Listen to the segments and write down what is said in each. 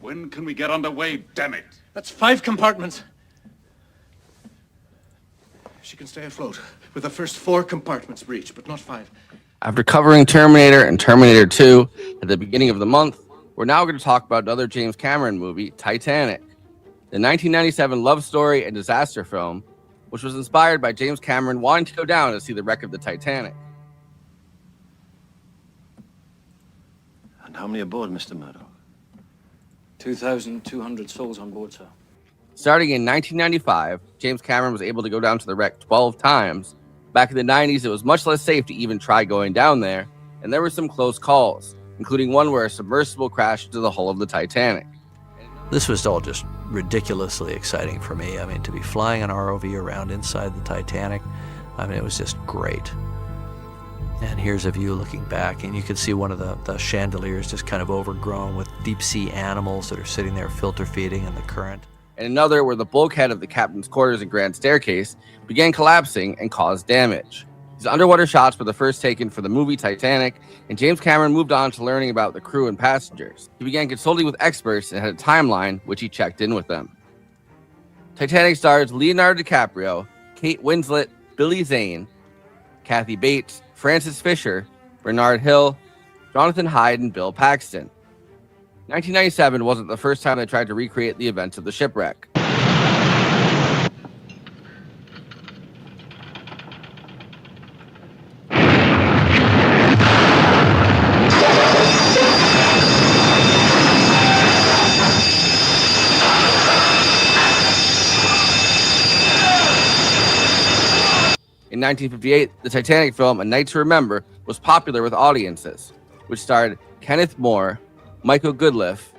When can we get underway, damn it? That's 5 compartments. She can stay afloat with the first 4 compartments breached, but not 5. After covering Terminator and Terminator 2 at the beginning of the month, we're now going to talk about another James Cameron movie, Titanic, the 1997 love story and disaster film, which was inspired by James Cameron wanting to go down to see the wreck of the Titanic. And how many aboard, Mr. Murdoch? 2,200 souls on board, sir. Starting in 1995, James Cameron was able to go down to the wreck 12 times. Back in the 90s, it was much less safe to even try going down there, and there were some close calls, including one where a submersible crashed into the hull of the Titanic. This was all just ridiculously exciting for me. I mean, to be flying an ROV around inside the Titanic, I mean, it was just great. And here's a view looking back, and you can see one of the chandeliers just kind of overgrown with deep sea animals that are sitting there filter feeding in the current. And another where the bulkhead of the captain's quarters and grand staircase began collapsing and caused damage. These underwater shots were the first taken for the movie Titanic, and James Cameron moved on to learning about the crew and passengers. He began consulting with experts and had a timeline, which he checked in with them. Titanic stars Leonardo DiCaprio, Kate Winslet, Billy Zane, Kathy Bates, Francis Fisher, Bernard Hill, Jonathan Hyde, and Bill Paxton. 1997 wasn't the first time they tried to recreate the events of the shipwreck. In 1958, the Titanic film A Night to Remember was popular with audiences, which starred Kenneth More, Michael Goodliff,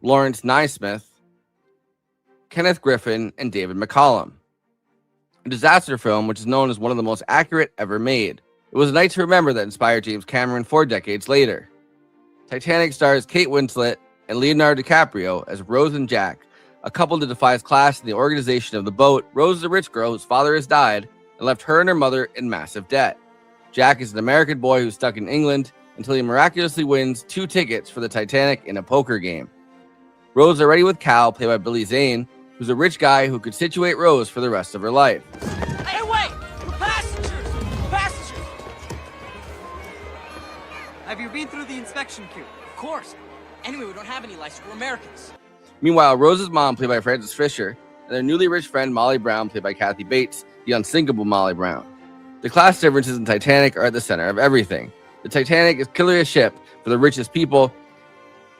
Lawrence Naismith, Kenneth Griffin, and David McCallum. A disaster film which is known as one of the most accurate ever made. It was A Night to Remember that inspired James Cameron 4 decades later. Titanic stars Kate Winslet and Leonardo DiCaprio as Rose and Jack, a couple that defies class in the organization of the boat. Rose is a rich girl whose father has died and left her and her mother in massive debt. Jack is an American boy who's stuck in England until he miraculously wins 2 tickets for the Titanic in a poker game. Rose is already with Cal, played by Billy Zane, who's a rich guy who could situate Rose for the rest of her life. Hey, wait! Passengers! Passengers! Have you been through the inspection queue? Of course. Anyway, we don't have any license. We're Americans. Meanwhile, Rose's mom, played by Francis Fisher, and their newly rich friend Molly Brown, played by Kathy Bates, the unsinkable Molly Brown. The class differences in Titanic are at the center of everything. The Titanic is clearly a ship for the richest people,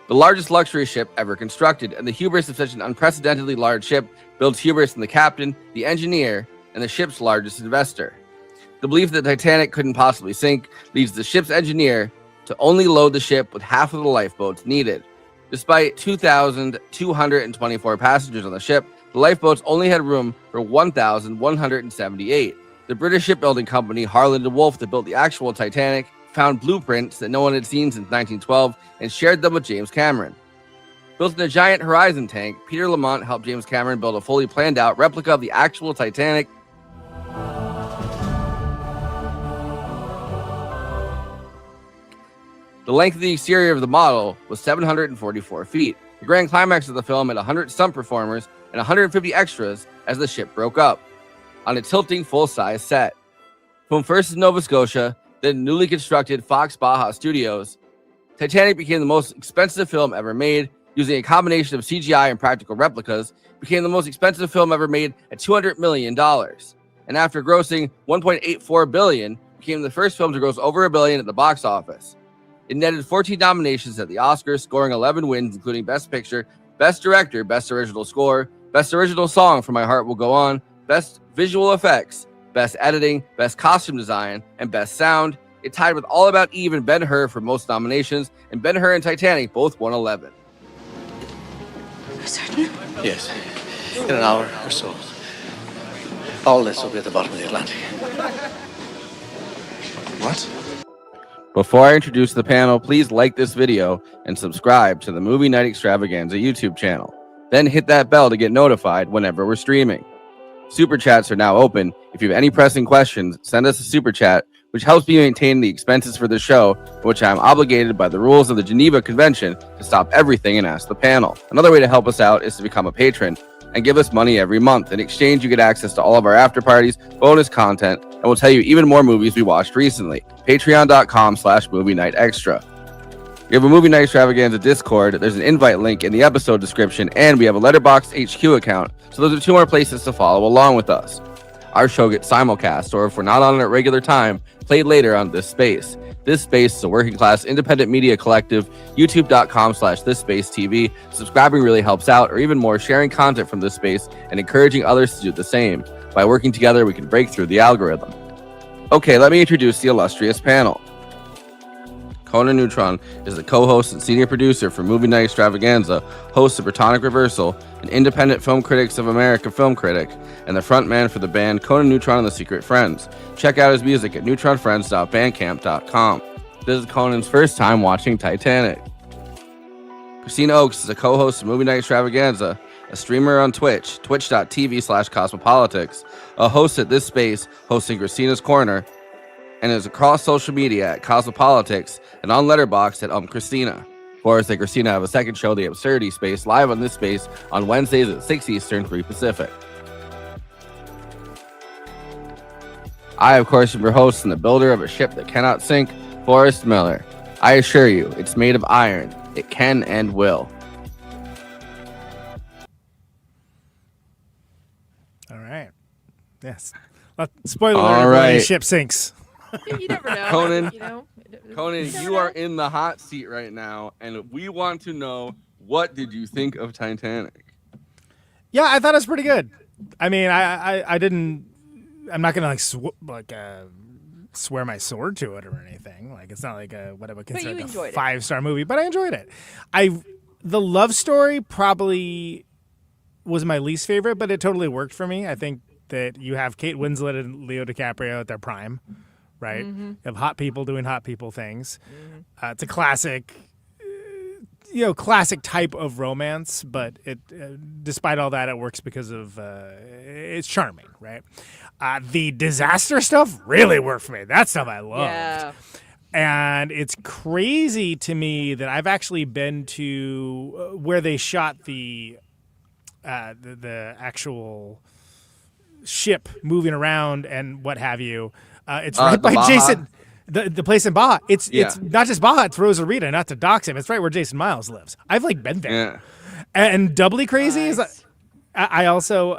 the largest luxury ship ever constructed, and the hubris of such an unprecedentedly large ship builds hubris in the captain, the engineer, and the ship's largest investor. The belief that the Titanic couldn't possibly sink leads the ship's engineer to only load the ship with half of the lifeboats needed. Despite 2,224 passengers on the ship, the lifeboats only had room for 1,178. The British shipbuilding company Harland & Wolff that built the actual Titanic found blueprints that no one had seen since 1912 and shared them with James Cameron. Built in a giant Horizon tank, Peter Lamont helped James Cameron build a fully planned out replica of the actual Titanic. The length of the exterior of the model was 744 feet. The grand climax of the film had 100 stunt performers and 150 extras as the ship broke up on a tilting full-size set. Filmed first in Nova Scotia, then newly constructed Fox Baja Studios, Titanic became the most expensive film ever made, using a combination of CGI and practical replicas, became the most expensive film ever made at $200 million. And after grossing $1.84 billion, became the first film to gross over $1 billion at the box office. It netted 14 nominations at the Oscars, scoring 11 wins, including Best Picture, Best Director, Best Original Score, Best Original Song for My Heart Will Go On, Best Visual Effects, Best Editing, Best Costume Design, and Best Sound. It tied with All About Eve and Ben-Hur for most nominations, and Ben-Hur and Titanic both won 11. Certain? Yes. In an hour or so. All this will be at the bottom of the Atlantic. What? Before I introduce the panel, please like this video and subscribe to the Movie Night Extravaganza YouTube channel. Then hit that bell to get notified whenever we're streaming. Super chats are now open. If you have any pressing questions, send us a super chat which helps me maintain the expenses for the show, which I am obligated by the rules of the Geneva Convention to stop everything and ask the panel. Another way to help us out is to become a patron and give us money every month. In exchange, you get access to all of our after parties, bonus content, and we'll tell you even more movies we watched recently. Patreon.com/Movie Night Extra. We have a Movie Night Extravaganza Discord. There's an invite link in the episode description, and we have a Letterboxd HQ account. So those are 2 more places to follow along with us. Our show gets simulcast, or if we're not on at regular time, played later on This Space. This Space is a working class independent media collective. YouTube.com/ThisSpaceTV. Subscribing really helps out, or even more, sharing content from This Space and encouraging others to do the same. By working together, we can break through the algorithm. Okay, let me introduce the illustrious panel. Conan Neutron is the co-host and senior producer for Movie Night Extravaganza, host of Protonic Reversal, an independent Film Critics of America film critic, and the frontman for the band Conan Neutron and the Secret Friends. Check out his music at neutronfriends.bandcamp.com. This is Conan's first time watching Titanic. Kristina Oakes is a co-host of Movie Night Extravaganza, a streamer on Twitch, twitch.tv/cosmopolitics, a host at This Space, hosting Christina's Corner, and is across social media at Cosmopolitics and on Letterboxd at Christina. Forrest and Kristina have a second show, The Absurdity Space, live on This Space on Wednesdays at 6 Eastern, 3 Pacific. I, of course, am your host and the builder of a ship that cannot sink, Forrest Miller. I assure you, it's made of iron. It can and will. All right. Yes. Spoiler All alert, right. the ship sinks. You never know. Conan, You know? Conan, you are in the hot seat right now, and we want to know, what did you think of Titanic? Yeah, I thought it was pretty good. I mean, I didn't. I'm not gonna swear my sword to it or anything. Like, it's not like what I would consider you a enjoyed it. 5-star movie, but I enjoyed it. The love story probably was my least favorite, but it totally worked for me. I think that you have Kate Winslet and Leo DiCaprio at their prime, right? Mm-hmm. You have hot people doing hot people things. It's a classic, classic type of romance, but it, despite all that, it works because of it's charming, right? The disaster stuff really worked for me. That stuff I loved. Yeah. And it's crazy to me that I've actually been to where they shot the actual ship moving around and what have you. It's right by Baja? Jason. The place in Baja. It's not just Baja. It's Rosarita. Not to dox him. It's right where Jason Miles lives. I've been there. Yeah. And doubly crazy is Nice. I also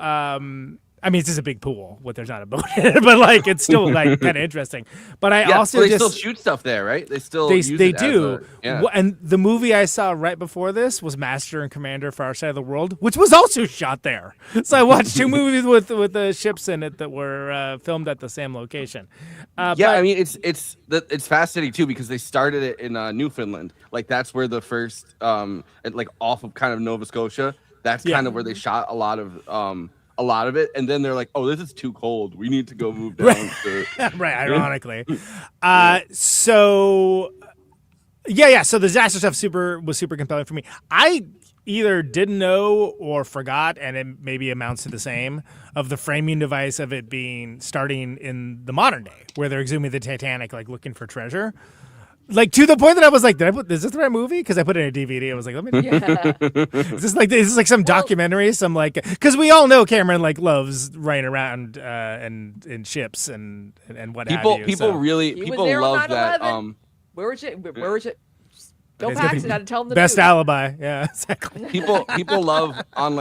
I mean, it's just a big pool. What there's not a boat in it, but it's still kind of interesting. But I also they just still shoot stuff there, right? They still they use they it as do. yeah. And the movie I saw right before this was Master and Commander: Far Side of the World, which was also shot there. So I watched 2 movies with the ships in it that were filmed at the same location. Yeah, but- I mean it's fascinating too because they started it in Newfoundland. Like that's where the first off of kind of Nova Scotia. That's kind of where they shot a lot of it, and then they're like, "Oh, this is too cold. We need to go move down." Right, ironically. So the disaster stuff was super compelling for me. I either didn't know or forgot, and it maybe amounts to the same, of the framing device of it starting in the modern day, where they're exhuming the Titanic, looking for treasure. To the point that I was like, is this the right movie? Because I put it in a DVD. I was like, let me. Yeah. Is this some documentary? Because we all know Cameron loves running around in ships and what have you. People so. really He was people there on love that. 9/11. Where was it? Where was it? Go It's gonna Paxton. be I had to tell him the best news. alibi. Yeah, exactly. People love on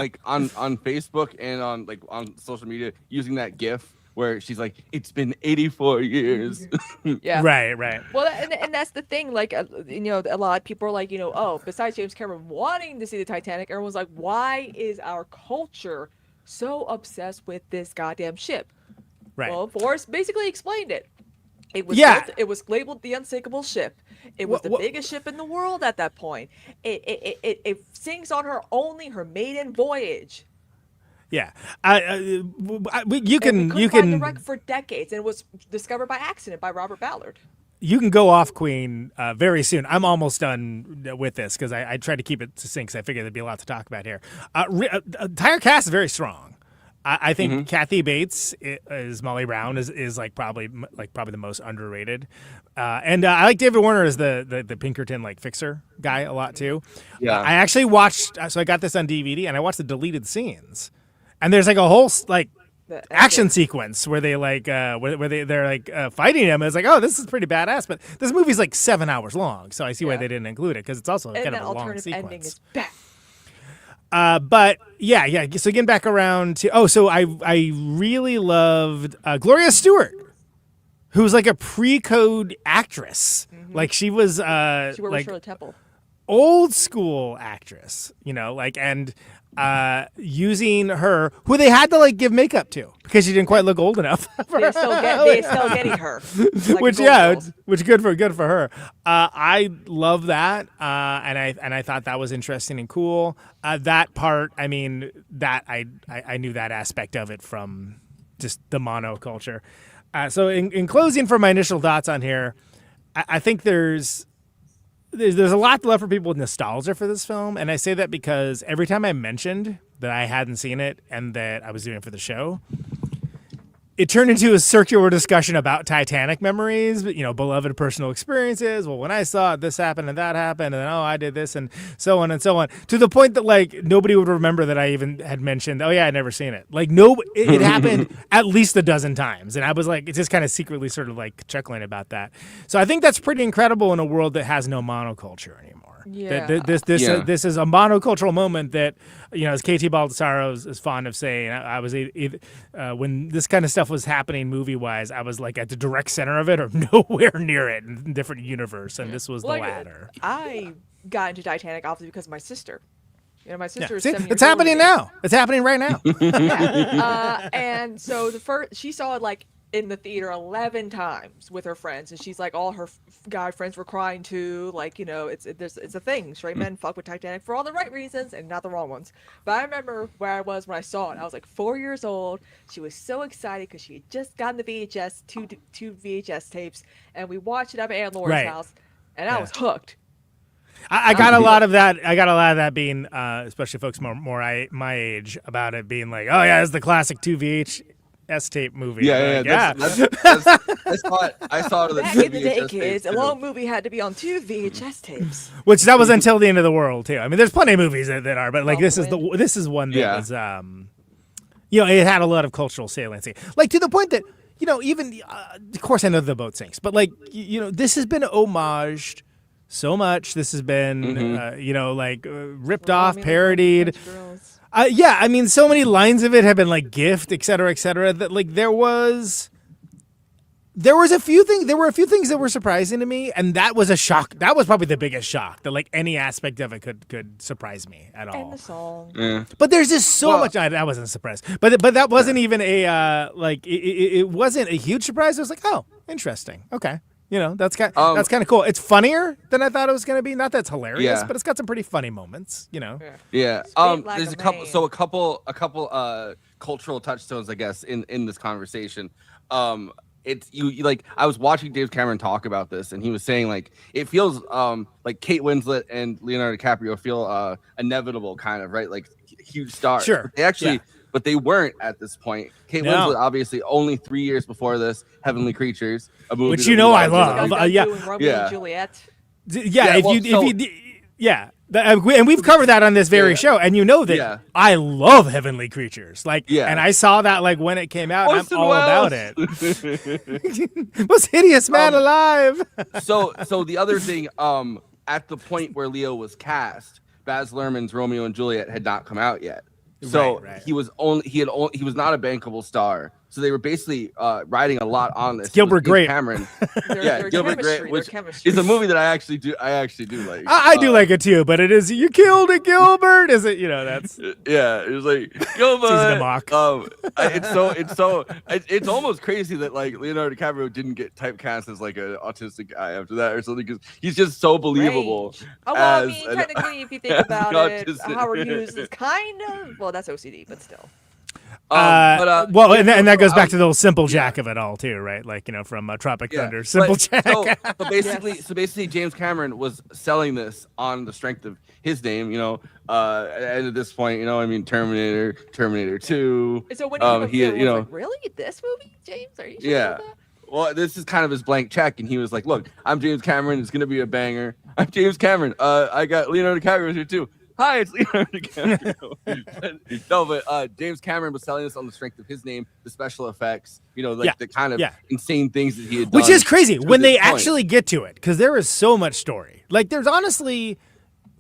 Facebook and on social media using that GIF where she's like, "It's been 84 years." Yeah. Right. Well, and that's the thing. A lot of people are like, oh, besides James Cameron wanting to see the Titanic, everyone's like, why is our culture so obsessed with this goddamn ship? Right. Well, Forrest basically explained it. It was Yeah. it was labeled the unsinkable ship. It was the biggest ship in the world at that point. It sinks on her maiden voyage. Yeah. You And we can couldn't find the wreck for decades, and it was discovered by accident by Robert Ballard. you can go off Queen very soon. I'm almost done with this because I tried to keep it succinct because I figured there'd be a lot to talk about here. Entire cast is very strong. I think Kathy Bates is Molly Brown is like probably the most underrated, and I like David Warner as the Pinkerton like fixer guy a lot too. Yeah. I actually watched, so I got this on DVD and I watched the deleted scenes, and there's like a whole like action sequence where they like where they're like fighting him. It's like, oh, this is pretty badass, but this movie's like 7 hours long, so I see why they didn't include it because it's also kind of a long sequence. Ending is bad. But yeah. So getting back around to so I really loved Gloria Stewart, who's like a pre-code actress. Like she was She worked with like Shirley Temple. old school actress, like and using her, who they had to like give makeup to because she didn't quite look old enough. They're still getting her. Like Which Golden Girls. which good for her. I love that, and I thought that was interesting and cool. That part, I mean, that I knew that aspect of it from just the monoculture. So in closing, for my initial thoughts on here, I think there's a lot left for people with nostalgia for this film, and I say that because every time I mentioned that I hadn't seen it and that I was doing it for the show, it turned into a circular discussion about Titanic memories, beloved personal experiences. Well, when I saw it, this happened and that happened, and then, I did this and so on, to the point that like nobody would remember that I even had mentioned, oh yeah, I'd never seen it. Like it happened at least a dozen times, and I was like, it's just kind of secretly sort of like chuckling about that. So I think that's pretty incredible in a world that has no monoculture anymore. Yeah. This is a monocultural moment that, as KT Baldassaro is fond of saying, I was when this kind of stuff was happening movie-wise, I was like at the direct center of it or nowhere near it in a different universe, and this was the latter. I got into Titanic obviously because of my sister. My sister is See, 7 years it's happening older than now. It's happening right now. Yeah. And so she saw it like in the theater 11 times with her friends, and she's like, all her guy friends were crying too. Like, it's a thing. Straight men fuck with Titanic for all the right reasons and not the wrong ones. But I remember where I was when I saw it. I was like 4 years old. She was so excited because she had just gotten the VHS, two VHS tapes, and we watched it up at Aunt Laura's house, and I was hooked. I got a lot of that. I got a lot of that being, especially folks more my age, about it being like, oh yeah, it's the classic 2 VHS tape movie. I saw it. Back in the day, kids, a long movie had to be on 2 VHS tapes. Which that was until the end of the world too. I mean, there's plenty of movies that are, but like this is one that was, it had a lot of cultural saliency, like to the point that even of course I know the boat sinks, but like this has been homaged so much. This has been ripped off, parodied. I mean, so many lines of it have been like gift, et cetera, that like there were a few things that were surprising to me, and that was a shock. That was probably the biggest shock, that like any aspect of it could surprise me at all. And the song. Yeah. But there's just so much. I wasn't surprised, but that wasn't even a it wasn't a huge surprise. I was like, oh, interesting. Okay. That's kind of cool. It's funnier than I thought it was going to be. Not that it's hilarious, but it's got some pretty funny moments. Yeah. There's a couple cultural touchstones, I guess, in this conversation. It's you like I was watching James Cameron talk about this, and he was saying like it feels like Kate Winslet and Leonardo DiCaprio feel inevitable, kind of, right? Like huge stars. Sure. They actually. Yeah. But they weren't at this point. Kate Winslet, obviously, only 3 years before this, Heavenly Creatures, a movie which I love. Romeo and Juliet. And we've covered that on this very show, and that I love Heavenly Creatures. And I saw that like when it came out, and I'm all about it. Most hideous man alive. So the other thing, at the point where Leo was cast, Baz Luhrmann's Romeo and Juliet had not come out yet. So right. he was not a bankable star. So they were basically riding a lot on this. Gilbert Grape. Cameron. Gilbert Grape, which is a movie that I actually do like. I do like it too, but it is you killed it, Gilbert. Is it? That's it was like Gilbert. Season of mock. It's almost crazy that like Leonardo DiCaprio didn't get typecast as like an autistic guy after that or something, because he's just so believable. I mean, technically, if you think about it, Howard Hughes is kind of that's OCD, but still. Well, and that goes back to the little simple Jack of it all too, right? Like, from Tropic Thunder, Simple Jack. So basically, James Cameron was selling this on the strength of his name, and at this point, Terminator 2. So when he, like, really, this movie, James? Are you sure about that? Well, this is kind of his blank check, and he was like, "Look, I'm James Cameron. It's gonna be a banger. I'm James Cameron. I got Leonardo DiCaprio here too. Hi, it's Leonardo DiCaprio." But James Cameron was selling this on the strength of his name, the special effects, the kind of insane things that he had done. Which is crazy when they actually get to it, because there is so much story. Like, there's honestly,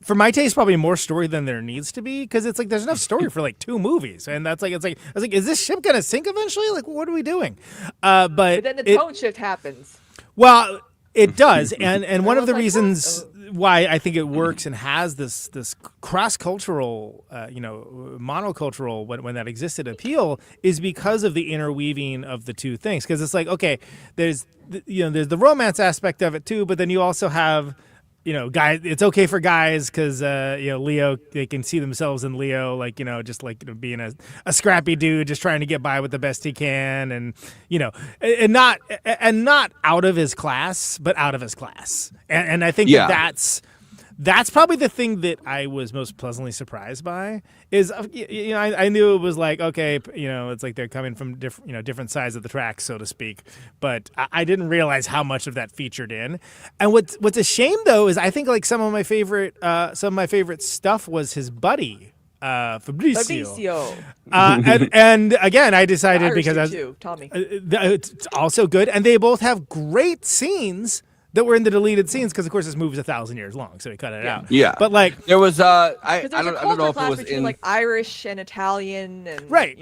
for my taste, probably more story than there needs to be, because it's like there's enough story for like 2 movies, and I was like, is this ship gonna sink eventually? Like, what are we doing? But then the tone shift happens. Well, it does, and one of the reasons why I think it works and has this cross-cultural, monocultural when that existed appeal is because of the interweaving of the two things. Because it's like, okay, there's the romance aspect of it too, but then you also have, guys. It's okay for guys because Leo, they can see themselves in Leo, like just like being a scrappy dude, just trying to get by with the best he can, and and not out of his class, but out of his class. And I think that's probably the thing that I was most pleasantly surprised by. Is I knew it was like, okay, it's like they're coming from different sides of the tracks, so to speak, but I didn't realize how much of that featured in. And what's a shame though is I think like some of my favorite stuff was his buddy Fabrizio. And again, I decided because Tommy. It's also good, and they both have great scenes that were in the deleted scenes, because of course this movie's 1,000 years long, so we cut it out. Yeah, but like there was I don't know if it was between like Irish and Italian, and right,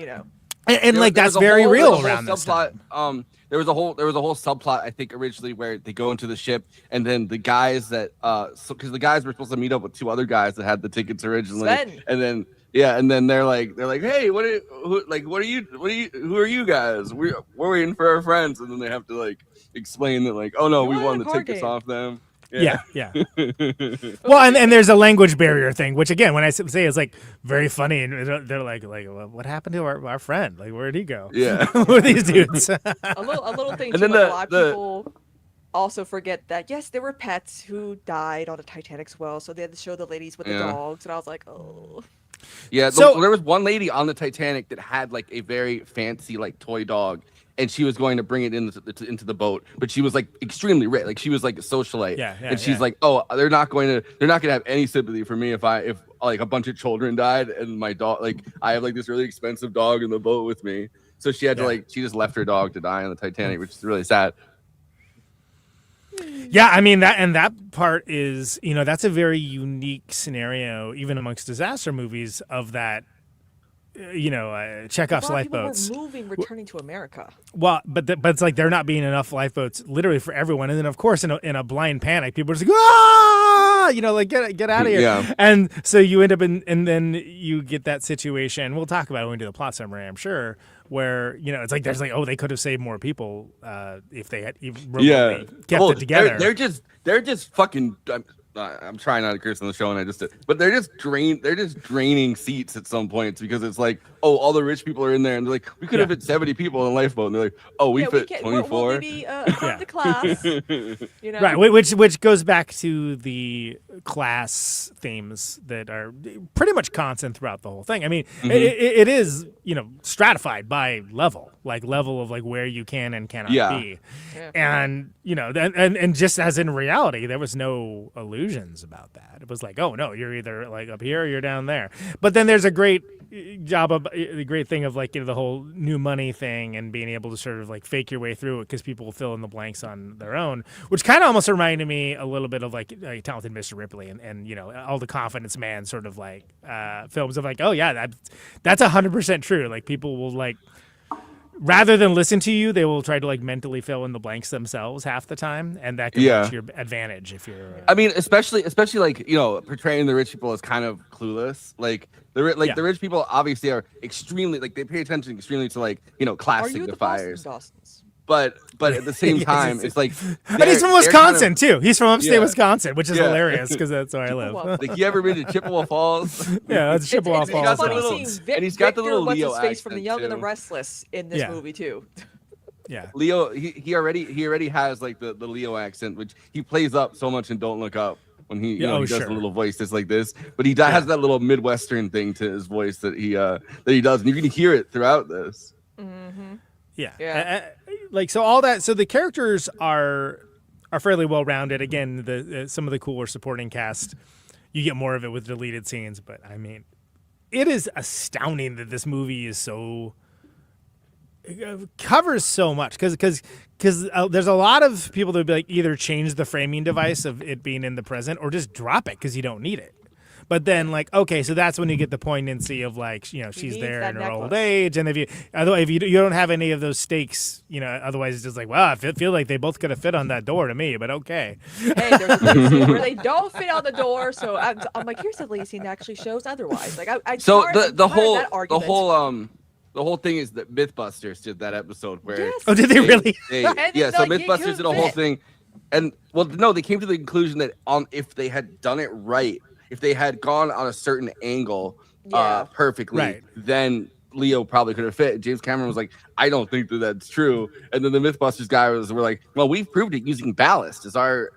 and like that's very real around this subplot. There was a whole subplot, I think, originally where they go into the ship, and then the guys that because the guys were supposed to meet up with 2 other guys that had the tickets originally, Sven. and then they're like, hey, who are you guys? We're waiting for our friends, and then they have to like explain that, like, oh no, we won the tickets off them. Yeah. Well, and there's a language barrier thing, which again, when I say it's like very funny, and they're like, well, what happened to our friend? Like, where'd he go? Yeah, who are these dudes? a little thing. And too, then like, a lot of people also forget that yes, there were pets who died on the Titanic as well, so they had to show the ladies with the dogs, and I was like, oh. Yeah, so there was one lady on the Titanic that had like a very fancy like toy dog, and she was going to bring it into the boat, but she was like extremely rich, like she was like a socialite. And she's like, oh, they're not going to have any sympathy for me if like a bunch of children died and my dog, like I have like this really expensive dog in the boat with me. So she had to she just left her dog to die on the Titanic, which is really sad. Yeah, I mean that part is, that's a very unique scenario, even amongst disaster movies, of that, Chekhov's lifeboats. People were returning to America. Well, but it's like there not being enough lifeboats, literally for everyone, and then of course in a blind panic, people are just like, like get out of here. Yeah. And so you end up and then you get that situation. We'll talk about it when we do the plot summary, I'm sure, where it's like there's like, oh, they could have saved more people if they had kept it together. They're just fucking. I'm trying not to curse on the show, and I just did. But they're just draining seats at some points, because it's like, oh, all the rich people are in there, and they're like, we could have fit 70 people in a lifeboat, and they're like, oh, we fit 24. We'll maybe the class, Right, which goes back to the class themes that are pretty much constant throughout the whole thing. I mean, it is stratified by level of like where you can and cannot be, and and just as in reality, there was no illusions about that. It was like, oh no, you're either like up here or you're down there. But then there's a great thing of like the whole new money thing and being able to sort of like fake your way through it, because people will fill in the blanks on their own, which kind of almost reminded me a little bit of like Talented Mr. Ripley and all the Confidence Man sort of like films of like, oh yeah, that's 100% true. Like people will like, rather than listen to you, they will try to like mentally fill in the blanks themselves half the time, and that can be to your advantage if you're. I mean, especially like portraying the rich people as kind of clueless. Like the rich people obviously are extremely, like, they pay attention extremely to like class signifiers. but at the same time, it's like, and he's from Wisconsin too. He's from upstate Yeah. Wisconsin, which is Yeah. hilarious because that's where I live. Like, you ever been to Chippewa Falls? Yeah, that's Chippewa It's Falls. funny little- seeing and he's got the Victor, little what's Leo his face from The accent, Young and the too. Restless in this Yeah. movie too. Yeah. Leo, he already has like the Leo accent, which he plays up so much in Don't Look Up when he Yeah, he does sure. a little voice just like this. But he has that little Midwestern thing to his voice that he does, and you can hear it throughout this. Yeah. Yeah. Like so all that so the characters are fairly well rounded. Again, the some of the cooler supporting cast, you get more of it with deleted scenes, but I mean, it is astounding that this movie is so covers so much because there's a lot of people that would be like either change the framing device of it being in the present or just drop it because you don't need it. But then, like, okay, so that's when you get the poignancy of like, you know, she's needs there that in her old necklace. age, and if you don't have any of those stakes, you know, otherwise it's just like, wow, I feel like they both could have fit on that door to me, but okay. Hey, there's a scene where they don't fit on the door, so I'm like, here's the lead scene that actually shows otherwise. Like, So I'm the tired of that whole argument. the whole thing is that Mythbusters did that episode where Yes. Oh, did they really? And yeah, it's so like, it Mythbusters did a whole couldn't thing, and well, no, they came to the conclusion that if they had done it right, if they had gone on a certain angle Yeah. perfectly, Right. then Leo probably could have fit. James Cameron was like, I don't think that's true. And then the Mythbusters guy were like, well, we've proved it using ballast as our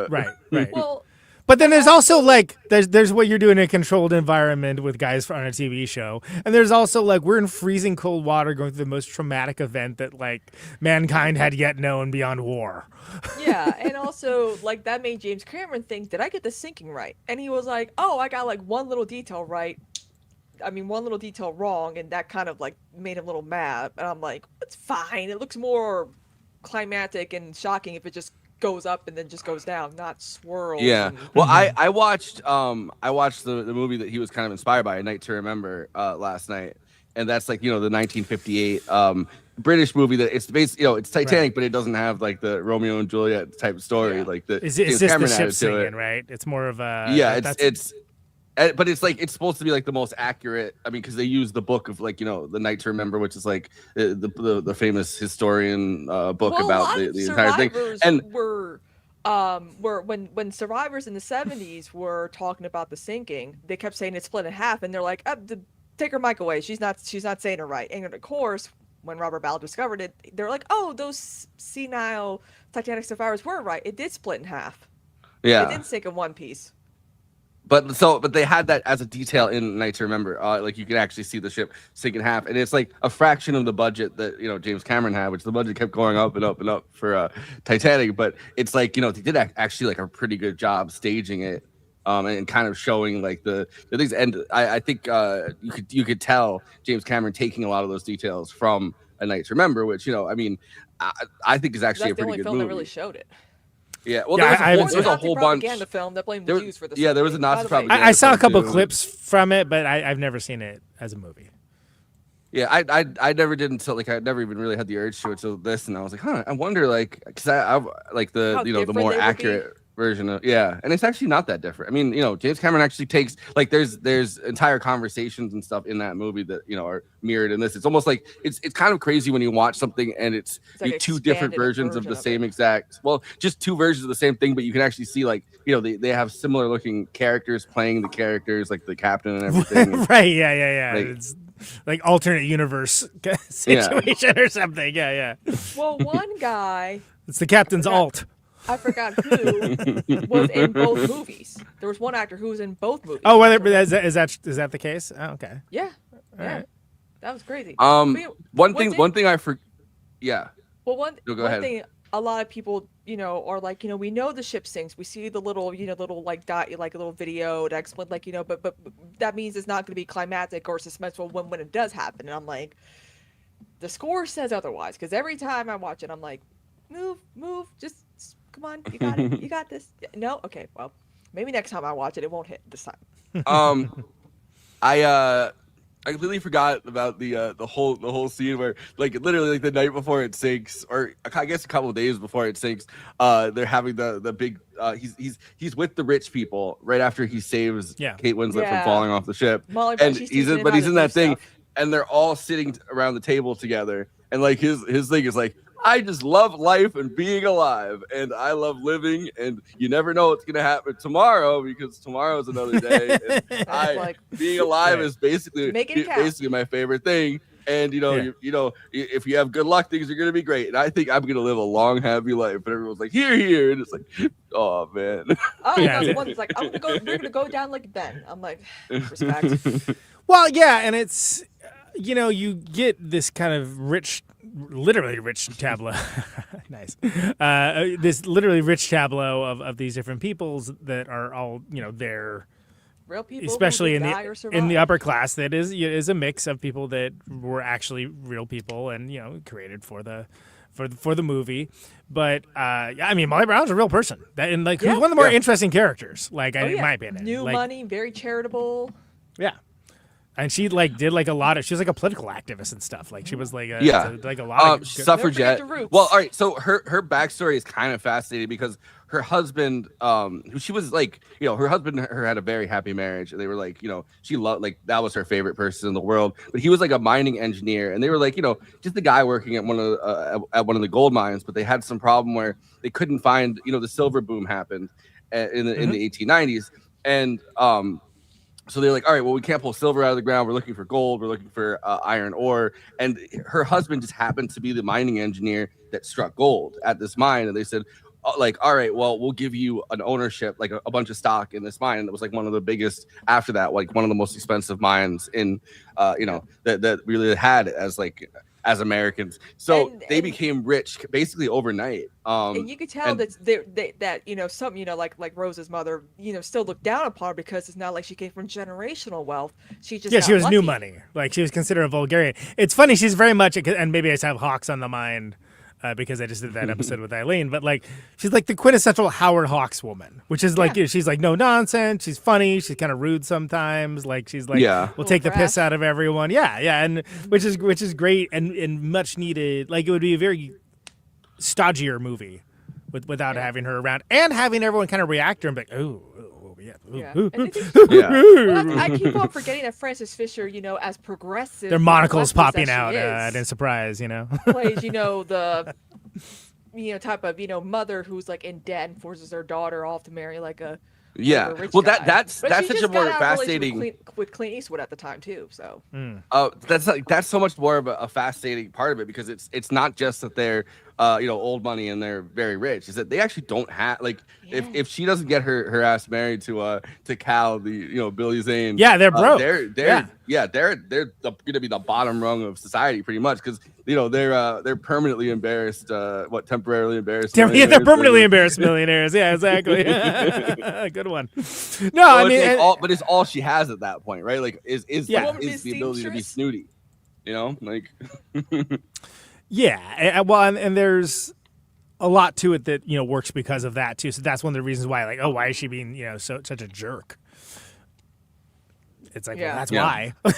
Right. Well, But then there's also like there's what you're doing in a controlled environment with guys on a TV show, and there's also like we're in freezing cold water going through the most traumatic event that like mankind had yet known beyond war. yeah, and also like that made James Cameron think, did I get the sinking right? And he was like, oh, I got like one little detail right. I mean, one little detail wrong, and that kind of like made him a little mad. And I'm like, it's fine. It looks more climactic and shocking if it just goes up and then just goes down, not swirls. Yeah. and- Well, I watched the movie that he was kind of inspired by, A Night to Remember, last night, and that's like, you know, the 1958 British movie that it's based, you know, it's Titanic, but it doesn't have like the Romeo and Juliet type story, Yeah. like the It's James just the Cameron ship added to singing, it. right? It's more of a Yeah, that's- but it's like it's supposed to be like the most accurate. I mean, because they use the book of like, you know, The Night to Remember, which is like the famous historian book well, a about lot the of entire thing. survivors And were when survivors in the 70s were talking about the sinking, they kept saying it's split in half, and they're like, take her mic away. She's not saying it right. And of course, when Robert Ballard discovered it, they're like, oh, those senile Titanic survivors were right. It did split in half. It yeah, didn't sink in one piece. but they had that as a detail in Night to Remember. Like you could actually see the ship sink in half, and it's like a fraction of the budget that, you know, James Cameron had, which the budget kept going up and up and up for Titanic. But it's like, you know, they did actually like a pretty good job staging it, and kind of showing like the things. And I think you could tell James Cameron taking a lot of those details from A Night to Remember, which, you know, I mean, I think is actually That's a the pretty only good film movie. that really showed it. Yeah, well, Yeah, there I was haven't a whole bunch. propaganda film that blamed There the was- Jews for the yeah, there was a sinking. Nazi By the way, propaganda. I saw a couple too. clips from it, but I've never seen it as a movie. Yeah, I never did until like I never even really had the urge to until this, and I was like, I wonder, like, because I like the How you know the different more they would be? accurate version of, yeah, and it's actually not that different. I mean, you know, James Cameron actually takes like there's entire conversations and stuff in that movie that, you know, are mirrored in this. It's almost like it's kind of crazy when you watch something and it's like two different expanded versions of version the of same it. exact, well, just two versions of the same thing, but you can actually see, like, you know, they have similar looking characters playing the characters, like the captain and everything. Right? Yeah. Like- It's like alternate universe situation or something. Yeah. Well, one guy, It's the captain's alt. I forgot who, was in both movies. There was one actor who was in both movies. Oh, whether is that the case? Oh, okay. Yeah. Yeah. right. That was crazy. One thing I forgot. Yeah. Well, one No, go ahead. thing a lot of people, you know, are like, you know, we know the ship sinks. We see the little, you know, little like dot, like a little video to explain, like, you know, but that means it's not going to be climactic or suspenseful when it does happen. And I'm like, the score says otherwise, because every time I watch it, I'm like, move, just come on, you got it, you got this. No, okay, well, maybe next time I watch it, it won't hit this time. I completely forgot about the whole scene where, like, literally, like, the night before it sinks, or I guess a couple of days before it sinks, they're having the big he's with the rich people right after he saves Kate Winslet Yeah. from falling off the ship, Molly, and she's he's teaching him how in to that do thing, stuff. and they're all sitting around the table together, and like his thing is like, I just love life and being alive, and I love living, and you never know what's gonna happen tomorrow because tomorrow is another day. And being alive is basically my favorite thing. And if you have good luck, things are gonna be great. And I think I'm gonna live a long, happy life. But everyone's like, here, and it's like, oh man. Oh, no, the one's like, we're gonna go down like Ben. I'm like, respect. Well, yeah, and it's you get this kind of literally rich tableau. Nice. This literally rich tableau of these different peoples that are all they're real people, especially in the upper class. That is a mix of people that were actually real people and created for the movie. But I mean, Molly Brown's a real person. Who's one of the more interesting characters. In my opinion, new money, very charitable. Yeah. And she did a lot of. She was a political activist and stuff. She was a lot of suffragette. Well, all right. So her backstory is kind of fascinating because her husband, who she was her husband and her had a very happy marriage. And they were she loved that was her favorite person in the world. But he was a mining engineer, and they were just a guy working at one of the gold mines. But they had some problem where they couldn't find the silver boom happened in the 1890s, and so they're like, all right, well, we can't pull silver out of the ground. We're looking for gold. We're looking for iron ore. And her husband just happened to be the mining engineer that struck gold at this mine. And they said, all right, well, we'll give you an ownership, a bunch of stock in this mine. And it was one of the biggest after that, one of the most expensive mines in, that really had as Americans. So they became rich basically overnight. And you could tell that some like Rose's mother still looked down upon her because it's not like she came from generational wealth. She just she was lucky. new money. She was considered a vulgarian. It's funny, she's very much, and maybe I just have Hawks on the mind because I just did that episode with Eileen, but she's the quintessential Howard Hawks woman, which is she's no nonsense, she's funny, she's kind of rude sometimes, she's we'll take the piss out of everyone, and which is great and much needed. It would be a very stodgier movie without having her around and having everyone kind of react to her and be like, oh yeah. Well, I keep on forgetting that Frances Fisher, as progressive. Their monocles popping out in surprise, plays, the, type of, mother who's in debt and forces her daughter off to marry a rich guy. That's such a more fascinating with Clint Eastwood at the time too. So that's so much more of a fascinating part of it because it's not just that they're old money and they're very rich. Is that they actually don't have if she doesn't get her ass married to Cal, the Billy Zane. Yeah, they're broke. They're gonna be the bottom rung of society pretty much because they're permanently embarrassed. Temporarily embarrassed? They're permanently embarrassed millionaires. Yeah, exactly. Good one. No, but it's all she has at that point, right? Is the ability to be snooty, Yeah, well, and there's a lot to it that works because of that too. So that's one of the reasons why, why is she being such a jerk? It's well, that's why. But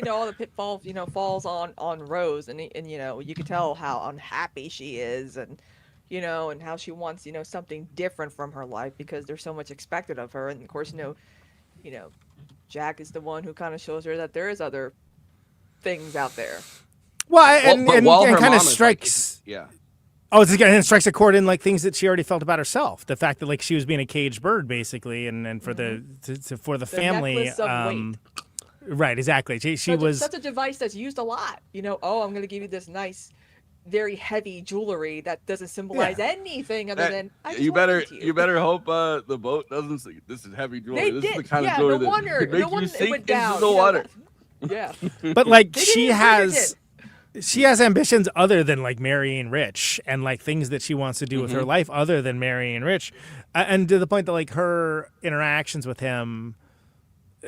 all the pitfalls falls on Rose, and you can tell how unhappy she is, and and how she wants something different from her life because there's so much expected of her, and of course Jack is the one who kind of shows her that there is other things out there. Well, and kind of strikes. Oh, it strikes a chord in things that she already felt about herself. The fact that she was being a caged bird, basically, and for for the family. Right, exactly. She was such a device that's used a lot. Oh, I'm going to give you this nice, very heavy jewelry that doesn't symbolize anything other than. You better hope the boat doesn't sink. This is heavy jewelry. This is the kind of jewelry that makes you sink into the water. Yeah, but she has ambitions other than marrying rich and things that she wants to do with her life other than marrying rich, and to the point that her interactions with him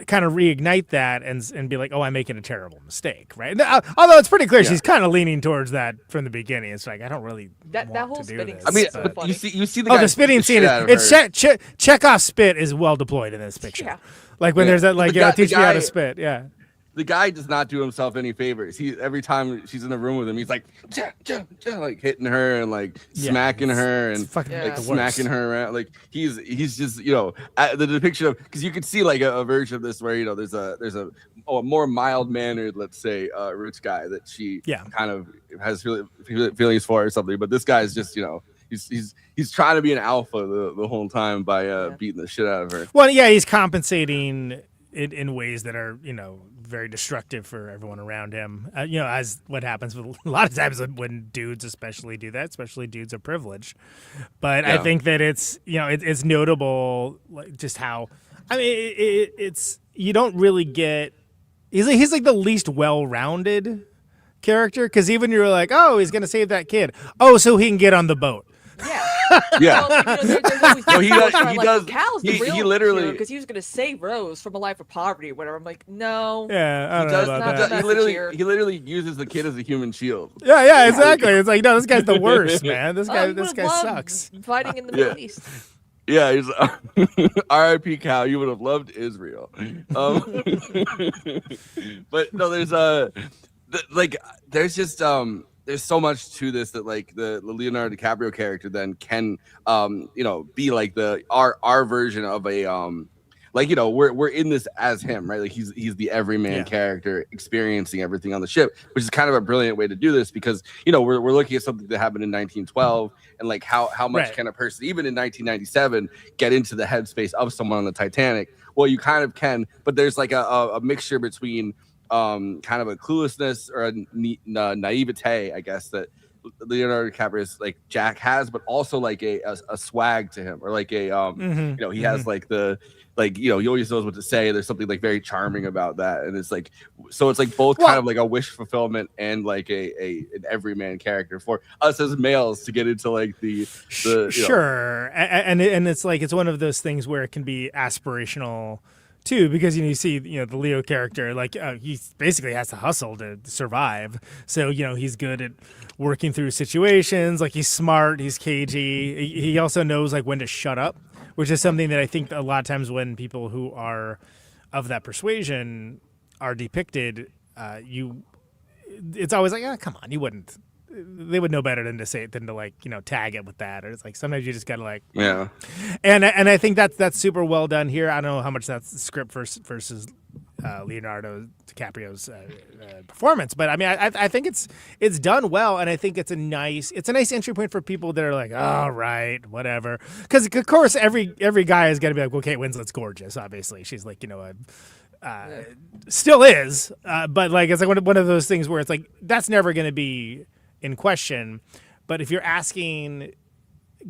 kind of reignite that and be like, oh, I'm making a terrible mistake, right? Although it's pretty clear she's kind of leaning towards that from the beginning. It's I don't really that whole to do spitting. this. I mean, but you see the guy the spitting scene. Chekhov's spit is well deployed in this picture. Yeah. When there's that teach me how to spit. Yeah. the guy does not do himself any favors. He every time she's in the room with him, he's like, like hitting her and like smacking her and like smacking her around. Like he's just the depiction of, because you could see like a version of this where there's a more mild mannered, let's say, rich guy that she kind of has really feelings for or something. But this guy's just he's trying to be an alpha the whole time by beating the shit out of her. Well, yeah, he's compensating in ways that are very destructive for everyone around him. As what happens with a lot of times when dudes especially do that, especially dudes of privilege. But I think that it's it's notable, like, just how, I mean, it's you don't really get. He's like the least well-rounded character, because even you're like, oh, he's gonna save that kid. Oh, so he can get on the boat. Yeah. Well, he does. Cal's the real he literally, because he was going to save Rose from a life of poverty or whatever. I'm like, no. Yeah, I don't know about that. He literally uses the kid as a human shield. Yeah, exactly. It's like, no, this guy's the worst, man. This guy sucks. Fighting in the Middle East. Yeah, he's R.I.P. Cal. You would have loved Israel. But no, there's so much to this that like the Leonardo DiCaprio character then can be like our version of a we're in this as him, right? Like he's the everyman character experiencing everything on the ship, which is kind of a brilliant way to do this, because we're looking at something that happened in 1912, and like how much can a person even in 1997 get into the headspace of someone on the Titanic? Well, you kind of can, but there's like a mixture between kind of a cluelessness or a naivete, I guess, that Leonardo DiCaprio's like Jack has, but also like a swag to him, or like a he has like the he always knows what to say. There's something like very charming about that, and it's like, so it's like both kind of like a wish fulfillment and like an everyman character for us as males to get into like the sure. And it's like, it's one of those things where it can be aspirational too, because you see the Leo character, like he basically has to hustle to survive. So he's good at working through situations. Like he's smart, he's cagey. He also knows like when to shut up, which is something that I think a lot of times when people who are of that persuasion are depicted, it's always like, oh, come on, you wouldn't. They would know better than to say it, than to like tag it with that. Or it's like sometimes you just gotta like And I think that's super well done here. I don't know how much that's script versus Leonardo DiCaprio's performance, but I mean I think it's done well, and I think it's a nice entry point for people that are like, all right, whatever. Because of course every guy is gonna be like, well, Kate Winslet's gorgeous. Obviously, she's like still is, but like it's like one of those things where it's like that's never gonna be in question. But if you're asking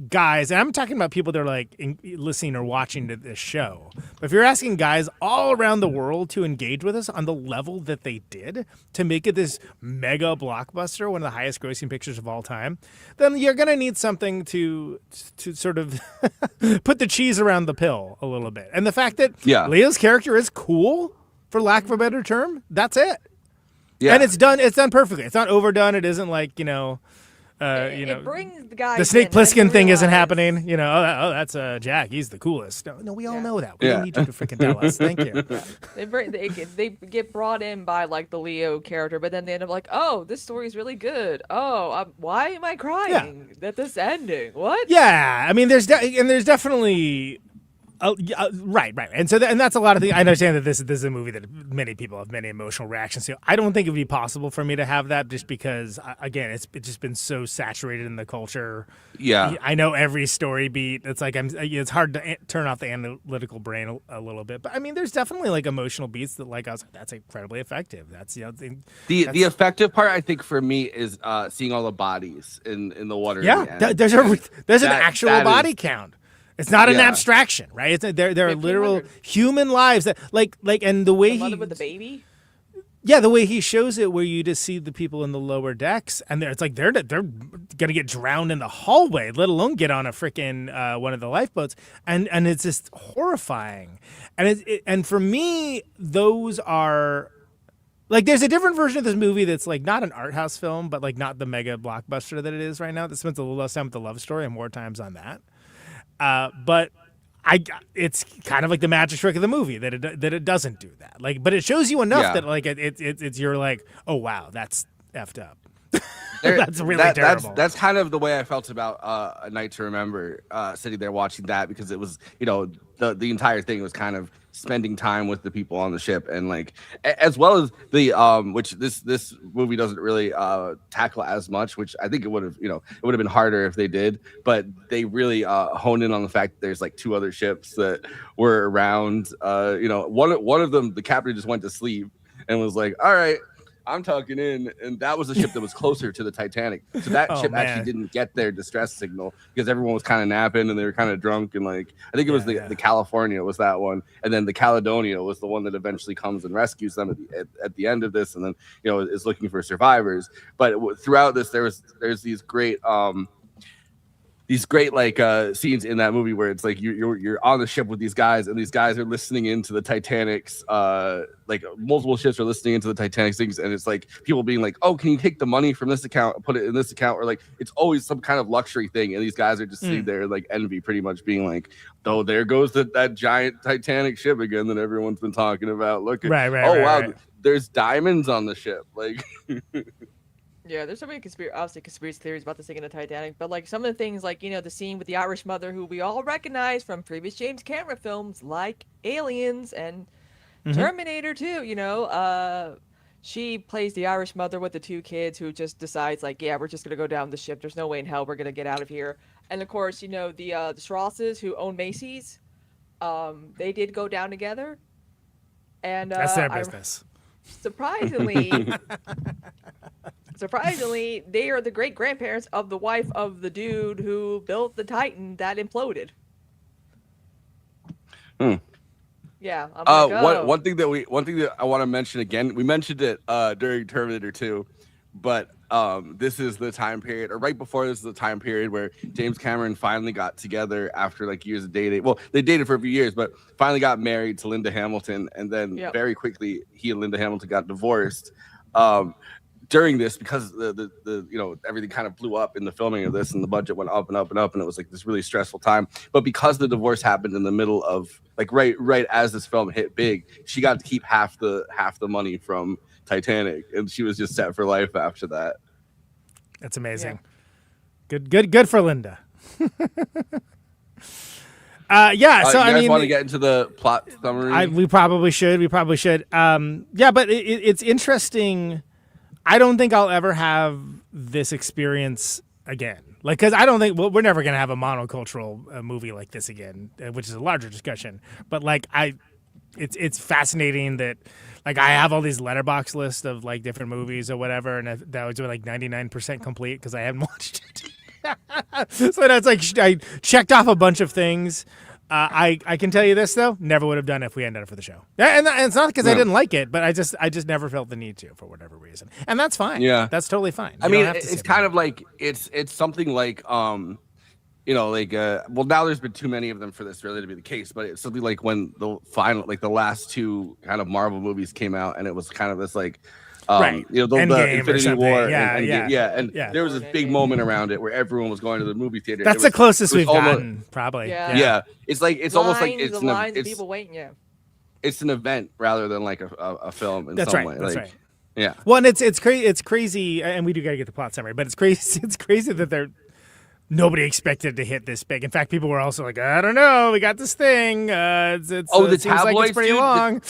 guys, and I'm talking about people that are like listening or watching to this show, but if you're asking guys all around the world to engage with us on the level that they did to make it this mega blockbuster, one of the highest grossing pictures of all time, then you're going to need something to sort of put the cheese around the pill a little bit. And the fact that Leo's character is cool, for lack of a better term, that's it. Yeah. And it's done perfectly. It's not overdone. It isn't like, it brings the guy. The Snake Plissken thing isn't happening. That's Jack. He's the coolest. No, we all know that. We don't need you to freaking tell us. Thank you. They get brought in by like the Leo character, but then they end up like, oh, this story's really good. Oh, why am I crying at this ending? What? Yeah, I mean, there's definitely. Right, and so and that's a lot of things. I understand that this is a movie that many people have many emotional reactions to. I don't think it would be possible for me to have that, just because again, it's just been so saturated in the culture. Yeah, I know every story beat. It's like it's hard to turn off the analytical brain a little bit. But I mean, there's definitely like emotional beats that like I was like, that's incredibly effective. That's the effective part, I think, for me is seeing all the bodies in the water. Yeah, there's an actual body count. It's not an abstraction, right? There are literal human lives that like and the way the mother with the baby. Yeah, the way he shows it, where you just see the people in the lower decks, and it's like they're gonna get drowned in the hallway, let alone get on a freaking one of the lifeboats, and it's just horrifying. And for me, those are. Like, there's a different version of this movie that's, like, not an art house film, but, like, not the mega blockbuster that it is right now, that spends a little less time with the love story and more times on that. But it's kind of like the magic trick of the movie that it doesn't do that. Like, but it shows you enough that like it's you're like, oh wow, that's effed up. That's really terrible. That's kind of the way I felt about A Night to Remember, sitting there watching that, because it was, the entire thing was kind of spending time with the people on the ship, and like as well as the which this movie doesn't really tackle as much, which I think it would have been harder if they did, but they really honed in on the fact that there's like 2 other ships that were around. One of them, the captain just went to sleep and was like, all right, I'm tucking in, and that was a ship that was closer to the Titanic. So that ship actually didn't get their distress signal because everyone was kind of napping and they were kind of drunk, and like I think it was the California was that one, and then the Caledonia was the one that eventually comes and rescues them at the end of this, and then is looking for survivors. But throughout this, there's these great like scenes in that movie where it's like you're on the ship with these guys, and these guys are listening into the Titanic's like multiple ships are listening into the Titanic's things, and it's like people being like, oh, can you take the money from this account and put it in this account, or like it's always some kind of luxury thing, and these guys are just sitting there like envy, pretty much being like, oh, there goes that giant Titanic ship again that everyone's been talking about. Look at wow, there's diamonds on the ship, like. Yeah, there's so many conspiracy theories about this thing in the Titanic, but like some of the things, like the scene with the Irish mother, who we all recognize from previous James Cameron films like Aliens and Terminator 2. She plays the Irish mother with the 2 kids who just decides like, yeah, we're just gonna go down the ship. There's no way in hell we're gonna get out of here. And of course, the Strasses who own Macy's, they did go down together, and that's their business. Surprisingly, they are the great-grandparents of the wife of the dude who built the Titan that imploded. Yeah. One thing that I want to mention again, we mentioned it during Terminator 2, but this is the time period, or right before this is the time period where James Cameron finally got together after like years of dating. Well, they dated for a few years, but finally got married to Linda Hamilton, and then very quickly he and Linda Hamilton got divorced. During this, because the everything kind of blew up in the filming of this, and the budget went up and up and up, and it was like this really stressful time. But because the divorce happened in the middle of like right as this film hit big, she got to keep half the money from Titanic, and she was just set for life after that. That's amazing. Yeah. Good for Linda. So you guys want to get into the plot summary? We probably should. But it's interesting. I don't think I'll ever have this experience again. Like, because I don't think we're never going to have a monocultural movie like this again, which is a larger discussion. But like, it's fascinating that like I have all these letterbox lists of like different movies or whatever, and that was like 99% complete because I hadn't watched it. So that's like I checked off a bunch of things. I can tell you this though, never would have done it if we hadn't done it for the show. And it's not because I didn't like it, but I just never felt the need to for whatever reason, and that's fine. Yeah, that's totally fine. I mean, it's kind of like it's something like well, now there's been too many of them for this really to be the case, but it's something like when the last 2 kind of Marvel movies came out, and it was kind of this like. Right. The Infinity War. And there was this big moment around it where everyone was going to the movie theater. That's the closest we've gotten, probably. Yeah. It's like it's almost like it's the lines of people waiting. Yeah. It's an event rather than like a film in some way. That's right. Yeah. Well, and it's crazy. It's crazy, and we do gotta get the plot summary, but it's crazy. It's crazy that nobody expected to hit this big. In fact, people were also like, I don't know, we got this thing. The tabloids, like it's pretty long.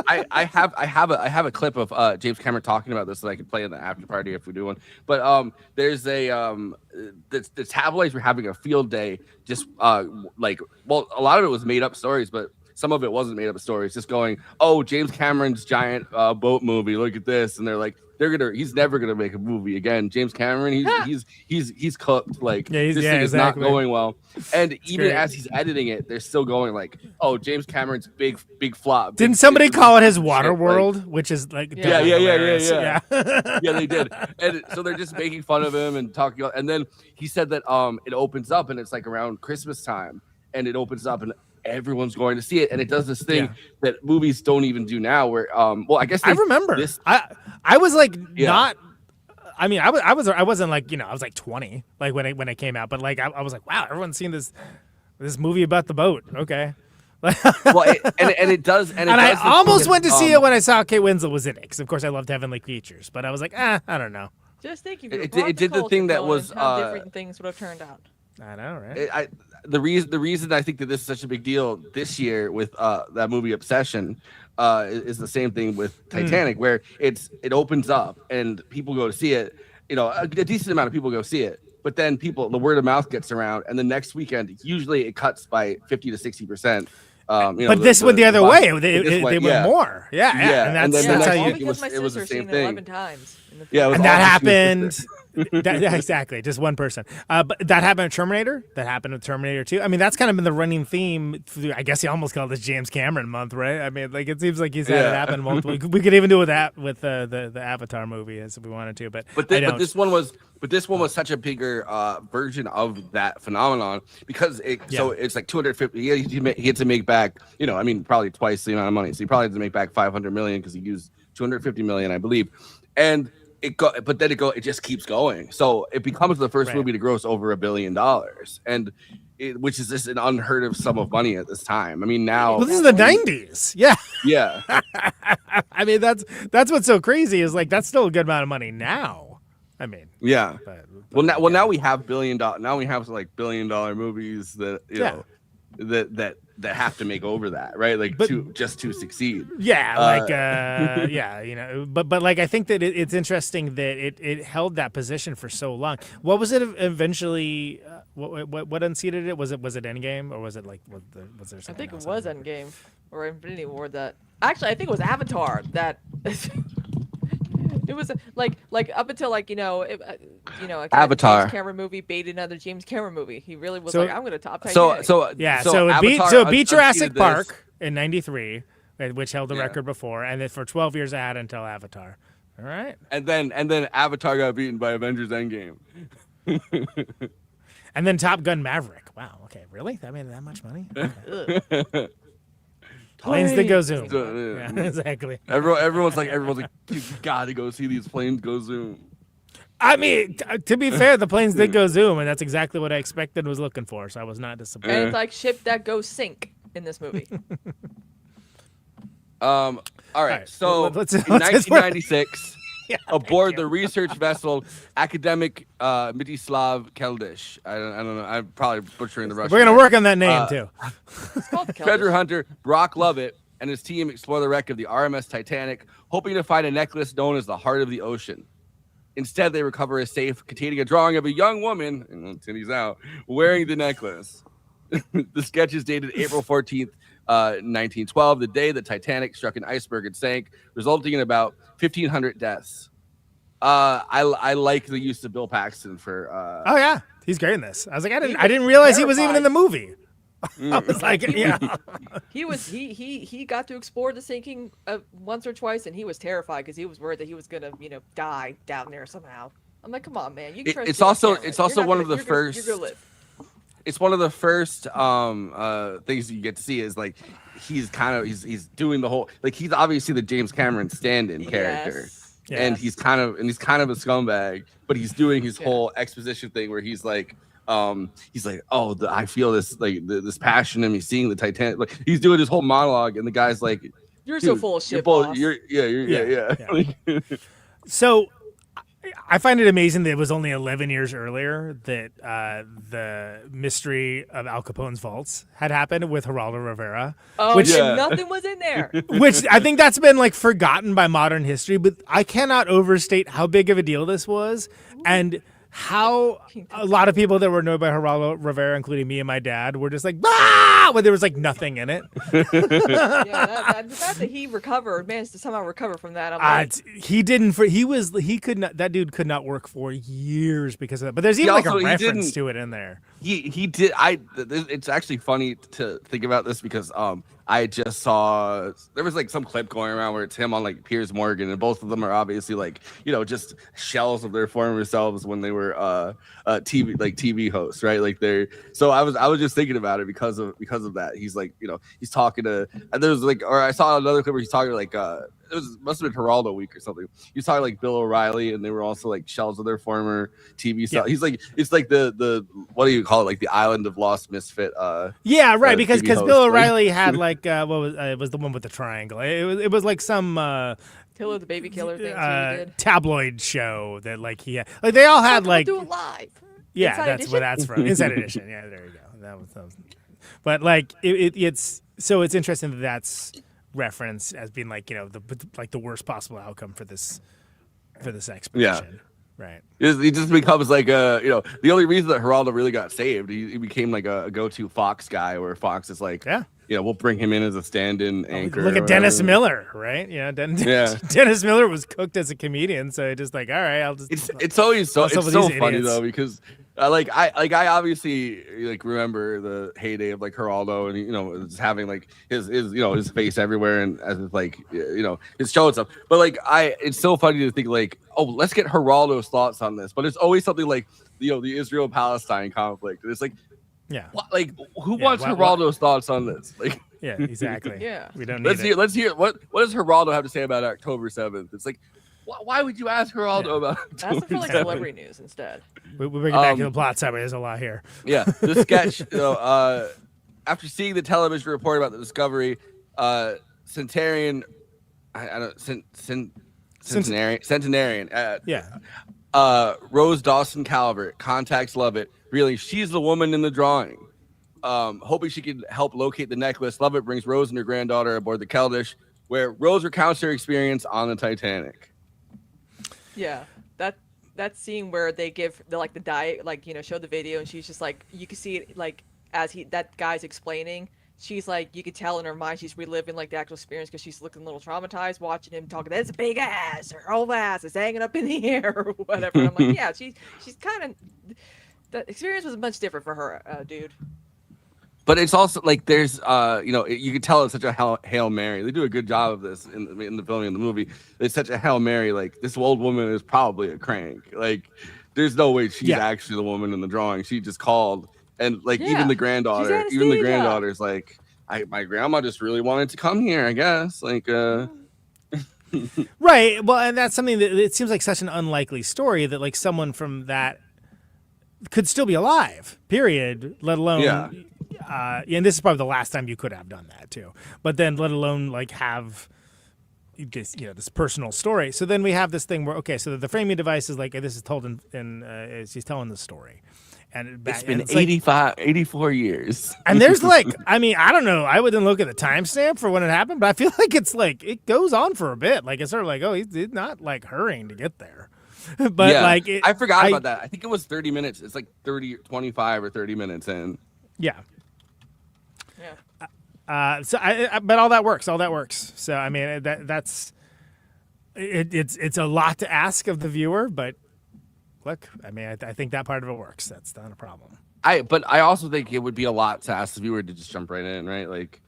I have a clip of James Cameron talking about this that I could play in the after party if we do one. But there's a the tabloids were having a field day, just a lot of it was made up stories, but some of it wasn't made up stories. Just going, oh, James Cameron's giant boat movie. Look at this, and they're like. He's never gonna make a movie again. James Cameron, he's cooked. Like this thing is not going well. And even as he's editing it, they're still going like, oh, James Cameron's big flop. Didn't somebody call it his Waterworld, which is like yeah, they did. And so they're just making fun of him and talking. And then he said that it opens up and it's like around Christmas time, and it opens up and everyone's going to see it, and it does this thing that movies don't even do now where I guess I remember this. I was like not I mean I wasn't like I was like 20 like when it came out, but like I was like, wow, everyone's seen this This movie about the boat. Okay. Well, it does, and I does almost went to see it when I saw Kate Winslet was in it, because of course I loved Heavenly Creatures, but I was like, I don't know. Just thinking, It did the thing that was how different things would have turned out. I know, right? The reason I think that this is such a big deal this year with that movie Obsession is the same thing with Titanic, where it opens up and people go to see it. You know, a decent amount of people go see it, but then the word of mouth gets around, and the next weekend usually it cuts by 50 to 60%. But this went the other way. They went more. Yeah. And that's how you. It was the same thing. 11 times. And that happened. Exactly, just one person. But that happened with Terminator. That happened with Terminator 2. I mean, that's kind of been the running theme. I guess you almost call this James Cameron month, right? I mean, like it seems like he's had it happen multiple. We could even do with that with the Avatar movie if we wanted to, but this one was such a bigger version of that phenomenon because so it's like 250. He had to make back, probably twice the amount of money. So he probably had to make back 500 million because he used 250 million, I believe, and. It just keeps going. So it becomes the first movie to gross over $1 billion, and which is just an unheard of sum of money at this time. I mean, now this is the 90s. Yeah. I mean, that's what's so crazy is like that's still a good amount of money now. I mean, yeah. Now we have $1 billion. Now we have like $1 billion movies that that have to make over that, right? Like to succeed. Yeah, but like I think that it's interesting that it held that position for so long. What was it eventually? What unseated it? Was it Endgame or was it like was there something? I think else it was Endgame or Infinity War. That actually I think it was Avatar that. It was like up until Avatar. James Cameron movie baited another James Cameron movie. He really was like, I'm going to top Titanic. So it beat Jurassic Park in '93, which held the record before, and then for 12 years it had until Avatar. All right. And then Avatar got beaten by Avengers Endgame. And then Top Gun Maverick. Wow. Okay. Really? That made that much money? Okay. Planes that go zoom. Yeah, exactly. Everyone's like, you gotta go see these planes go zoom. I mean, to be fair, the planes did go zoom, and that's exactly what I expected and was looking for, so I was not disappointed. And it's like ship that goes sink in this movie. All right. So in 1996, aboard the research vessel Academic Mitislav Keldysh. I don't know. I'm probably butchering the Russian. We're gonna work on that name too. Treasure hunter Brock Lovett and his team explore the wreck of the RMS Titanic, hoping to find a necklace known as the Heart of the Ocean. Instead, they recover a safe containing a drawing of a young woman, titties out, wearing the necklace. The sketch is dated April 14th, 1912, the day the Titanic struck an iceberg and sank, resulting in about 1,500 deaths. I like the use of Bill Paxton for. Oh yeah, he's great in this. I was like, I didn't realize he was even in the movie. I was like, yeah. He got to explore the sinking once or twice, and he was terrified because he was worried that he was gonna die down there somehow. I'm like, come on, man. You can trust it's also one of the first. You're gonna live. It's one of the first things you get to see is like he's doing the whole like he's obviously the James Cameron stand-in character. Yes. And he's kind of a scumbag, but he's doing his whole exposition thing where he's like, I feel this like this passion in me seeing the Titanic. Like he's doing his whole monologue, and the guy's like, "You're so full of shit, boss." Yeah. So I find it amazing that it was only 11 years earlier that the mystery of Al Capone's vaults had happened with Geraldo Rivera. Oh, nothing was in there. Which I think that's been like forgotten by modern history, but I cannot overstate how big of a deal this was and how a lot of people that were annoyed by Geraldo Rivera, including me and my dad, were just like, when there was like nothing in it. The fact that he managed to somehow recover from that. I'm like, that dude could not work for years because of that. But there's even like a reference to it in there. He did. It's actually funny to think about this because I just saw there was like some clip going around where it's him on like Piers Morgan, and both of them are obviously like just shells of their former selves when they were TV hosts, right? Like they're so I was just thinking about it because of that. He's like he's talking to and there's like or I saw another clip where he's talking to like must have been Geraldo week or something. You saw like Bill O'Reilly, and they were also like shells of their former TV stuff. Yeah. He's like, it's like the what do you call it? Like the Island of Lost Misfit. Yeah, right. Because TV host, Bill like- O'Reilly had like what was it was the one with the triangle. It was like some Killer the baby killer thing he did. tabloid show that like he had. Like they all had like do it live. yeah, Inside that's Edition? where that's from. Inside Edition. Yeah, there you go. That was but like it's so it's interesting that that's referenced as being like the worst possible outcome for this expedition. Right. He just becomes like the only reason that Geraldo really got saved, he became like a go-to Fox guy, where Fox is like, we'll bring him in as a stand-in anchor. Look at Dennis Miller, right? Yeah, Dennis Miller was cooked as a comedian, so just like, all right, I'll just. It's always so funny idiots. though, because I obviously like remember the heyday of like Geraldo, and just having like his face everywhere, and as it's like his show and stuff. But like it's so funny to think like, oh, let's get Geraldo's thoughts on this. But it's always something like the Israel-Palestine conflict. It's like, like who wants Geraldo's thoughts on this? Like, yeah, exactly. Yeah, we don't need let's hear what does Geraldo have to say about October 7th? It's like, why would you ask Geraldo about? Ask him for like celebrity news instead. We bring it back to the plot summary. There's a lot here. Yeah, the sketch. After seeing the television report about the discovery, Centenarian. Rose Dawson Calvert contacts Lovett, realizing she's the woman in the drawing. Hoping she could help locate the necklace, Lovett brings Rose and her granddaughter aboard the Keldysh, where Rose recounts her experience on the Titanic. Yeah, that scene where they give the diet, show the video, and she's just like, you can see it like as that guy's explaining. She's like, you could tell in her mind she's reliving like the actual experience because she's looking a little traumatized watching him talking. That's a big ass. Her whole ass is hanging up in the air or whatever. And I'm like, yeah, she's kind of. The experience was much different for her, dude. But it's also like there's you can tell it's such a Hail Mary. They do a good job of this in the filming of the movie. It's such a Hail Mary. Like, this old woman is probably a crank. Like, there's no way she's actually the woman in the drawing. She just called. And like even the granddaughter's like, my grandma just really wanted to come here, I guess. Like right. Well, and that's something that it seems like such an unlikely story that like someone from that could still be alive, period, let alone and this is probably the last time you could have done that too. But then let alone like have this personal story. So then we have this thing where so the framing device is like this is told in she's telling the story. And it's been 84 years. And there's like, I mean, I don't know. I wouldn't look at the timestamp for when it happened, but I feel like it's like, it goes on for a bit. Like, it's sort of like, oh, he's not like hurrying to get there. But like, I forgot about that. I think it was 30 minutes. It's like 25 or 30 minutes in. Yeah. But all that works. So, I mean, that's, it's a lot to ask of the viewer, but look, I mean, I think that part of it works. That's not a problem. But I also think it would be a lot to ask the viewer to just jump right in, right? Like,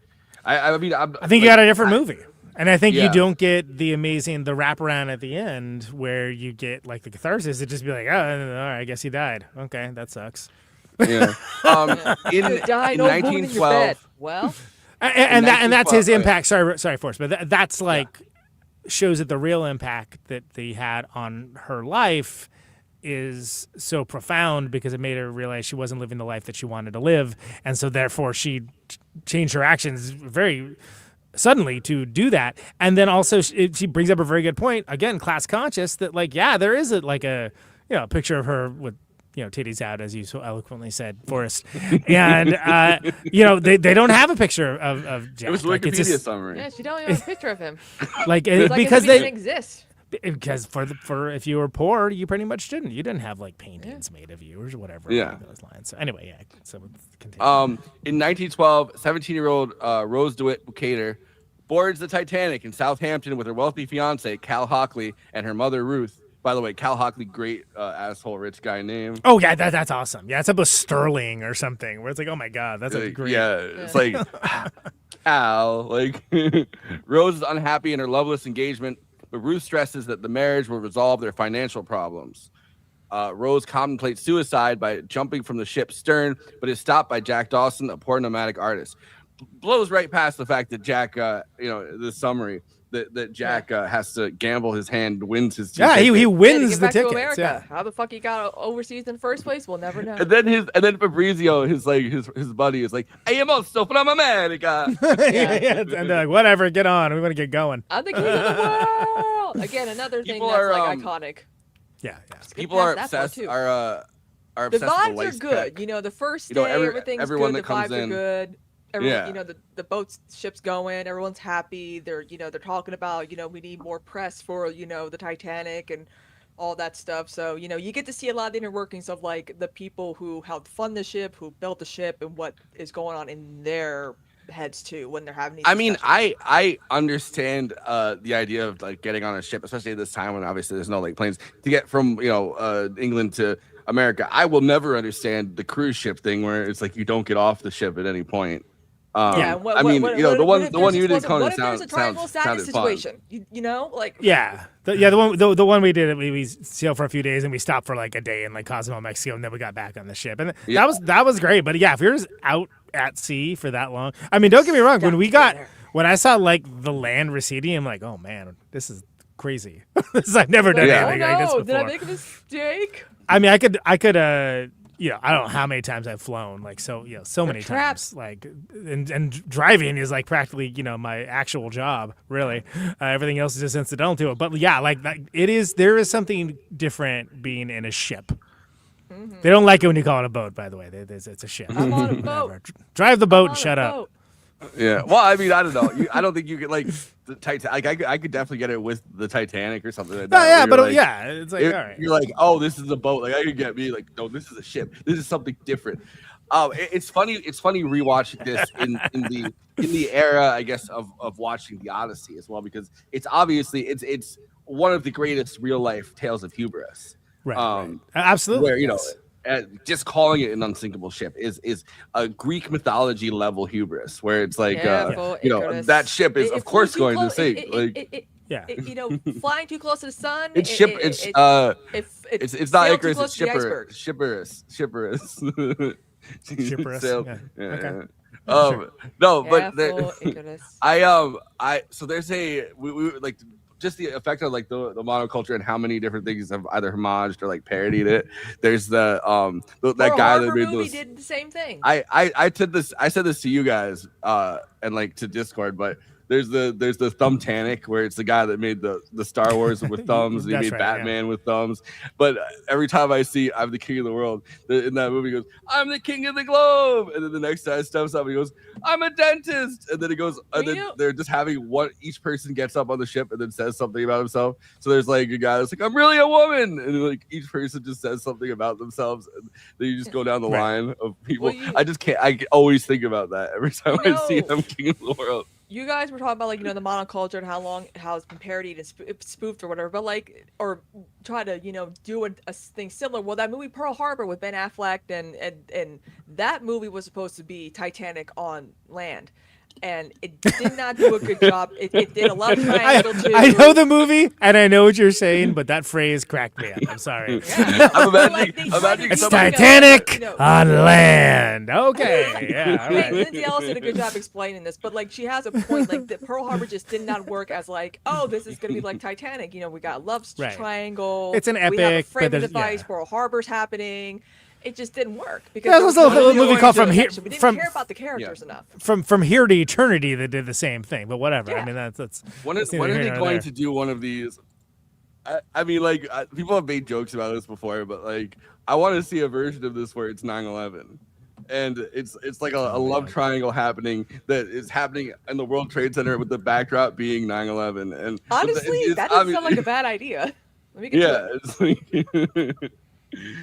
I think you got a different movie, and I think you don't get the wraparound at the end where you get like the catharsis. It just be like, oh, all right, I guess he died. Okay, that sucks. Yeah. In 1912. Well, and that's his impact. Sorry, Forrest, but that's like shows that the real impact that he had on her life is so profound because it made her realize she wasn't living the life that she wanted to live, and so therefore she changed her actions very suddenly to do that. And then also she brings up a very good point, again, class conscious, that like there is a picture of her with titties out, as you so eloquently said, Forrest, and they don't have a picture of Jack. It was Wikipedia summary. Yeah, she don't even have a picture of him. Because they didn't exist. Because for if you were poor, you pretty much didn't. You didn't have like paintings made of you or whatever. Yeah. Those lines. So anyway, So continue. In 1912, 17-year-old Rose DeWitt Bukater boards the Titanic in Southampton with her wealthy fiance Cal Hockley and her mother Ruth. By the way, Cal Hockley, great asshole rich guy name. Oh yeah, that's awesome. Yeah, it's up with Sterling or something where it's like, oh my god, that's a great. Yeah, it's like Cal. Like Rose is unhappy in her loveless engagement. But Ruth stresses that the marriage will resolve their financial problems. Rose contemplates suicide by jumping from the ship's stern, but is stopped by Jack Dawson, a poor nomadic artist. blows right past the fact that Jack, the summary that Jack has to gamble his hand, wins his. Yeah, he wins the back to tickets. America. Yeah. How the fuck he got overseas in the first place? We'll never know. And then Fabrizio, his buddy, is like, "I am also from America." Yeah. And they're like, whatever, get on. We want to get going. I'm the king of the world. Again, another thing People that's are, like iconic. Yeah. People are past that part, obsessed. too. Are The obsessed with vibes the are lice good. peck. The first day, everything's everyone good. that The comes vibes are in- good. Everyone, Yeah. the ship's going. Everyone's happy. They're talking about, we need more press for, the Titanic and all that stuff. So, you get to see a lot of the inner workings of like the people who helped fund the ship, who built the ship, and what is going on in their heads too when they're having these discussions. I understand the idea of like getting on a ship, especially at this time when obviously there's no like planes to get from England to America. I will never understand the cruise ship thing where it's like you don't get off the ship at any point. Yeah, the one you did, Conan, what if there's a triangle status situation? Like Yeah. The one we did, we sailed for a few days and we stopped for like a day in like Cozumel, Mexico, and then we got back on the ship. And that was great. But yeah, if you're just out at sea for that long, I mean, don't get me wrong. When I saw like the land receding, I'm like, oh man, this is crazy. I've never done anything like this before. Did I make a mistake? I mean, I could I don't know how many times I've flown, like so many times, like, and driving is like practically, my actual job, really. Everything else is just incidental to it. But yeah, like there is something different being in a ship. Mm-hmm. They don't like it when you call it a boat, by the way. It's a ship. I'm on a boat. Drive the boat and shut up. Yeah. Well, I mean, I don't know. I don't think you could like the Titanic. Like, I could definitely get it with the Titanic or something like that. No, yeah, but like, it's like, all right. You're like, oh, this is a boat. Like, I could get me like, no, this is a ship. This is something different. It's funny. It's funny rewatching this in the era, I guess, of watching the Odyssey as well, because it's obviously it's one of the greatest real life tales of hubris. Right. Absolutely. Where just calling it an unsinkable ship is a Greek mythology level hubris, where it's like that ship is of course going to sink. Flying too close to the sun. It's not Icarus. It's Shipperus. Okay. No, but so there's we like just the effect of like the monoculture and how many different things have either homaged or like parodied it. There's that guy that made movie did the same thing. I said this to you guys and like to Discord, but there's the Thumbtanic, where it's the guy that made the Star Wars with thumbs. And he made Batman with thumbs. But every time I see I'm the king of the world in that movie, he goes, I'm the king of the globe. And then the next guy steps up and he goes, I'm a dentist. And then he goes, and then they're just having each person gets up on the ship and then says something about himself. So there's like a guy that's like, I'm really a woman. And then, like each person just says something about themselves. And then you just go down the line of people. I always think about that every time I see I'm king of the world. You guys were talking about like the monoculture and how it's been parodied and spoofed or whatever, but like or try to do a thing similar. Well, that movie Pearl Harbor with Ben Affleck and that movie was supposed to be Titanic on land, and it did not do a good job. It did a love triangle too. I know the movie and I know what you're saying, but that phrase cracked me up. I'm sorry. Yeah. I'm imagining it's Titanic on land. Okay. Yeah. All right. Lindsay Ellis did a good job explaining this, but like she has a point. Like the Pearl Harbor just did not work as like, oh, this is gonna be like Titanic. We got love triangle. It's an epic. We have a framing device. Pearl Harbor's happening. It just didn't work because there was a movie called From Here. We didn't care about the characters enough. From Here to Eternity that did the same thing, but whatever. Yeah. I mean, that's when are they going to do one of these? I mean, like people have made jokes about this before, but like I want to see a version of this where it's 9/11, and it's like a love triangle happening that is happening in the World Trade Center with the backdrop being 9/11. And honestly, that doesn't sound like a bad idea. Let me get it's like.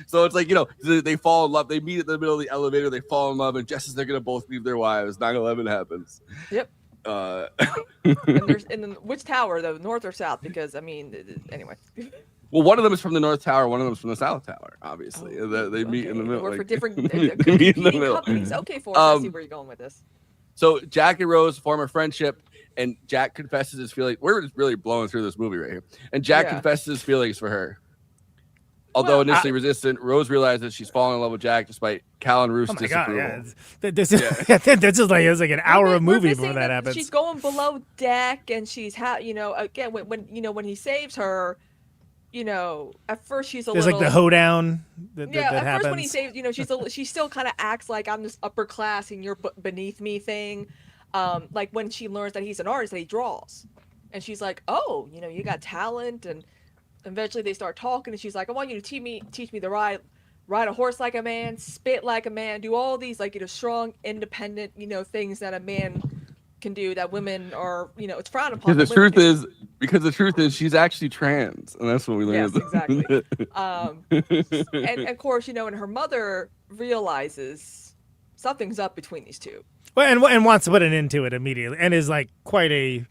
So it's like, they fall in love. They meet in the middle of the elevator. They fall in love. And just as they're going to both leave their wives, 9/11 happens. Yep. And then which tower, though? North or south? Because, I mean, anyway. Well, one of them is from the North Tower. One of them is from the South Tower, obviously. They meet in the middle. We're for different meet in the middle. companies. Okay, Forrest, I see where you're going with this. So Jack and Rose form a friendship. And Jack confesses his feelings. We're just really blowing through this movie right here. And Jack confesses his feelings for her. Although Well, initially resistant, Rose realizes she's falling in love with Jack despite Cal and Ruth's Oh my god! disapproval. Yeah, this is like it's like an hour of movie before missing that happens. She's going below deck, and she's again when he saves her, at first she's a There's little like the hoedown that at happens. first when he saves, she still kind of acts like I'm this upper class and you're beneath me thing. Like when she learns that he's an artist, that he draws, and she's like, oh, you got talent, and eventually they start talking, and she's like, I want you to teach me to ride a horse like a man, spit like a man, do all these like strong, independent things that a man can do that women are it's frowned upon. Because the truth is she's actually trans, and that's what we learned. Yes, exactly. And of course, and her mother realizes something's up between these two. Well, and wants to put an end to it immediately, and is like quite a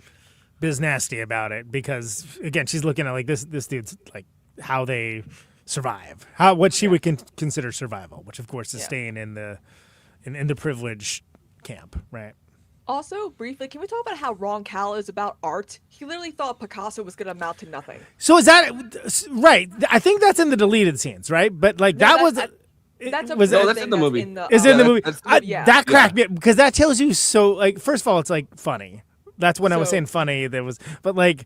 biz nasty about it, because again, she's looking at like this dude's like how they survive, what she would consider survival, which of course is staying in the privilege camp, right? Also, briefly, can we talk about how wrong Cal is about art? He literally thought Picasso was going to amount to nothing. So is that right? I think that's in the deleted scenes, right? But like that's in the movie. Is it in the movie? That cracked me, because that tells you so. Like, first of all, it's like funny. That's when I was saying funny. But like,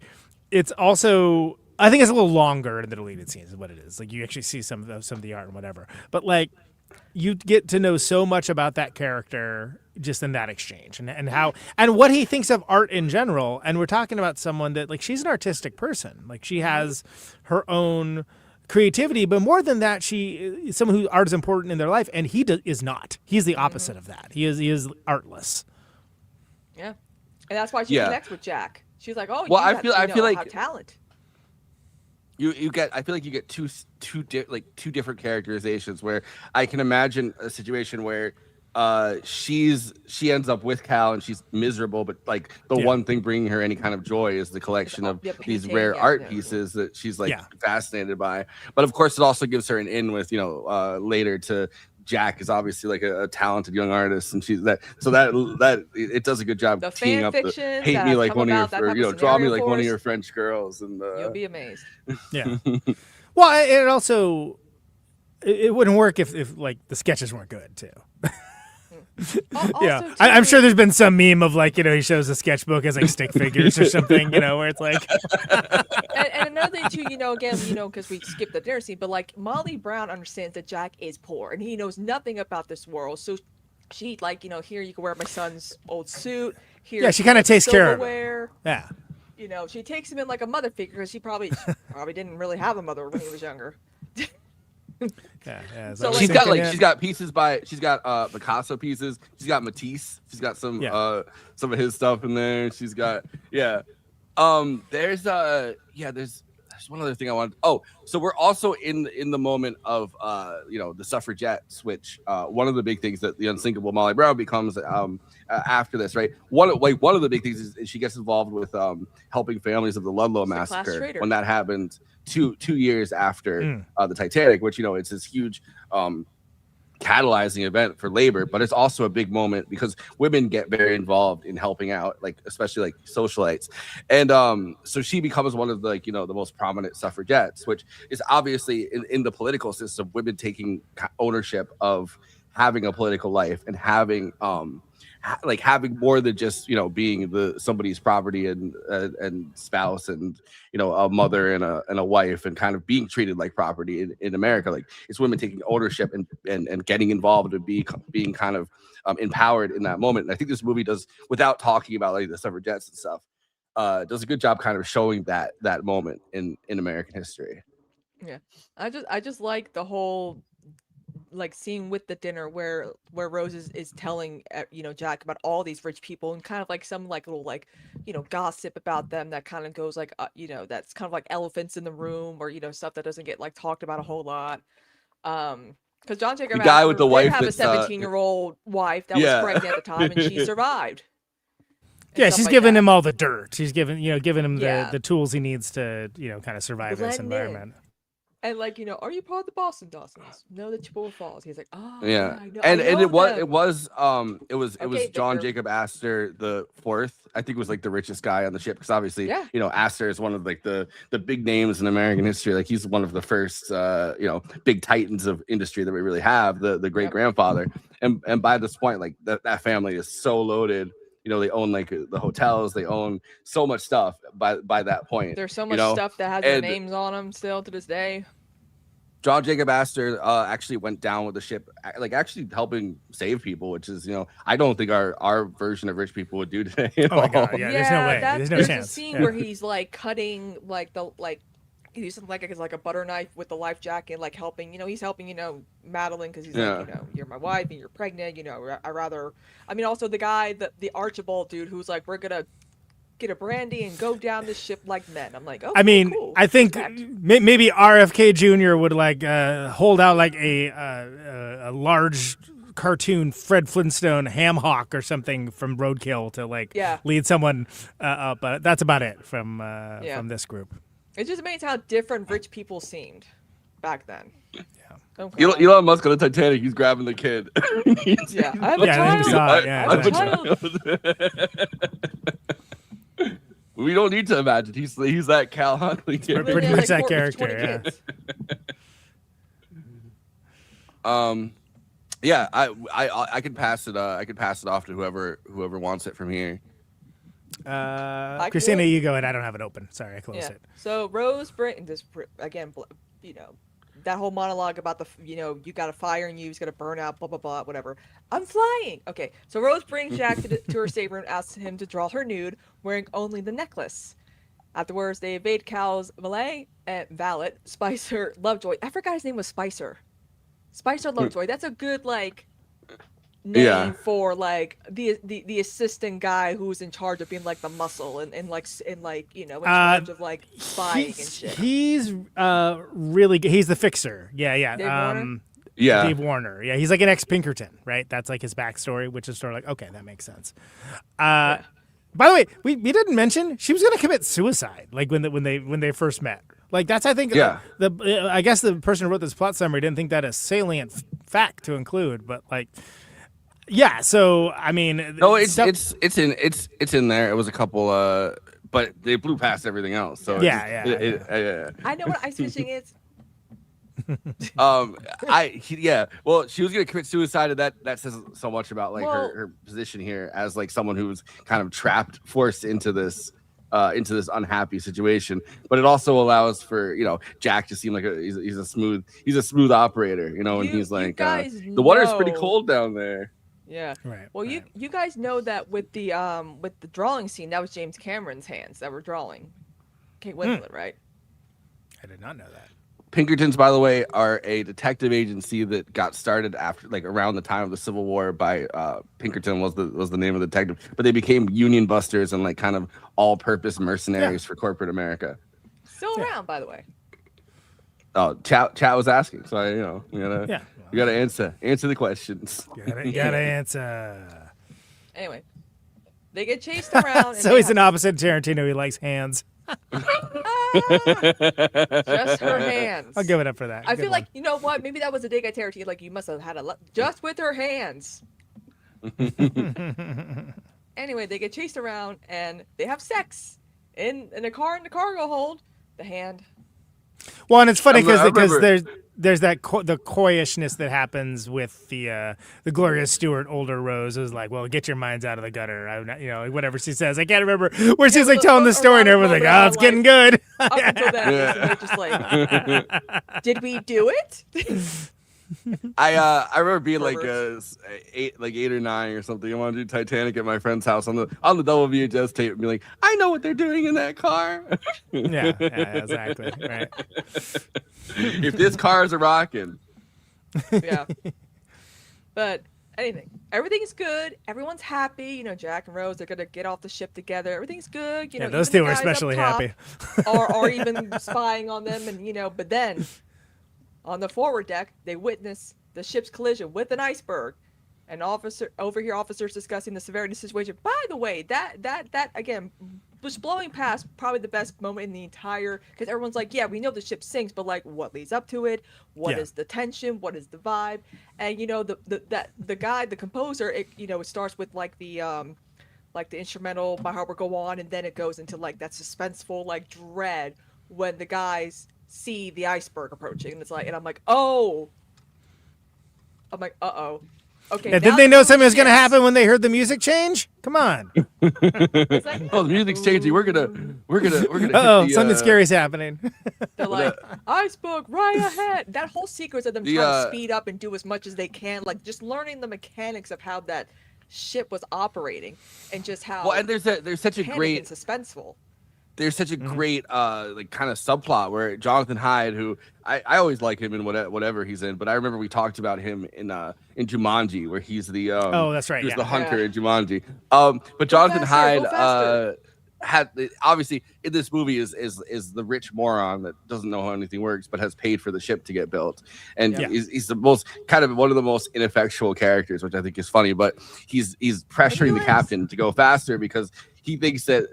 it's also, I think it's a little longer in the deleted scenes is what it is. Like, you actually see some of the art and whatever. But like, you get to know so much about that character just in that exchange, and how and what he thinks of art in general. And we're talking about someone that like, she's an artistic person. Like, she has her own creativity, but more than that, she is someone who art is important in their life, and he is not. He's the opposite of that. He is artless. Yeah, and that's why she connects with Jack. She's like, "Oh, I feel like have talent." I feel like you get two different characterizations, where I can imagine a situation where she ends up with Cal and she's miserable, but like the one thing bringing her any kind of joy is the collection of these rare art pieces that she's like fascinated by. But of course, it also gives her an in with later to Jack is obviously like a talented young artist, and she's that it does a good job teeing up the hate me like one of your draw me like one of your French girls, and you'll be amazed. Yeah. Well, it also it wouldn't work if like the sketches weren't good too. Yeah, I'm sure there's been some meme of like he shows a sketchbook as like stick figures or something, where it's like. and another thing too, again, because we skipped the dinner scene, but like Molly Brown understands that Jack is poor and he knows nothing about this world, so she like here you can wear my son's old suit. Here, she kind of takes care of him. Yeah. She takes him in like a mother figure, because she probably didn't really have a mother when he was younger. Yeah. So she's got Picasso pieces. She's got Matisse. She's got some of his stuff in there. She's got there's one other thing I wanted. Oh, so we're also in the moment of the suffragettes, which one of the big things that the unsinkable Molly Brown becomes after this, right? One of the big things is she gets involved with helping families of the Ludlow massacre when that happened 2 years after the Titanic, which it's this huge catalyzing event for labor, but it's also a big moment because women get very involved in helping out, like especially like socialites, and so she becomes one of the the most prominent suffragettes, which is obviously in the political system, women taking ownership of having a political life and having having more than just being somebody's property and spouse and a mother and a wife, and kind of being treated like property in America. Like, it's women taking ownership and getting involved and being kind of empowered in that moment. And I think this movie does, without talking about like the suffragettes and stuff, does a good job kind of showing that moment in American history. Yeah, I just like the whole like scene with the dinner where Rose is telling Jack about all these rich people, and kind of like some like little like gossip about them that kind of goes like that's kind of like elephants in the room, or stuff that doesn't get like talked about a whole lot. Because John Jacob the guy with the wife have a 17-year-old wife that was pregnant at the time, and she survived. Yeah, she's giving him all the dirt. She's giving him the tools he needs to kind of survive in this environment. And like, are you part of the Boston Dawsons? No, the Chippewa Falls. He's like, oh Yeah, I know, and I know it was them." it was it was Okay, John Victor. Jacob Astor the fourth. I think was like the richest guy on the ship because obviously Yeah. Astor is one of like the big names in American history. Like he's one of the first big titans of industry that we really have. The great grandfather, and by this point, like that family is so loaded. They own like the hotels. They own so much stuff by that point. There's so much stuff that has their names on them still to this day. John Jacob Astor actually went down with the ship, like actually helping save people, which is, I don't think our version of rich people would do today. Oh my God, yeah, there's no way. There's no there's chance. a scene where he's like cutting he's using like a butter knife with the life jacket, like helping, he's helping, Madeline because he's like, you're my wife and you're pregnant, also the guy, the Archibald dude who's like, we're gonna get a brandy and go down the ship like men. I'm like, oh, cool. I think maybe RFK Jr. would like hold out like a large cartoon Fred Flintstone ham hock or something from Roadkill to like lead someone up. But that's about it from this group. It just amazing how different rich people seemed back then. Yeah. Elon Musk on the Titanic, he's grabbing the kid. I have a child. I have a child. We don't need to imagine. He's that Cal Huntley kid. Pretty much that character. Yeah. I could pass it. I could pass it off to whoever wants it from here. Kristina, you go ahead. I don't have it open. Sorry, I closed it. So Rose brings this again. That whole monologue about you got a fire in you, it's gonna burn out, blah blah blah, whatever. I'm flying. Okay, so Rose brings Jack to her stateroom, asks him to draw her nude, wearing only the necklace. Afterwards, they evade Cal's valet, Spicer Lovejoy. I forgot his name was Spicer. Spicer Lovejoy. That's a good name for like the assistant guy who's in charge of being like the muscle and in charge of like spying and shit. He's really good. He's the fixer. Yeah. Dave Warner. Yeah, he's like an ex-Pinkerton, right? That's like his backstory, which is sort of like, okay, that makes sense. By the way, we didn't mention she was going to commit suicide, like when they first met. Like that's, I think, I guess the person who wrote this plot summary didn't think that a salient fact to include, but like. Yeah, so I mean, no, it's in there. It was a couple, but they blew past everything else. So I know what ice fishing is. Well, she was gonna commit suicide, and that says so much about like her position here as like someone who's kind of trapped, forced into this unhappy situation. But it also allows for Jack to seem like he's a smooth operator, and he's like the water's pretty cold down there. Yeah. Right. Well, you guys know that with the drawing scene, that was James Cameron's hands that were drawing Kate Winslet, right? I did not know that. Pinkertons, by the way, are a detective agency that got started after, like, around the time of the Civil War by Pinkerton was the name of the detective, but they became union busters and like kind of all-purpose mercenaries for corporate America. Still around, by the way. Oh, chat was asking, so we gotta answer the questions. You gotta answer. Anyway, they get chased around. So he's an opposite Tarantino. He likes hands. Just her hands. I'll give it up for that. I feel like, you know what? Maybe that was a dig at Tarantino. Like, you must have had just with her hands. Anyway, they get chased around and they have sex in a car in the cargo hold. The hand. Well, and it's funny because there's that the coyishness that happens with the Gloria Stewart older Rose is like, well, get your minds out of the gutter. Whatever she says. I can't remember where she's like telling the story and everyone's like, oh, it's getting good. Up until then, they're just like, did we do it? I remember being like 8 or 9 or something. I wanted to do Titanic at my friend's house on the double VHS tape and be like, I know what they're doing in that car. yeah, exactly. Right. If this car is a rockin'. Yeah. But everything's good. Everyone's happy. Jack and Rose are gonna get off the ship together. Everything's good. Those two are especially happy. or even spying on them, and but then. On the forward deck, they witness the ship's collision with an iceberg. Officers discussing the severity of the situation. By the way, that again, was blowing past probably the best moment in the entire, because everyone's like, yeah, we know the ship sinks, but like, what leads up to it? What is the tension? What is the vibe? And you know, the guy, the composer, it starts with like the instrumental "My Heart Will Go On," and then it goes into like that suspenseful like dread when the guys see the iceberg approaching, and it's like, and I'm like, uh-oh. Okay. And did they know something was going to happen when they heard the music change? Come on. The music's changing. We're gonna. Uh-oh, something scary's happening. They're like, iceberg right ahead. That whole sequence of them trying to speed up and do as much as they can, like just learning the mechanics of how that ship was operating and just how. Well, and there's such a great and suspenseful. There's such a great like kind of subplot where Jonathan Hyde, who I always like him in whatever he's in, but I remember we talked about him in Jumanji, where he's the that's right, he's the hunter in Jumanji. But Jonathan Hyde had obviously in this movie is the rich moron that doesn't know how anything works, but has paid for the ship to get built, and he's the most kind of one of the most ineffectual characters, which I think is funny. But he's pressuring the captain to go faster because he thinks that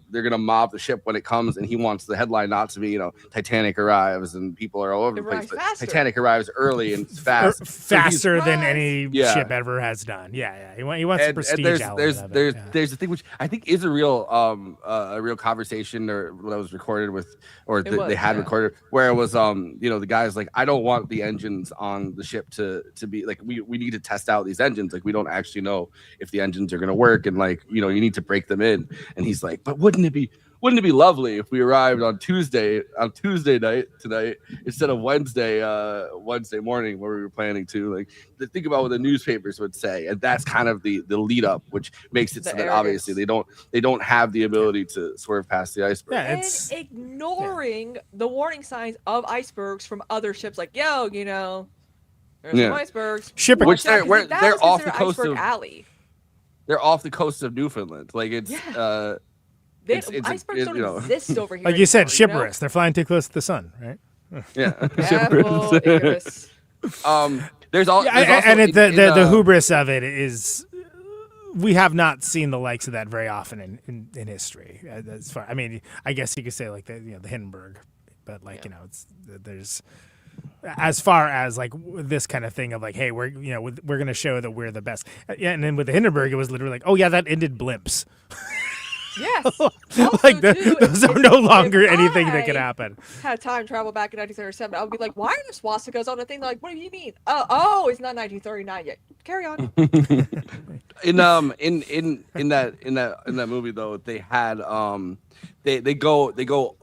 they're gonna mob the ship when it comes, and he wants the headline not to be Titanic arrives and people are all over the place. But Titanic arrives early and fast, faster than any ship ever has done. Yeah. He wants the prestige element of it. There's a thing which I think is a real conversation, or what I was recorded with, or they had recorded, where it was the guy's like, I don't want the engines on the ship to be like, we need to test out these engines, like we don't actually know if the engines are gonna work, and like you need to break them in. And he's like, but wouldn't it be lovely if we arrived on Tuesday night tonight instead of Wednesday morning where we were planning to, like, think about what the newspapers would say. And that's kind of the lead up, which makes it so that obviously they don't have the ability to swerve past the iceberg. Yeah, and ignoring the warning signs of icebergs from other ships, like, there's some icebergs. Which they're off the coast of alley. They're off the coast of Newfoundland. Like it's icebergs don't exist over here. Like you said, shipwrecks. They're flying too close to the sun, right? Yeah. There's the hubris of it is we have not seen the likes of that very often in history. As far, I mean, I guess you could say like the Hindenburg, but like there's. As far as like this kind of thing of like, hey, we're going to show that we're the best. And then with the Hindenburg, it was literally like, oh yeah, that ended blimps. Yes. Like those are no longer anything that can happen. Had time travel back in 1937, I would be like, why are there swastikas on the thing? They're like, what do you mean? Oh, it's not 1939 yet. Carry on. In that movie though, they had they go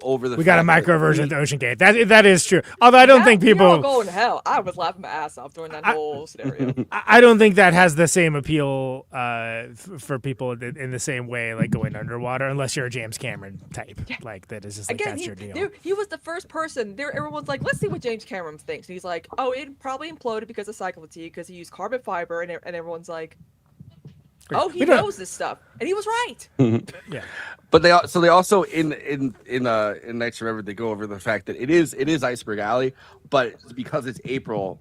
over the. We got a micro version of Ocean Gate. That is true. Although I don't think people all going to hell. I was laughing my ass off during that whole scenario. I don't think that has the same appeal for people in the same way, like going underwater, unless you're a James Cameron type. Like that is just like that's your deal. He was the first person. Everyone's like, let's see what James Cameron thinks. And he's like, oh, it probably imploded because of cycle fatigue because he used carbon fiber, and everyone's like, oh, he knows this stuff, and he was right. Yeah, but they also in Nights Forever they go over the fact that it is Iceberg Alley, but because it's April,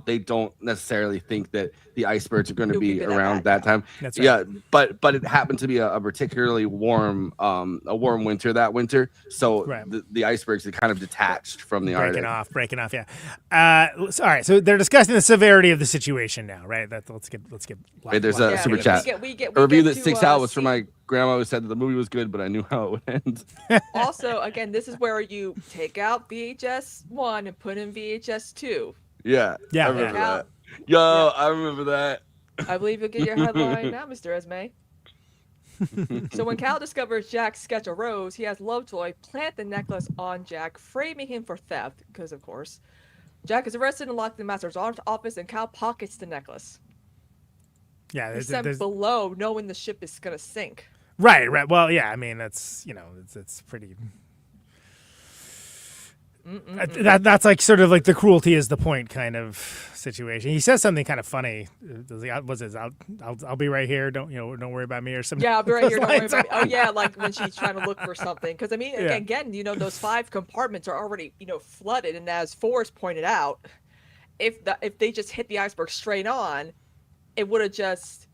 they don't necessarily think that the icebergs are going to be around that time. That's right. Yeah, but it happened to be a particularly warm winter that winter, so the icebergs are kind of detached from the Arctic. Breaking off. Yeah. All right, so they're discussing the severity of the situation now, right? Let's get. Wait, there's a super chat. A review that sticks out was from my grandma, who said that the movie was good, but I knew how it would end. Also, again, this is where you take out VHS 1 and put in VHS 2. Yeah. I remember that. I remember that. I believe you'll get your headline now, Mr. Esme. So when Cal discovers Jack's sketch of Rose, he has Lovejoy plant the necklace on Jack, framing him for theft, because of course. Jack is arrested and locked in the master's office, and Cal pockets the necklace. Yeah, he's sent below, knowing the ship is gonna sink. Right. Well, yeah. I mean, that's it's pretty. That's like sort of like the cruelty is the point kind of situation. He says something kind of funny. I'll be right here. Don't worry about me or something. Yeah, I'll be right here. Don't worry about me. Oh yeah, like when she's trying to look for something. Because I mean, again, those 5 compartments are already flooded, and as Forrest pointed out, if they just hit the iceberg straight on, it would have just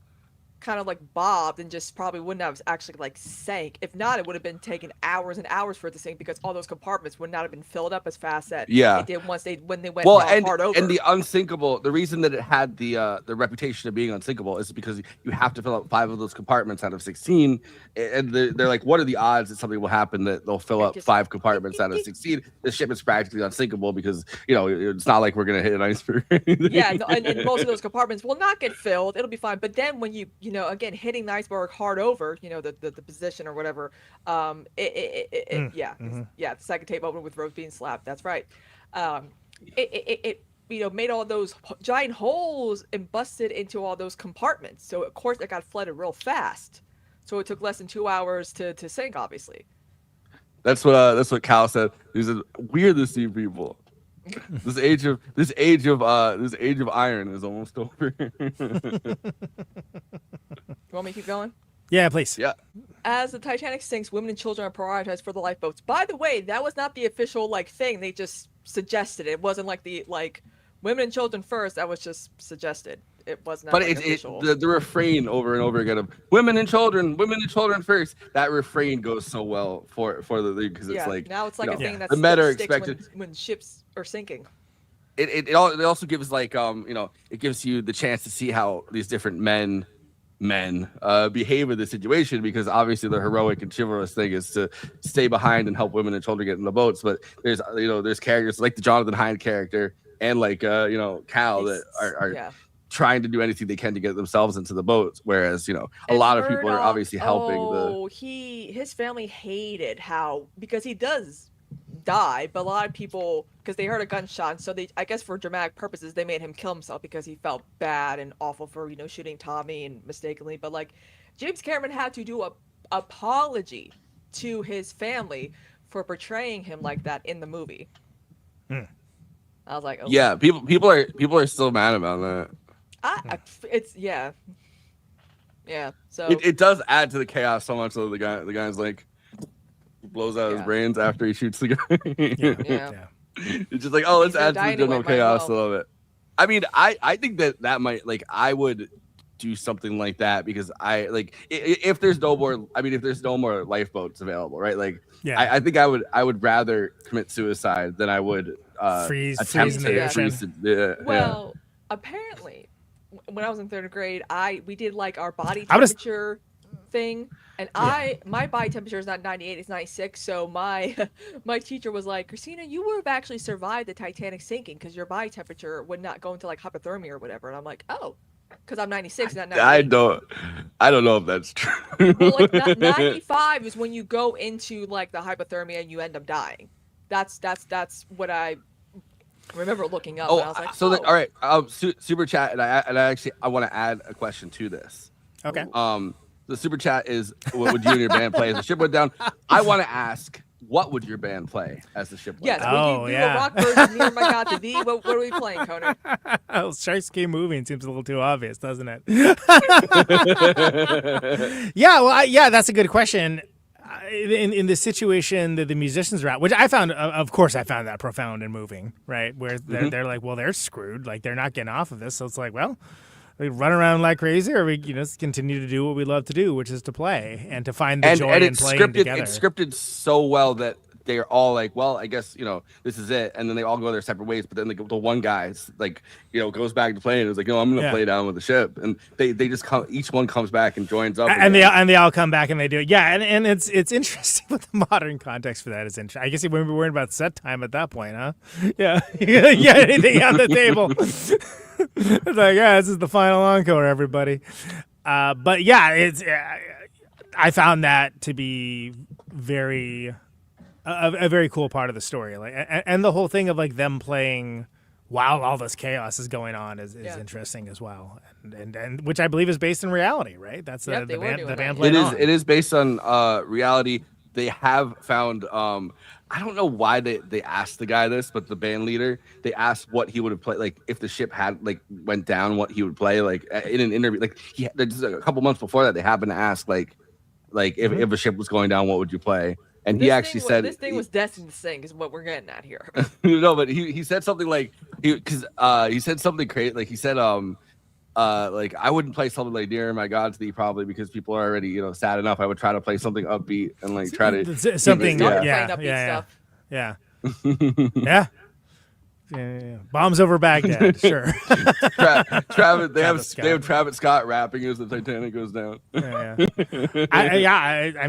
kind of like bobbed and just probably wouldn't have actually like sank. If not, it would have been taking hours and hours for it to sink because all those compartments would not have been filled up as fast as it did when they went hard over. And the unsinkable, the reason that it had the reputation of being unsinkable is because you have to fill up 5 of those compartments out of 16, and they're like, what are the odds that something will happen that they'll fill up 5 compartments out of 16? The ship is practically unsinkable because it's not like we're gonna hit an iceberg. Yeah, no, and most of those compartments will not get filled. It'll be fine. But then when you again hitting the iceberg hard over, the position or whatever, the second tape opened with Rose being slapped. That's right. It made all those giant holes and busted into all those compartments. So of course it got flooded real fast. So it took less than 2 hours to sink, obviously. That's what Cal said. He said, "We're the sea people. This age of iron is almost over." You want me to keep going? Yeah, please. Yeah. As the Titanic sinks, women and children are prioritized for the lifeboats. By the way, that was not the official thing. They just suggested it. It wasn't the women and children first. That was just suggested. It was not. But official. The refrain over and over again of women and children first. That refrain goes so well for the league because it's now it's a thing that's the meta sticks expected when ships are sinking. It also gives it gives you the chance to see how these different men behave in this situation, because obviously the heroic and chivalrous thing is to stay behind and help women and children get in the boats. But there's characters like the Jonathan Hind character and Cal that are trying to do anything they can to get themselves into the boats, whereas a lot of people are obviously helping. His family hated how, because he does die, but a lot of people, because they heard a gunshot, so I guess for dramatic purposes they made him kill himself because he felt bad and awful for shooting Tommy and mistakenly. But James Cameron had to do a apology to his family for portraying him like that in the movie. I was like, okay. Yeah, people are still mad about that. So it does add to the chaos so much. So the guy's blows out his brains after he shoots the guy. Yeah. It's just let's add to the general chaos a little bit. I mean, I think that might I would do something like that, because if there's no more lifeboats available, right? I think I would rather commit suicide than I would attempt to freeze. Well, apparently, when I was in 3rd grade, we did our body temperature thing, and my body temperature is not 98, it's 96. So my teacher was like, "Kristina, you would have actually survived the Titanic sinking because your body temperature would not go into hypothermia or whatever." And I'm like, "Oh, because I'm 96, not 98." I don't know if that's true. Well, 95 is when you go into the hypothermia and you end up dying. That's what I remember looking up. And I was like, so all right, super chat, and I want to add a question to this. Okay. The super chat is, what would you and your band play as the ship went down? I want to ask, what would your band play as the ship went down? Would you do a rock version near my God to thee? What are we playing, Conan? Sharks keep moving seems a little too obvious, doesn't it? That's a good question. In the situation that the musicians are at, which I found that profound and moving, right? Where they're like, well, they're screwed. They're not getting off of this. So it's well, we run around like crazy, or we continue to do what we love to do, which is to play and to find the joy in playing together. It's scripted so well that they're all well, I guess this is it, and then they all go their separate ways. But then the one guy goes back to playing. It's I'm going to play down with the ship, and they just come. Each one comes back and joins up, and they all come back and they do it. Yeah, and it's interesting what the modern context for that is. Interesting. I guess you wouldn't be worried about set time at that point, huh? Yeah, anything on the table. It's this is the final encore, everybody. But it's I found that to be very. A very cool part of the story, and the whole thing of them playing while all this chaos is going on is interesting as well, and which I believe is based in reality, right? That's the band playing on. It is based on reality. They have found I don't know why they asked the guy this, but the band leader, they asked what he would have played if the ship had went down, what he would play in an interview. Just a couple months before that, they happened to ask if a ship was going down, what would you play? And he actually said this thing was destined to sink, is what we're getting at here. No, but he said something he said something crazy. He said Like I wouldn't play something like Near My God's Thee probably because people are already, you know, sad enough. I would try to play something upbeat and like try to something. Start Yeah, playing upbeat yeah, stuff. yeah, yeah. Yeah. Bombs over Baghdad. Sure. Travis, they have Scott. Travis Scott rapping as the Titanic goes down. I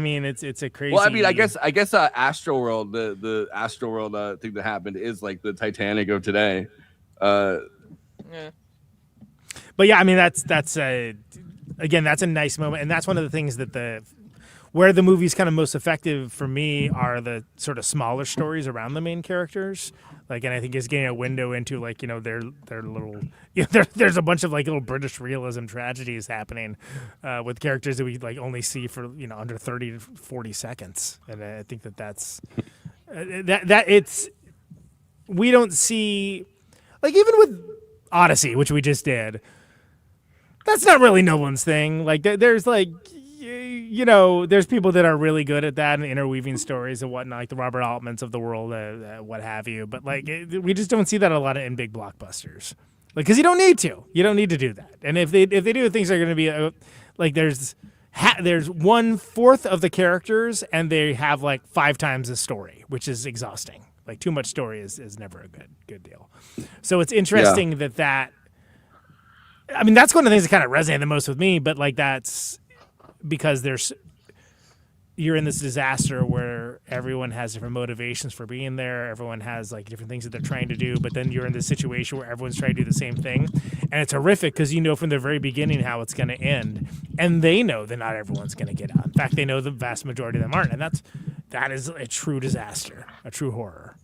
mean, it's a crazy. Well, I mean, I guess Astroworld, the Astroworld thing that happened is like the Titanic of today. Yeah. But yeah, I mean, that's again, that's a nice moment, and that's one of the things that where the movie's kind of most effective for me are the sort of smaller stories around the main characters. Like, and I think it's getting a window into like, you know, their little, you know, there's a bunch of like little British realism tragedies happening with characters that we like only see for, you know, under 30 to 40 seconds. And I think that's that it's, we don't see, like, even with Odyssey, which we just did, that's not really no one's thing. Like there's like, you know, there's people that are really good at that and interweaving stories and whatnot, like the Robert Altmans of the world, what have you. But like, we just don't see that a lot in big blockbusters, like, because you don't need to. You don't need to do that. And if they do, things are going to be like there's 1/4 of the characters and they have like 5 times the story, which is exhausting. Like too much story is never a good deal. So it's interesting that. I mean, that's one of the things that kind of resonated the most with me. But like that's because you're in this disaster where everyone has different motivations for being there. Everyone has like different things that they're trying to do, but then you're in this situation where everyone's trying to do the same thing. And it's horrific because you know from the very beginning how it's going to end. And they know that not everyone's going to get out. In fact, they know the vast majority of them aren't. And that is a true disaster, a true horror.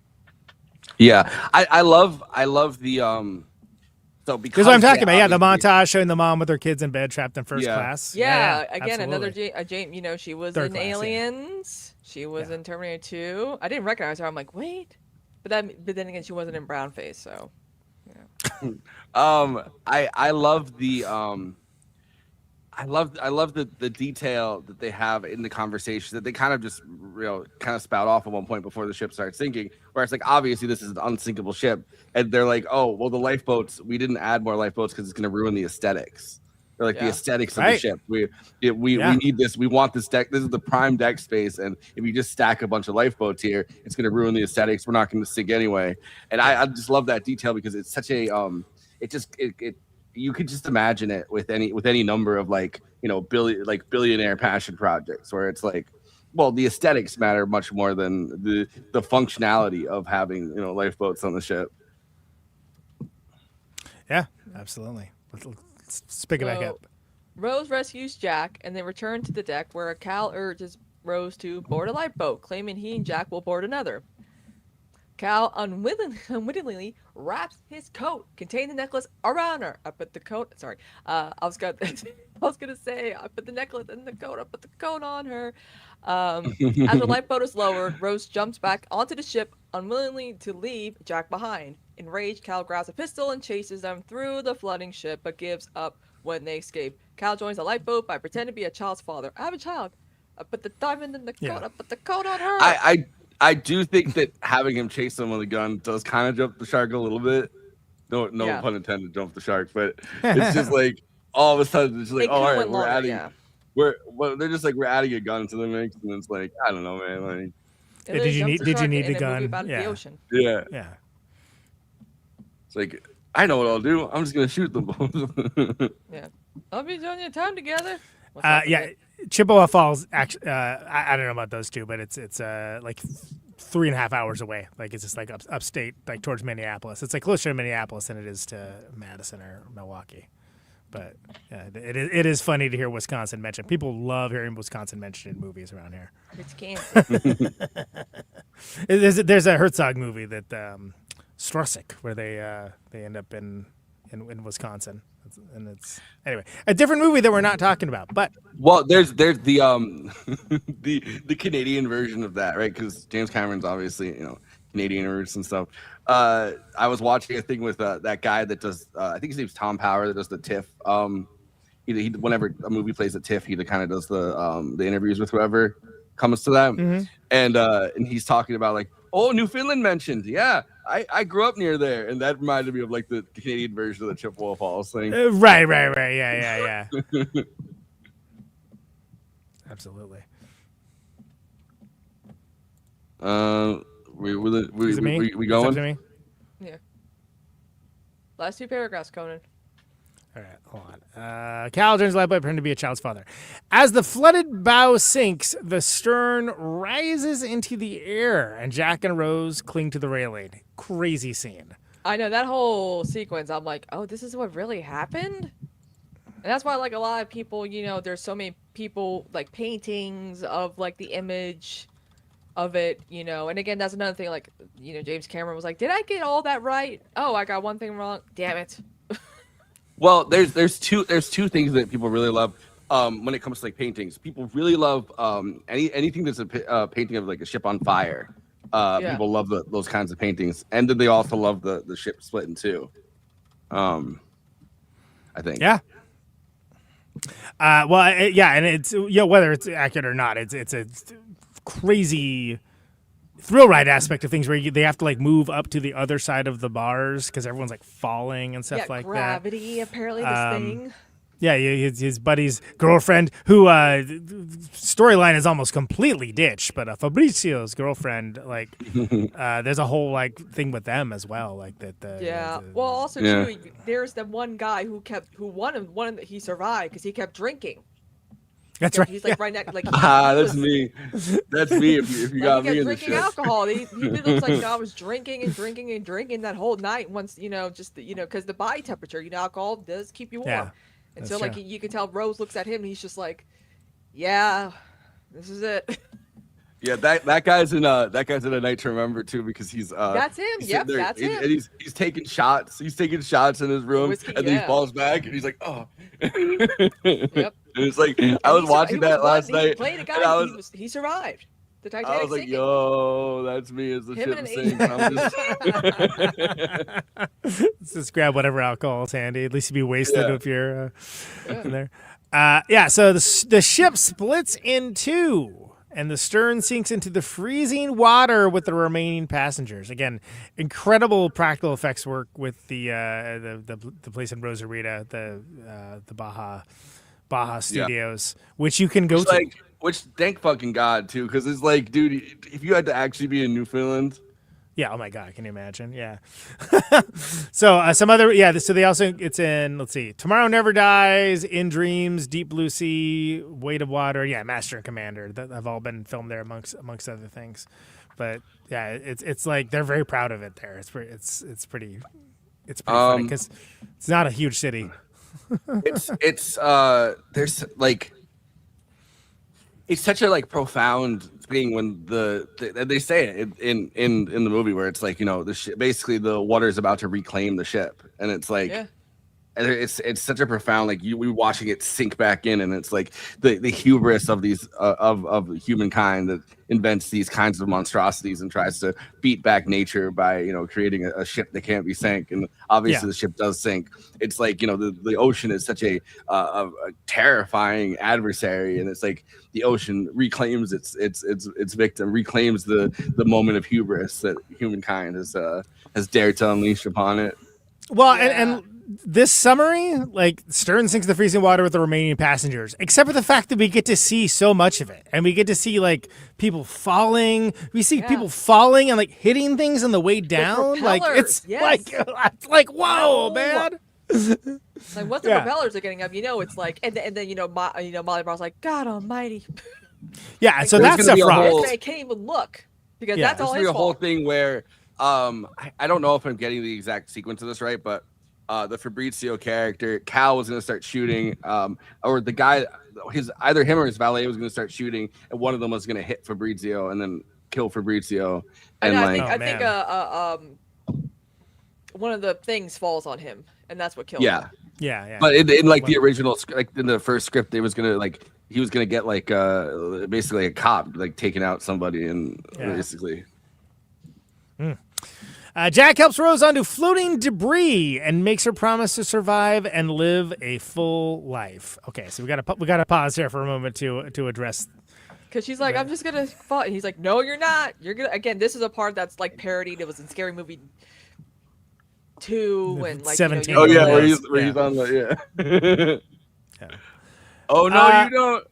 Yeah. I love the so because that's what I'm talking about. Yeah, the montage showing the mom with her kids in bed trapped in first class. Yeah, again, absolutely. another Jane. You know, she was Third in class, Aliens. She was in Terminator 2. I didn't recognize her. I'm like, wait, but then again, she wasn't in brown face. So, yeah. I love the I love the detail that they have in the conversation that they kind of just kind of spout off at one point before the ship starts sinking, where it's like obviously this is an unsinkable ship, and they're like, oh well, the lifeboats, we didn't add more lifeboats because it's going to ruin the aesthetics. They're like the aesthetics of the ship. We need this. We want this deck. This is the prime deck space, and if you just stack a bunch of lifeboats here, it's going to ruin the aesthetics. We're not going to sink anyway. And I just love that detail because it's such a it you could just imagine it with any number of like, you know, billionaire passion projects where it's like, well, the aesthetics matter much more than the functionality of having, you know, lifeboats on the ship. Yeah, absolutely. Let's pick it back up. Rose rescues Jack and they return to the deck where Cal urges Rose to board a lifeboat, claiming he and Jack will board another. Cal unwittingly wraps his coat containing the necklace around her. I put the coat. Sorry, I was gonna say I put the necklace in the coat. I put the coat on her. As the lifeboat is lowered, Rose jumps back onto the ship, unwillingly to leave Jack behind. Enraged, Cal grabs a pistol and chases them through the flooding ship, but gives up when they escape. Cal joins the lifeboat by pretending to be a child's father. I have a child. I put the diamond in the coat. I put the coat on her. I do think that having him chase them with a gun does kind of jump the shark a little bit. No pun intended, jump the shark, but it's just like all of a sudden it's like, oh, all right, they're just like we're adding a gun to the mix, and it's like I don't know, man. Like, did you need the gun? Yeah. It's like I know what I'll do. I'm just gonna shoot them both. Yeah, I'll be doing your time together. Chippewa Falls. Actually, I don't know about those two, but it's like 3.5 hours away. Like it's just like upstate, like towards Minneapolis. It's like closer to Minneapolis than it is to Madison or Milwaukee. But it is funny to hear Wisconsin mentioned. People love hearing Wisconsin mentioned in movies around here. It's Kansas. There's a Herzog movie that Strosick where they end up in Wisconsin. And it's anyway a different movie that we're not talking about. But there's the the Canadian version of that, right? Because James Cameron's obviously Canadian roots and stuff. I was watching a thing with that guy that does I think his name's Tom Power that does the TIFF. He whenever a movie plays at TIFF, he kind of does the interviews with whoever comes to that. Mm-hmm. And he's talking about like, oh, Newfoundland mentioned, yeah. I grew up near there, and that reminded me of like the Canadian version of the Chippewa Falls thing. Right. Yeah. Absolutely. We Is it me? we It's up going? to me? Yeah. Last 2 paragraphs, Conan. All right, hold on. Cal turns lifeboat pretending to be a child's father. As the flooded bow sinks, the stern rises into the air, and Jack and Rose cling to the railing. Crazy scene. I know that whole sequence. I'm like, oh, this is what really happened? And that's why, like, a lot of people, there's so many people, like, paintings of, like, the image of it, and again, that's another thing, like, James Cameron was like, did I get all that right? Oh, I got one thing wrong. Damn it. Well, there's two things that people really love when it comes to like paintings. People really love anything that's a painting of like a ship on fire. Yeah. People love those kinds of paintings, and then they also love the ship split in two. I think. Yeah. And it's whether it's accurate or not, it's a crazy thrill ride aspect of things where they have to like move up to the other side of the bars because everyone's like falling and stuff like gravity, apparently, this thing. Yeah, his buddy's girlfriend, who storyline is almost completely ditched, but Fabrizio's girlfriend, like, there's a whole like thing with them as well, like that. Well, also Yeah. too, there's the one guy who he survived because he kept drinking. That's right. He's like right next, like That's me. That's me. If you like, got he me kept in the drinking ship. alcohol. He looks like I was drinking that whole night. Once because the body temperature, alcohol does keep you warm. Yeah, and that's so like true. you can tell Rose looks at him and he's just like, yeah, this is it. Yeah, that guy's in a night to remember too because he's That's him. he's Yep, sitting there, that's and him. he's taking shots. He's taking shots in his room, Whiskey, and then he yeah. falls back, and he's like, oh. Yep. And it's like I was watching that last night, Playing a and guy. I He survived the Titanic was like, sinking. yo, that's me as the Him ship and sinks. I'm just... Let's just grab whatever alcohol's handy. At least you'd be wasted Yeah. if you're in there. So the ship splits in two, and the stern sinks into the freezing water with the remaining passengers. Again, incredible practical effects work with the place in Rosarita, the Baja Studios, which you can go to. Which thank fucking God too, because it's like, dude, if you had to actually be in Newfoundland. Yeah. Oh my God. Can you imagine? Yeah. So some other, so they also, it's in, let's see, Tomorrow Never Dies, In Dreams, Deep Blue Sea, Weight of Water. Yeah. Master and Commander that have all been filmed there amongst other things. But yeah, it's like, they're very proud of it there. It's pretty funny because it's not a huge city. There's like, it's such a like profound thing when they say it in the movie where it's like basically the water is about to reclaim the ship, and it's like and it's such a profound like we watching it sink back in, and it's like the hubris of these of humankind that invents these kinds of monstrosities and tries to beat back nature by creating a ship that can't be sank, and obviously the ship does sink. It's like the ocean is such a terrifying adversary, and it's like the ocean reclaims its victim, reclaims the moment of hubris that humankind has dared to unleash upon it. Well, and this summary, like, stern sinks the freezing water with the remaining passengers, except for the fact that we get to see so much of it, and we get to see like people falling. We see people falling and like hitting things on the way down. Like it's like whoa, man. Like once the propellers are getting up, it's like, and then Molly Brown's like, God Almighty. Yeah, like, so that's a fraud. I can't even look because that's all his fault. A whole fault. thing where I don't know if I'm getting the exact sequence of this right, but the Fabrizio character, Cal was going to start shooting, or the guy, either him or his valet was going to start shooting, and one of them was going to hit Fabrizio and then kill Fabrizio. And I think one of the things falls on him, and that's what killed him. Yeah. But in like the original, like in the first script, he was gonna get like basically a cop like taking out somebody and basically. Jack helps Rose onto floating debris and makes her promise to survive and live a full life. Okay, so we got to pause here for a moment to address Because she's like, I'm just gonna fall. And he's like, no, you're not. You're gonna. Again, this is a part that's like parodied. It was in Scary Movie 2 and like 17. Oh yeah, where Yes. he's on the Yeah. Oh no, you don't.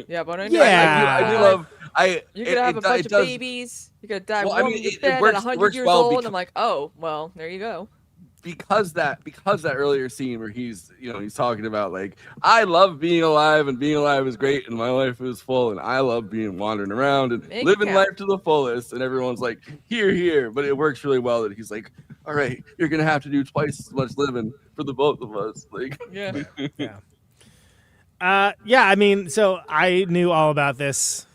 Yeah, but I Yeah. I do love. You're gonna have a bunch of babies. You're gonna die warm in your bed at 100 years old. And I'm like, oh, well, there you go. Because that earlier scene where he's talking about like, I love being alive and being alive is great and my life is full and I love being wandering around and living life to the fullest, and everyone's like, here, but it works really well that he's like, all right, you're gonna have to do twice as much living for the both of us. Like, yeah. I mean, so I knew all about this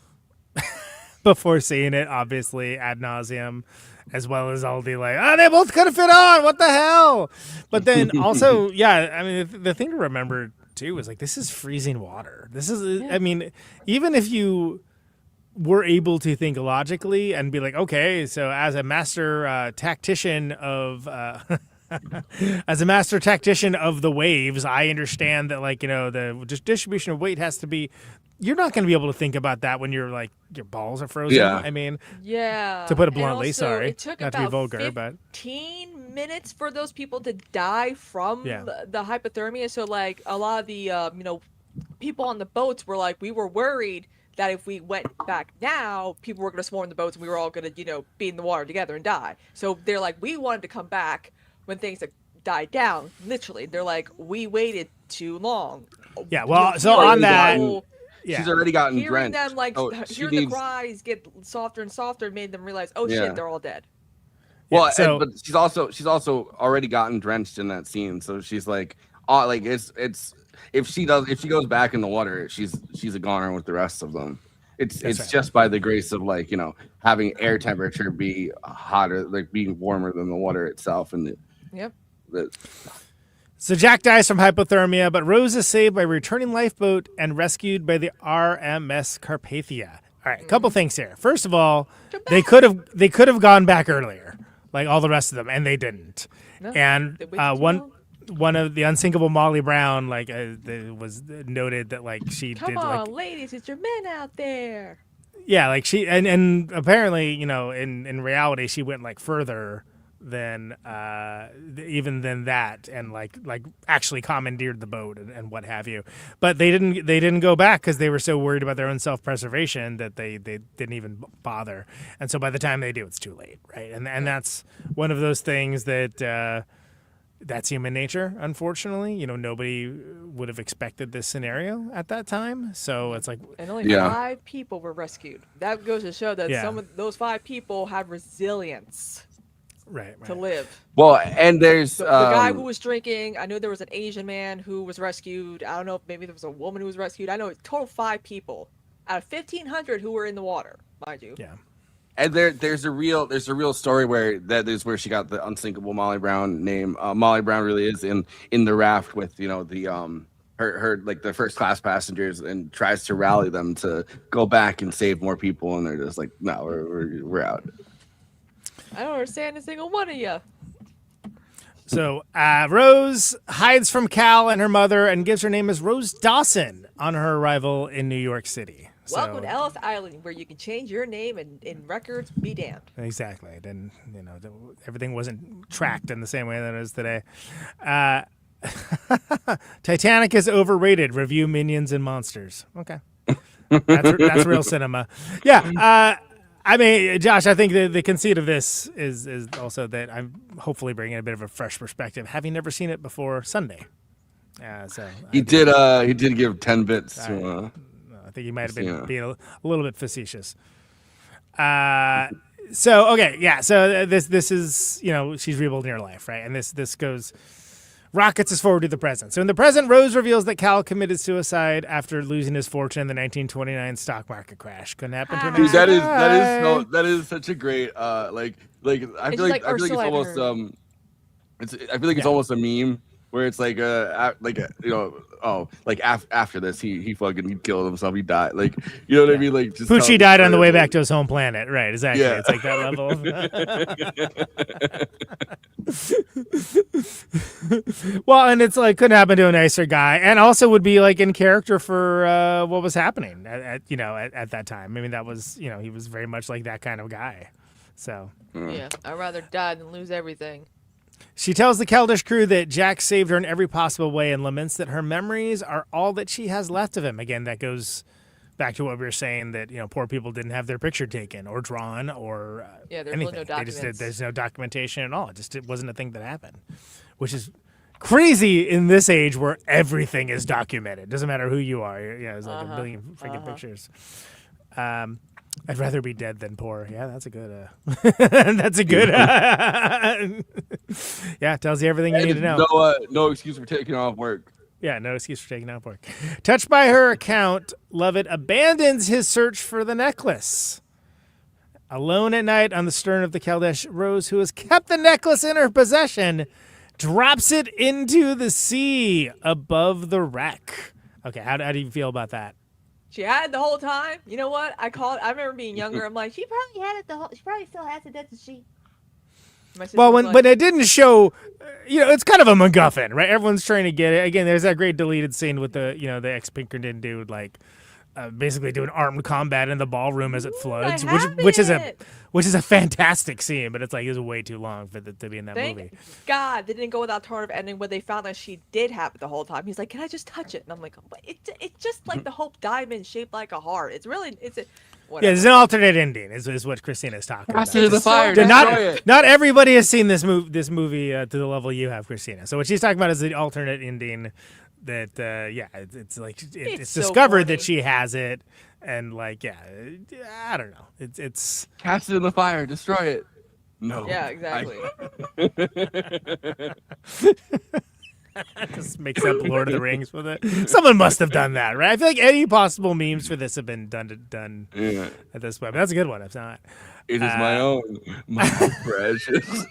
before seeing it, obviously ad nauseum, as well as all the like, they both could have fit on. What the hell? But then also, I mean, the thing to remember too is like, this is freezing water. This is, I mean, even if you were able to think logically and be like, okay, so as a master tactician of as a master tactician of the waves, I understand that like, the distribution of weight has to be. You're not going to be able to think about that when you're like your balls are frozen. Yeah. I mean, to put it bluntly, sorry, it took not to be vulgar, but 15 minutes for those people to die from the hypothermia. So like a lot of the people on the boats were like, we were worried that if we went back now, people were going to swarm the boats and we were all going to be in the water together and die. So they're like, we wanted to come back when things had died down. Literally, they're like, we waited too long. Yeah, well, so on that. She's already gotten hearing drenched. them like hearing the cries get softer and softer made them realize, oh shit, they're all dead. Well, but she's also already gotten drenched in that scene, so she's like, it's if she goes back in the water, she's a goner with the rest of them. It's just by the grace of like having air temperature be hotter, like being warmer than the water itself, and So Jack dies from hypothermia, but Rose is saved by a returning lifeboat and rescued by the RMS Carpathia. All right, a couple things here. First of all, they could have gone back earlier, like all the rest of them, and they didn't. No, and one of the unsinkable Molly Brown, like it was noted that like she Come did on, like, ladies, it's your men out there. Yeah, like she and apparently in reality she went like further than even than that, and like actually commandeered the boat and what have you. But they didn't go back because they were so worried about their own self-preservation that they didn't even bother. And so by the time they do, it's too late, right? And that's one of those things that that's human nature, unfortunately. Nobody would have expected this scenario at that time. So it's like, and only 5 people were rescued. That goes to show that some of those 5 people have resilience. Right. To live. Well, and there's the guy who was drinking. I know there was an Asian man who was rescued. I don't know if maybe there was a woman who was rescued. I know a total 5 people out of 1,500 who were in the water, mind you. Yeah. And there's a real story where that is where she got the unsinkable Molly Brown name. Molly Brown really is in the raft with the her like the first class passengers, and tries to rally them to go back and save more people, and they're just like, no, we're out. I don't understand a single one of you. So Rose hides from Cal and her mother and gives her name as Rose Dawson on her arrival in New York City. Welcome to Ellis Island, where you can change your name and in records be damned. Exactly. Then everything wasn't tracked in the same way that it is today. Titanic is overrated. Review Minions and Monsters. Okay, that's real cinema. Yeah. I mean, Josh, I think the conceit of this is also that I'm hopefully bringing a bit of a fresh perspective, having never seen it before Sunday. So he did give 10 bits to. I think he might have been being a little bit facetious. So okay, yeah. So this is she's rebuilding her life, right? And this goes. Rockets us forward to the present. So in the present, Rose reveals that Cal committed suicide after losing his fortune in the 1929 stock market crash. Couldn't happen to him. Dude, that is such a great I feel like it's almost it's almost a meme where it's like after this he fucking killed himself, he died, like, you know what I mean, like just Poochie died on the way back to his home planet, right? Exactly. Yeah. It's like that level. Well, and it's like couldn't happen to a nicer guy, and also would be like in character for what was happening at that time. I mean, that was, he was very much like that kind of guy. So Yeah, I'd rather die than lose everything. she tells the Keldish crew that Jack saved her in every possible way and laments that her memories are all that she has left of him. Again, that goes back to what we were saying, that poor people didn't have their picture taken or drawn or Yeah, there's anything. no documents. There's no documentation at all. It wasn't a thing that happened, which is crazy in this age where everything is documented. Doesn't matter who you are. There's like a billion freaking pictures. I'd rather be dead than poor. Yeah, that's a good. That's a good. Yeah, tells you everything you need to know. No excuse for taking off work. Yeah, no excuse for taking off work. Touched by her account, Lovett abandons his search for the necklace. Alone at night on the stern of the Keldish, Rose, who has kept the necklace in her possession, drops it into the sea above the wreck. Okay, how do you feel about that? She had it the whole time. You know what? I remember being younger. I'm like, she probably had it she probably still has it. That's she. Well, but it didn't show, it's kind of a MacGuffin, right? Everyone's trying to get it. Again, there's that great deleted scene with the ex-Pinkerton dude, like, basically doing armed combat in the ballroom as it floods, which is a fantastic scene, but it's like, it was way too long for it to be in that movie. God, they didn't go with alternative ending where they found that she did have it the whole time. He's like, can I just touch it? And I'm like, it's just like the Hope diamond shaped like a heart. It's whatever. Yeah, there's an alternate ending, is what Christina's talking about. After the fire, not everybody has seen this movie to the level you have, Christina. So what she's talking about is the alternate ending that, it's like it's so discovered funny. that she has it, and like, I don't know. It's cast it in the fire, destroy it. No. Yeah, exactly. Just makes up Lord of the Rings with it. Someone must have done that, right? I feel like any possible memes for this have been done at this point. But that's a good one. If not, it is my own, my precious.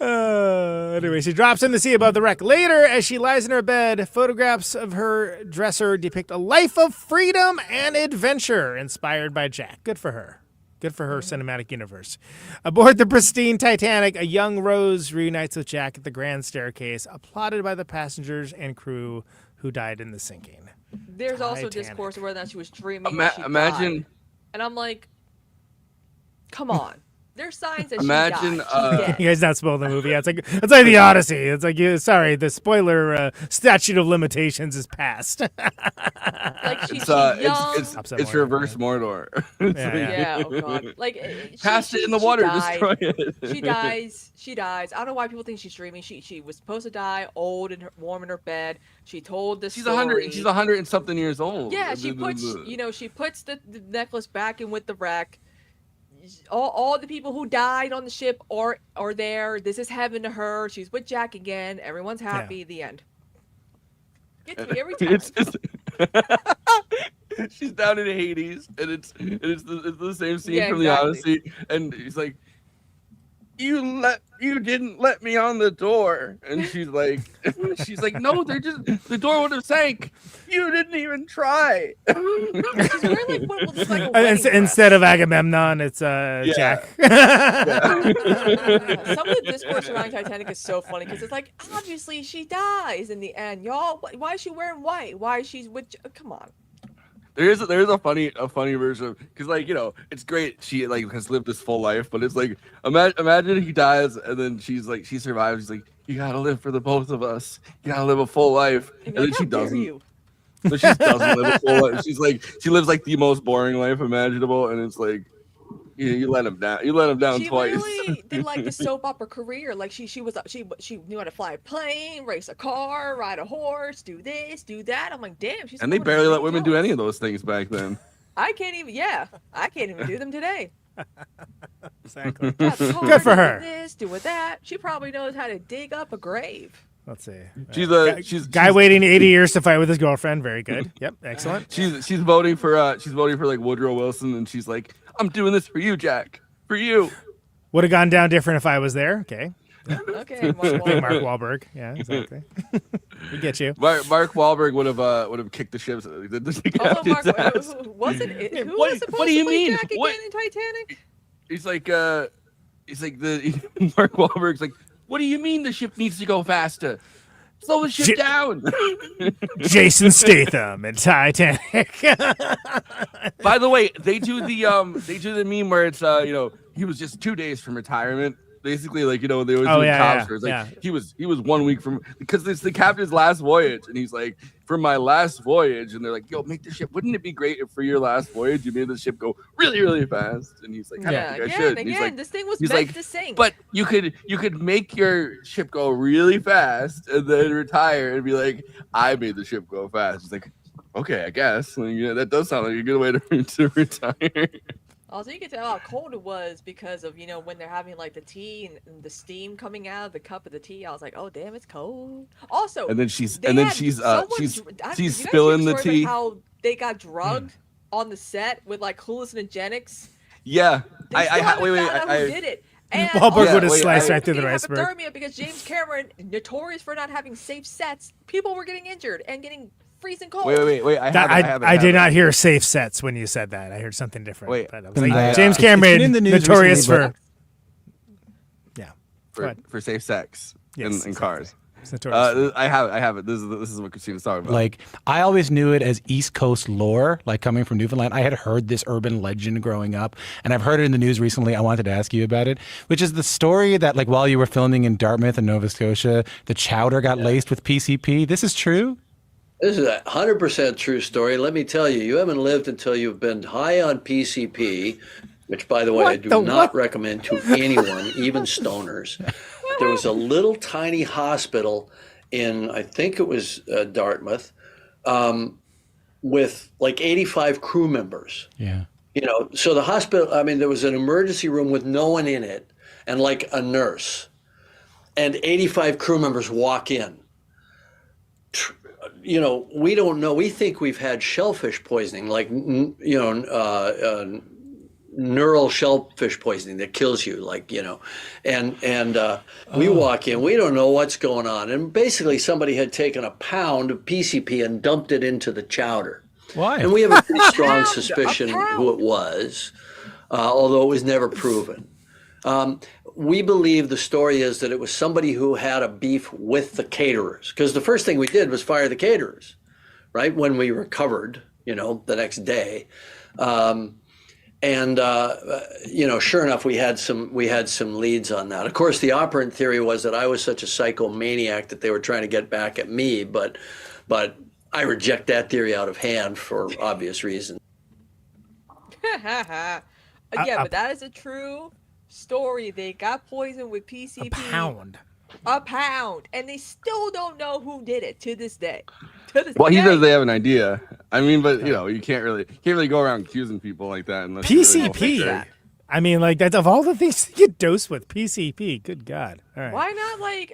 Anyway, she drops in the sea above the wreck. Later, as she lies in her bed, photographs of her dresser depict a life of freedom and adventure inspired by Jack. Good for her. Good for her cinematic universe. Aboard the pristine Titanic, a young Rose reunites with Jack at the grand staircase, applauded by the passengers and crew who died in the sinking. There's also Titanic. discourse of whether or not she was dreaming or she Imagine. died. And I'm like, come on. There's signs that Imagine, she died. She's dead. You guys not spoil the movie. It's like the Odyssey. It's like, sorry, the spoiler statute of limitations is passed. Like she's It's young. it's reverse Mordor. Yeah, oh god. Like Cast it in the water, destroy it. She dies. I don't know why people think she's dreaming. She was supposed to die old and warm in her bed. She told the She's story. 100. She's 100 and something years old. Yeah, she puts the necklace back in with the wreck. All the people who died on the ship are there. This is heaven to her. She's with Jack again. Everyone's happy. Yeah. The end. Gets me every time. She's down in Hades, and it's the same scene Yeah, from the Odyssey, and he's like, you didn't let me on the door, and she's like, no, the door would have sank. You didn't even try. She's wearing like what looks like a wedding dress. Instead of Agamemnon, it's Jack. Some of the discourse around Titanic is so funny because it's like, obviously she dies in the end, y'all. Why is she wearing white? Why is she with? Come on. There's a funny version of, because it's great she has lived this full life, but it's like imagine he dies and then she survives. She's like, you gotta live for the both of us. You gotta live a full life, and then she doesn't. But she doesn't live a full life. She's like, she lives like the most boring life imaginable, and it's like, you let him down. You let him down twice. She literally did like the soap opera career. Like she knew how to fly a plane, race a car, ride a horse, do this, do that. I'm like, damn. She's. And they barely let women do any of those things back then. I can't even do them today. Exactly. Good for her. Do this, do with that. She probably knows how to dig up a grave. Let's see. She's guy waiting 80 years to fight with his girlfriend. Very good. Yep, excellent. She's voting for like Woodrow Wilson, and she's like, I'm doing this for you, Jack. For you. Would have gone down different if I was there. Okay. Okay, Mark Mark Wahlberg. Wahlberg. Yeah, exactly. We get you. Mark Wahlberg would have kicked the ship. Also, Mark, who was it? Who was supposed what do you to play mean? Jack What? again in Titanic? He's like Mark Wahlberg's like, what do you mean the ship needs to go faster? Slow the ship down. Jason Statham in Titanic. By the way, they do the meme where it's he was just 2 days from retirement. Basically, like, they always do cops where it's like he was 1 week from, because it's the captain's last voyage, and he's like, for my last voyage, and they're like, yo, make the ship, wouldn't it be great if for your last voyage you made the ship go really, really fast? And he's like, I don't think I should. And he's like, this thing was he's meant like, to sink. but you could make your ship go really fast and then retire and be like, I made the ship go fast. It's like, okay, I guess. Like, that does sound like a good way to retire. Also, you can tell how cold it was because of, when they're having like the tea and the steam coming out of the cup of the tea. I was like, oh damn, it's cold. Also, and then she's did you guys spilling hear the story tea. about how they got drugged on the set with like hallucinogenics. Yeah, They still haven't found out who did it. And Wahlberg would have also, sliced right through the iceberg. hypothermia because James Cameron, notorious for not having safe sets, people were getting injured and getting freezing cold. Wait. I did not hear safe sets when you said that. I heard something different. Wait. But I was like, James Cameron, in the news notorious recently, for safe sex in cars. It's notorious. I have it. This is what Christina's talking about. Like, I always knew it as East Coast lore, like coming from Newfoundland. I had heard this urban legend growing up, and I've heard it in the news recently. I wanted to ask you about it, which is the story that, like, while you were filming in Dartmouth and Nova Scotia, the chowder got laced with PCP. This is true? This is a 100% true story. Let me tell you, you haven't lived until you've been high on PCP, which, by the way, I do not recommend to anyone, even stoners. There was a little tiny hospital in, I think it was Dartmouth, with like 85 crew members. Yeah. So the hospital, there was an emergency room with no one in it and like a nurse, and 85 crew members walk in. We don't know. We think we've had shellfish poisoning, like, neural shellfish poisoning that kills you, we walk in, we don't know what's going on. And basically somebody had taken a pound of PCP and dumped it into the chowder. Why? And we have a pretty strong suspicion who it was, although it was never proven. We believe the story is that it was somebody who had a beef with the caterers, because the first thing we did was fire the caterers, right, when we recovered, the next day. Sure enough, we had some leads on that. Of course, the operant theory was that I was such a psychomaniac that they were trying to get back at me, but I reject that theory out of hand for obvious reasons. Yeah, but that is a true story. They got poisoned with PCP. A pound, and they still don't know who did it to this day. Well, he says they have an idea. But you can't really go around accusing people like that unless PCP. That's of all the things to get dosed with, PCP. Good God! All right. Why not I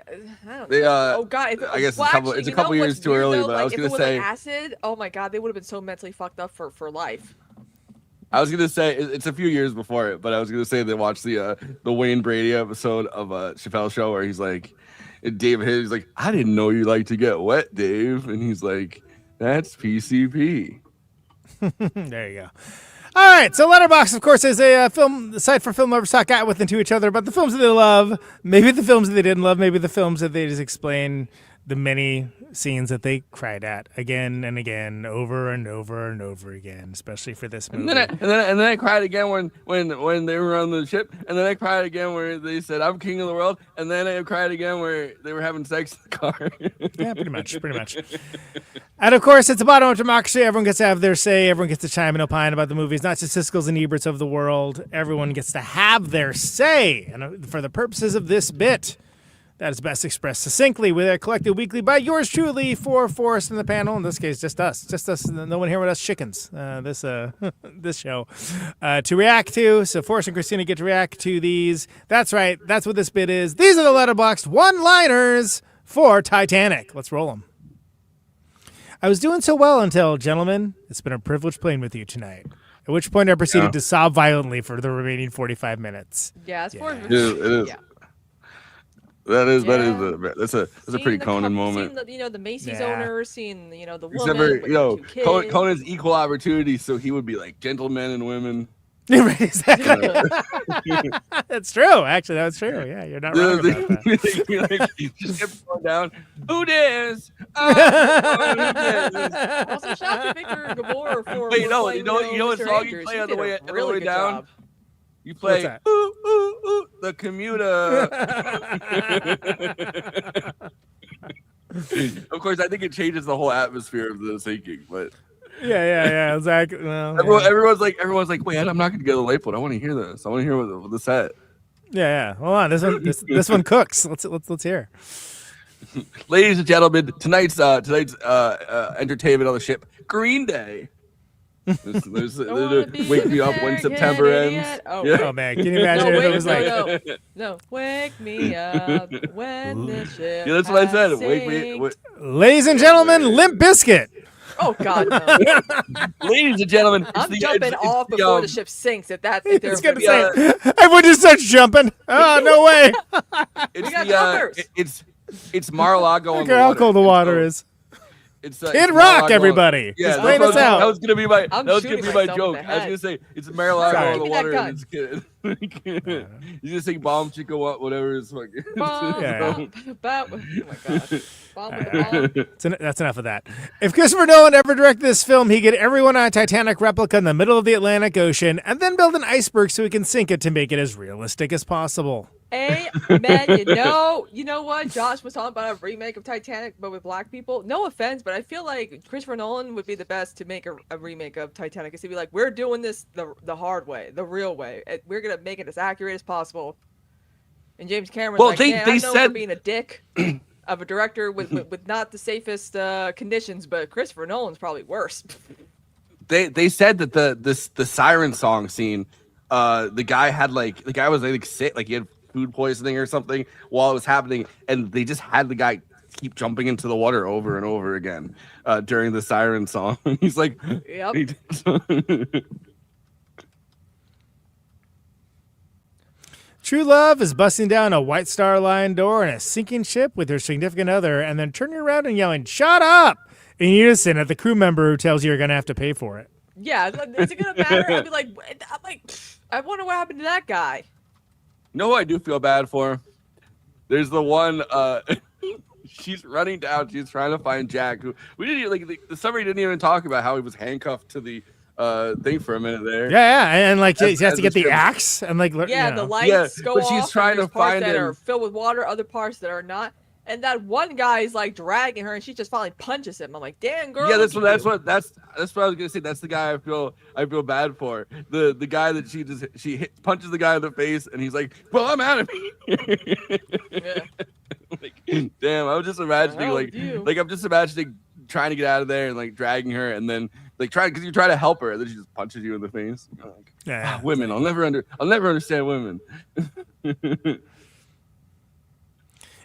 don't know. Oh God! I guess it's a couple years too early, but I was gonna say acid. Oh my God, they would have been so mentally fucked up for life. I was gonna say it's a few years before it, but I was gonna say they watched the Wayne Brady episode of Chappelle Show where he's like, David Hayes, he's like, I didn't know you like to get wet, Dave, and he's like, that's PCP. There you go. All right, so Letterboxd, of course, is a site for film lovers talk out with and to each other about the films that they love, maybe the films that they didn't love, maybe the films that they just explain the many scenes that they cried at again and again, over and over and over again, especially for this movie. And then I cried again when they were on the ship, and then I cried again where they said I'm king of the world, and then I cried again where they were having sex in the car. Yeah, pretty much. And of course, it's a bottom of democracy. Everyone gets to have their say. Everyone gets to chime and opine about the movies, not just Siskel's and Eberts of the world. Everyone gets to have their say. And for the purposes of this bit, that is best expressed succinctly with a collected weekly by yours truly for Forrest in the panel. In this case, just us. No one here with us chickens. This show to react to. So Forrest and Kristina get to react to these. That's right. That's what this bit is. These are the Letterboxd one-liners for Titanic. Let's roll them. I was doing so well until, gentlemen, it's been a privilege playing with you tonight. At which point I proceeded to sob violently for the remaining 45 minutes. Yeah, it's for It is. Yeah. That's a pretty Conan moment. Seeing the Macy's Yeah. owner, seeing the woman Except for with the 2 kids. Conan's equal opportunity, so he would be like gentlemen and women. Right, exactly. That's true. Actually, that's true. Yeah, you're not wrong about that. Just kept going down. Who dares? Also, shout out to Victor Gabor for Wait, no, playing, you know what Mr. song you Andrews. play He on the did a way really good down? job. You play that? ooh, ooh, ooh, the commuter. Of course, I think it changes the whole atmosphere of the sinking, but Yeah, exactly. Well, everyone's like, wait, I'm not gonna get a late one. I want to hear this. I want to hear what the set. yeah. Hold on, this one cooks. Let's hear. Ladies and gentlemen, tonight's entertainment on the ship, Green Day. There's Wake Me Up When September Ends. Oh, Yeah. Oh man, can you imagine if it was like no. Wake me up when the ship Yeah, that's what I said. has Wake me, sinked. ladies and gentlemen, Limp Bizkit. Oh God, no. ladies and gentlemen. I'm jumping off before the ship sinks. If they're It's gonna gonna say everyone just starts jumping. Oh no way! It's got the covers. it's Mar-a-Lago on Look the at how water. cold the water is. It's Kid it's Rock, Mar-a-Lago. everybody. Yeah, Just that's playing what us I was- out. That was gonna be my I'm that was gonna shooting be my myself joke. in the I was head. gonna say it's Mar-a-Lago Sorry. on the Give me that water. gun. And it's kid. You just say bomb chicken whatever is fucking. Bomb, Yeah. oh my God. Bomb with a bomb. That's enough of that. If Christopher Nolan ever directed this film, he'd get everyone on a Titanic replica in the middle of the Atlantic Ocean and then build an iceberg so he can sink it to make it as realistic as possible. Amen. You know what? Josh was talking about a remake of Titanic, but with black people. No offense, but I feel like Christopher Nolan would be the best to make a remake of Titanic. Because he'd be like, we're doing this the hard way, the real way. We're gonna make it as accurate as possible. And James Cameron's Well, like, they I know said- for being a dick of a director with not the safest conditions, but Christopher Nolan's probably worse. They said that the siren song scene, the guy was like sick, like he had food poisoning or something while it was happening, and they just had the guy keep jumping into the water over and over again during the siren song. He's like, Yep. True love is busting down a White Star Line door in a sinking ship with her significant other and then turning around and yelling, "Shut up!" in unison at the crew member who tells you you're going to have to pay for it. Yeah, is it gonna matter? I'd be like, I wonder what happened to that guy. No, I do feel bad for him. There's the one she's running down, she's trying to find Jack, who we didn't the summary didn't even talk about how he was handcuffed to the thing for a minute there. Yeah, and like he has As to get the ship- axe and like Yeah, you the know. lights go but off. she's trying and there's to parts find that him. are filled with water, other parts that are not. And that one guy is like dragging her, and she just finally punches him. I'm like, damn, girl. Yeah, look that's at what you." that's what I was gonna say. That's the guy I feel bad for. The guy that she punches the guy in the face, and he's like, "Well, I'm out of here." Yeah. Like, damn, I was just imagining hell like with you? I'm just imagining trying to get out of there and like dragging her, and then like because you try to help her, and then she just punches you in the face. You're like, Yeah. women, I'll never understand women.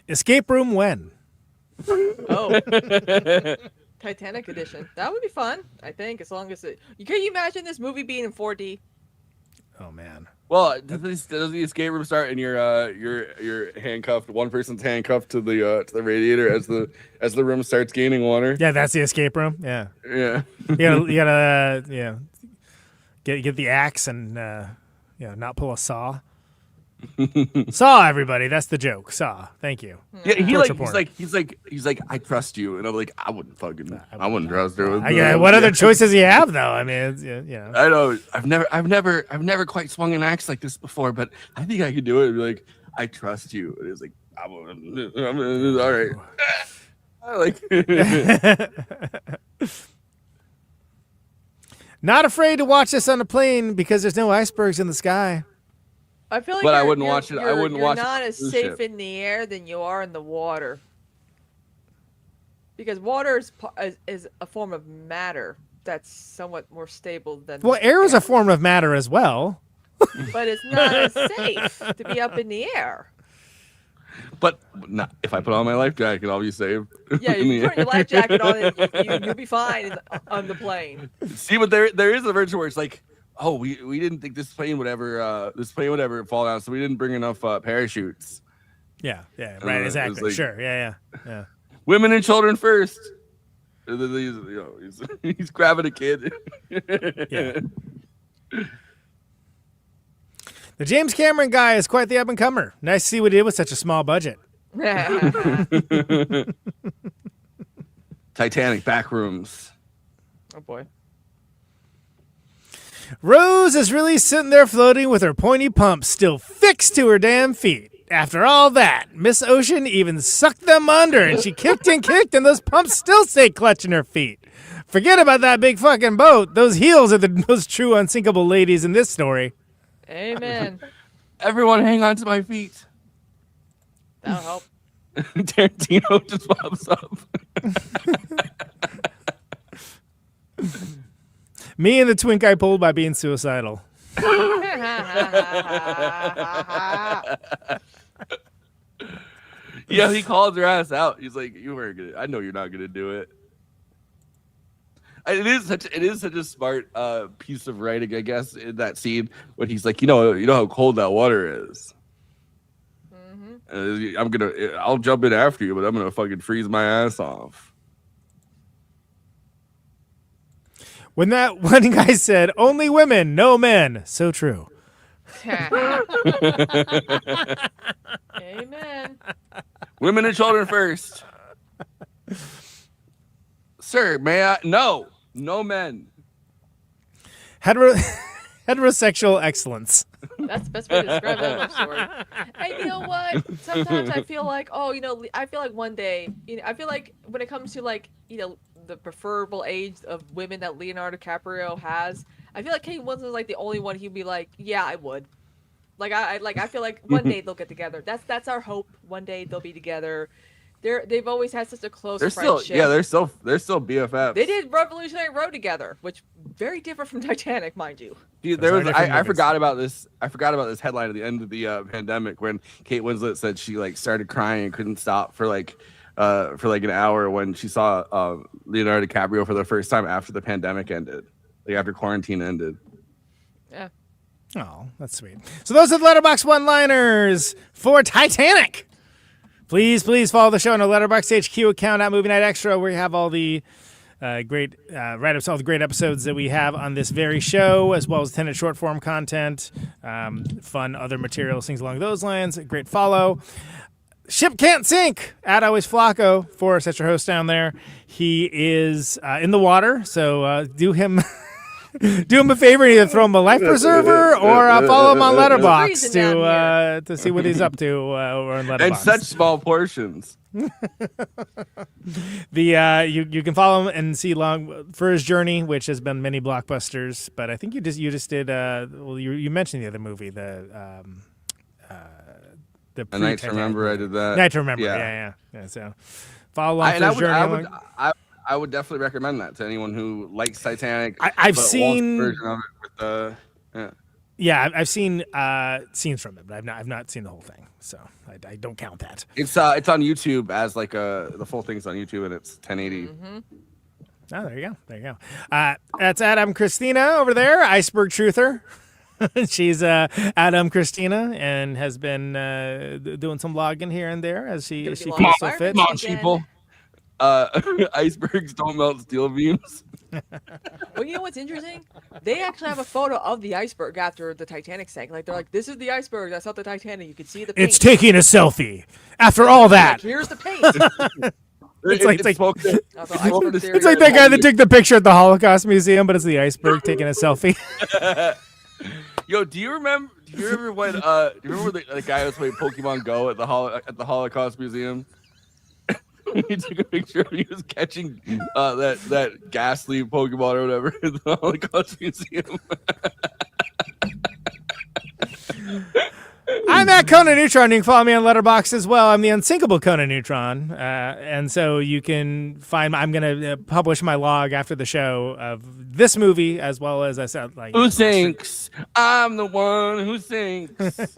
Escape room when? Oh, Titanic edition. That would be fun. I think as long as it. Can you imagine this movie being in 4D? Oh man. Well, does the escape room start and you're handcuffed? One person's handcuffed to the radiator as the room starts gaining water. Yeah, that's the escape room. Yeah. Yeah. You gotta get the axe and not pull a saw. Saw, everybody. That's the joke. Saw. Thank you. Yeah, Torture porn. he's like, I trust you, and I'm like, I wouldn't trust her. What other choices do you have though? I mean, it's, I know. I've never quite swung an axe like this before, but I think I could do it. Be like, I trust you. And it's like, I'm all right. I like. Not afraid to watch this on a plane because there's no icebergs in the sky. I feel like But I you're- wouldn't you're- watch it- I you're- wouldn't you're watch it not on a as cruise safe ship. in the air than you are in the water. Because water is a form of matter that's somewhat more stable than. Well, air is a form of matter as well. But it's not as safe to be up in the air. But not, if I put on my life jacket, I'll be safe. Yeah, in the you put air. your life jacket on, and you'll be fine on the plane. See, but there is a version where it's like, oh, we didn't think this plane would ever fall down, so we didn't bring enough parachutes. Yeah, right, exactly. Like, sure, yeah. Women and children first. And then he's grabbing a kid. Yeah. The James Cameron guy is quite the up and comer. Nice to see what he did with such a small budget. Titanic back rooms. Oh boy. Rose is really sitting there floating with her pointy pumps still fixed to her damn feet. After all that, Miss Ocean even sucked them under, and she kicked and kicked, and those pumps still stay clutching her feet. Forget about that big fucking boat. Those heels are the most true unsinkable ladies in this story. Amen. Everyone hang on to my feet. That'll help. Tarantino just pops up. Me and the twink I pulled by being suicidal. Yeah, he called her ass out. He's like, "You weren't gonna. I know you're not gonna do it." It is such a smart piece of writing, I guess, in that scene when he's like, you know how cold that water is. Mm-hmm. I'll jump in after you, but I'm gonna fucking freeze my ass off. When that one guy said, "Only women, no men," so true. Amen. Women and children first. Sir, may I? No men. Heterosexual excellence. That's the best way to describe that love story. And you know what? Sometimes I feel like, one day, I feel like when it comes to the preferable age of women that Leonardo DiCaprio has, I feel like Kate Winslet's like the only one he'd be like, yeah, I would. I feel like one day they'll get together. That's our hope. One day they'll be together. They've always had such a close friendship. They're still BFFs. They did Revolutionary Road together, which very different from Titanic, mind you. Dude, I forgot about this. I forgot about this headline at the end of the pandemic when Kate Winslet said she started crying and couldn't stop for an hour when she saw Leonardo DiCaprio for the first time after the pandemic ended, after quarantine ended. Yeah. Oh, that's sweet. So those are the Letterboxd one-liners for Titanic. Please follow the show on our Letterboxd HQ account at Movie Night Extra, where you have all the great write-ups, all the great episodes that we have on this very show, as well as Tenet short-form content, fun other materials, things along those lines. A great follow. Ship Can't Sink at Always Flacco, Forrest, that's your host down there. He is in the water, so do him a favor and either throw him a life preserver or follow him on Letterboxd to see what he's up to over on Letterboxd. And such small portions. You can follow him and see along for his journey, which has been many blockbusters. But I think you just did. You mentioned the other movie, the A Night to Remember. I did that. Night to Remember. Yeah. So follow along for his journey. I would definitely recommend that to anyone who likes Titanic. I've seen version of it with I've seen scenes from it, but I've not seen the whole thing, so I don't count that. It's on YouTube as the full thing's on YouTube and it's 1080. Mm-hmm. Oh, there you go. That's Adam Kristina over there, Iceberg Truther. She's Adam Kristina and has been doing some vlogging here and there as she feels so fit. Come on, people. Icebergs don't melt steel beams. Well, you know what's interesting? They actually have a photo of the iceberg after the Titanic sank. They're like, this is the iceberg that's not the Titanic. You can see the paint. It's taking a selfie. After all that. Here's the paint. It's like that guy that took the picture at the Holocaust Museum, but it's the iceberg taking a selfie. Yo, do you remember when the guy was playing Pokemon Go at the Holocaust Museum? He took a picture of he was catching that ghastly Pokemon or whatever in the Holocaust Museum. I'm at Conan Neutron. You can follow me on Letterboxd as well. I'm the unsinkable Conan Neutron, and so you can find. I'm going to publish my log after the show of this movie, as well as I said, like Who sinks? I'm the one who sinks.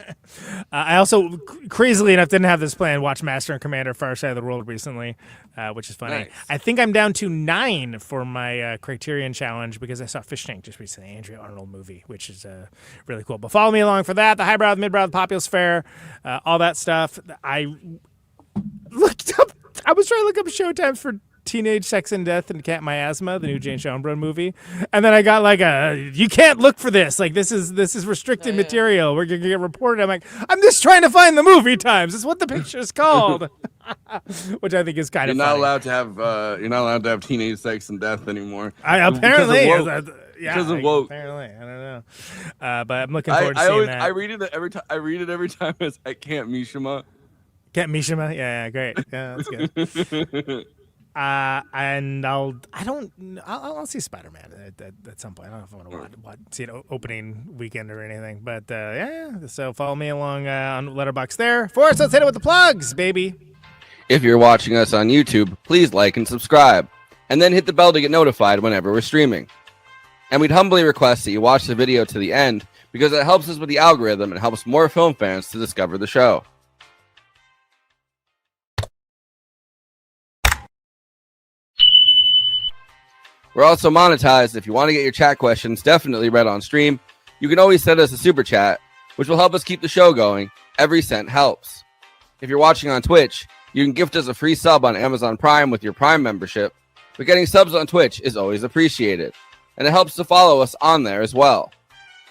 I also, crazily enough, didn't have this plan. Watch Master and Commander: Far Side of the World recently, which is funny. Nice. I think I'm down to 9 for my Criterion challenge because I saw Fish Tank just recently, Andrea Arnold movie, which is really cool. But follow me along for that. The highbrow, the midbrow, the populous fair, all that stuff. I looked up. I was trying to look up showtimes for Teenage Sex and Death and Cat Miasma, the new Jane Schoenbrunn movie, and then I got like you can't look for this. Like this is restricted material. We're gonna get reported. I'm like, I'm just trying to find the movie times. It's what the picture's called, which I think is kind You're of not funny. allowed to have. You're not allowed to have teenage sex and death anymore. Apparently, Because of woke. yeah, Because of woke. apparently, I don't know. But I'm looking forward to I seeing always that. I read it every time. I read it every time as I can't Mishima. Get Mishima, yeah, great, yeah, that's good. And I'll see Spider-Man at some point. I don't know if I want to see it opening weekend or anything, but yeah. So follow me along on Letterboxd there. Forrest, let's hit it with the plugs, baby. If you're watching us on YouTube, please like and subscribe, and then hit the bell to get notified whenever we're streaming. And we'd humbly request that you watch the video to the end because it helps us with the algorithm and helps more film fans to discover the show. We're also monetized. If you want to get your chat questions definitely read on stream, you can always send us a super chat, which will help us keep the show going. Every cent helps. If you're watching on Twitch, you can gift us a free sub on Amazon Prime with your Prime membership, but getting subs on Twitch is always appreciated, and it helps to follow us on there as well.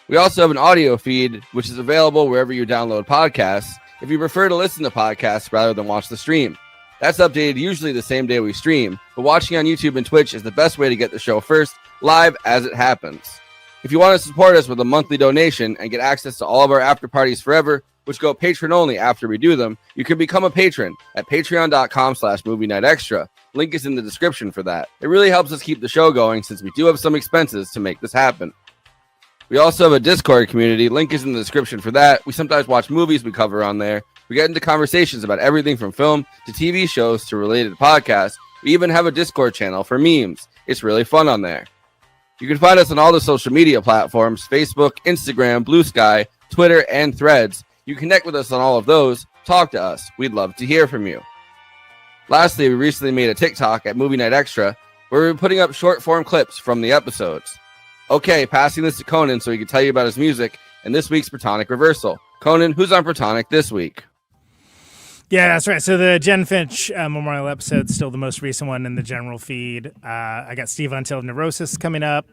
We also have an audio feed, which is available wherever you download podcasts, if you prefer to listen to podcasts rather than watch the stream. That's updated usually the same day we stream, but watching on YouTube and Twitch is the best way to get the show first, live as it happens. If you want to support us with a monthly donation and get access to all of our after parties forever, which go patron only after we do them, you can become a patron at patreon.com/movie night extra. Link is in the description for that. It really helps us keep the show going since we do have some expenses to make this happen. We also have a Discord community. Link is in the description for that. We sometimes watch movies we cover on there. We get into conversations about everything from film to TV shows to related podcasts. We even have a Discord channel for memes. It's really fun on there. You can find us on all the social media platforms: Facebook, Instagram, Blue Sky, Twitter, and Threads. You connect with us on all of those. Talk to us. We'd love to hear from you. Lastly, we recently made a TikTok at Movie Night Extra where we're putting up short form clips from the episodes. Okay, passing this to Conan so he can tell you about his music and this week's Protonic Reversal. Conan, who's on Protonic this week? Yeah, that's right. So the Jen Finch Memorial episode is still the most recent one in the general feed. I got Steve Until Neurosis coming up,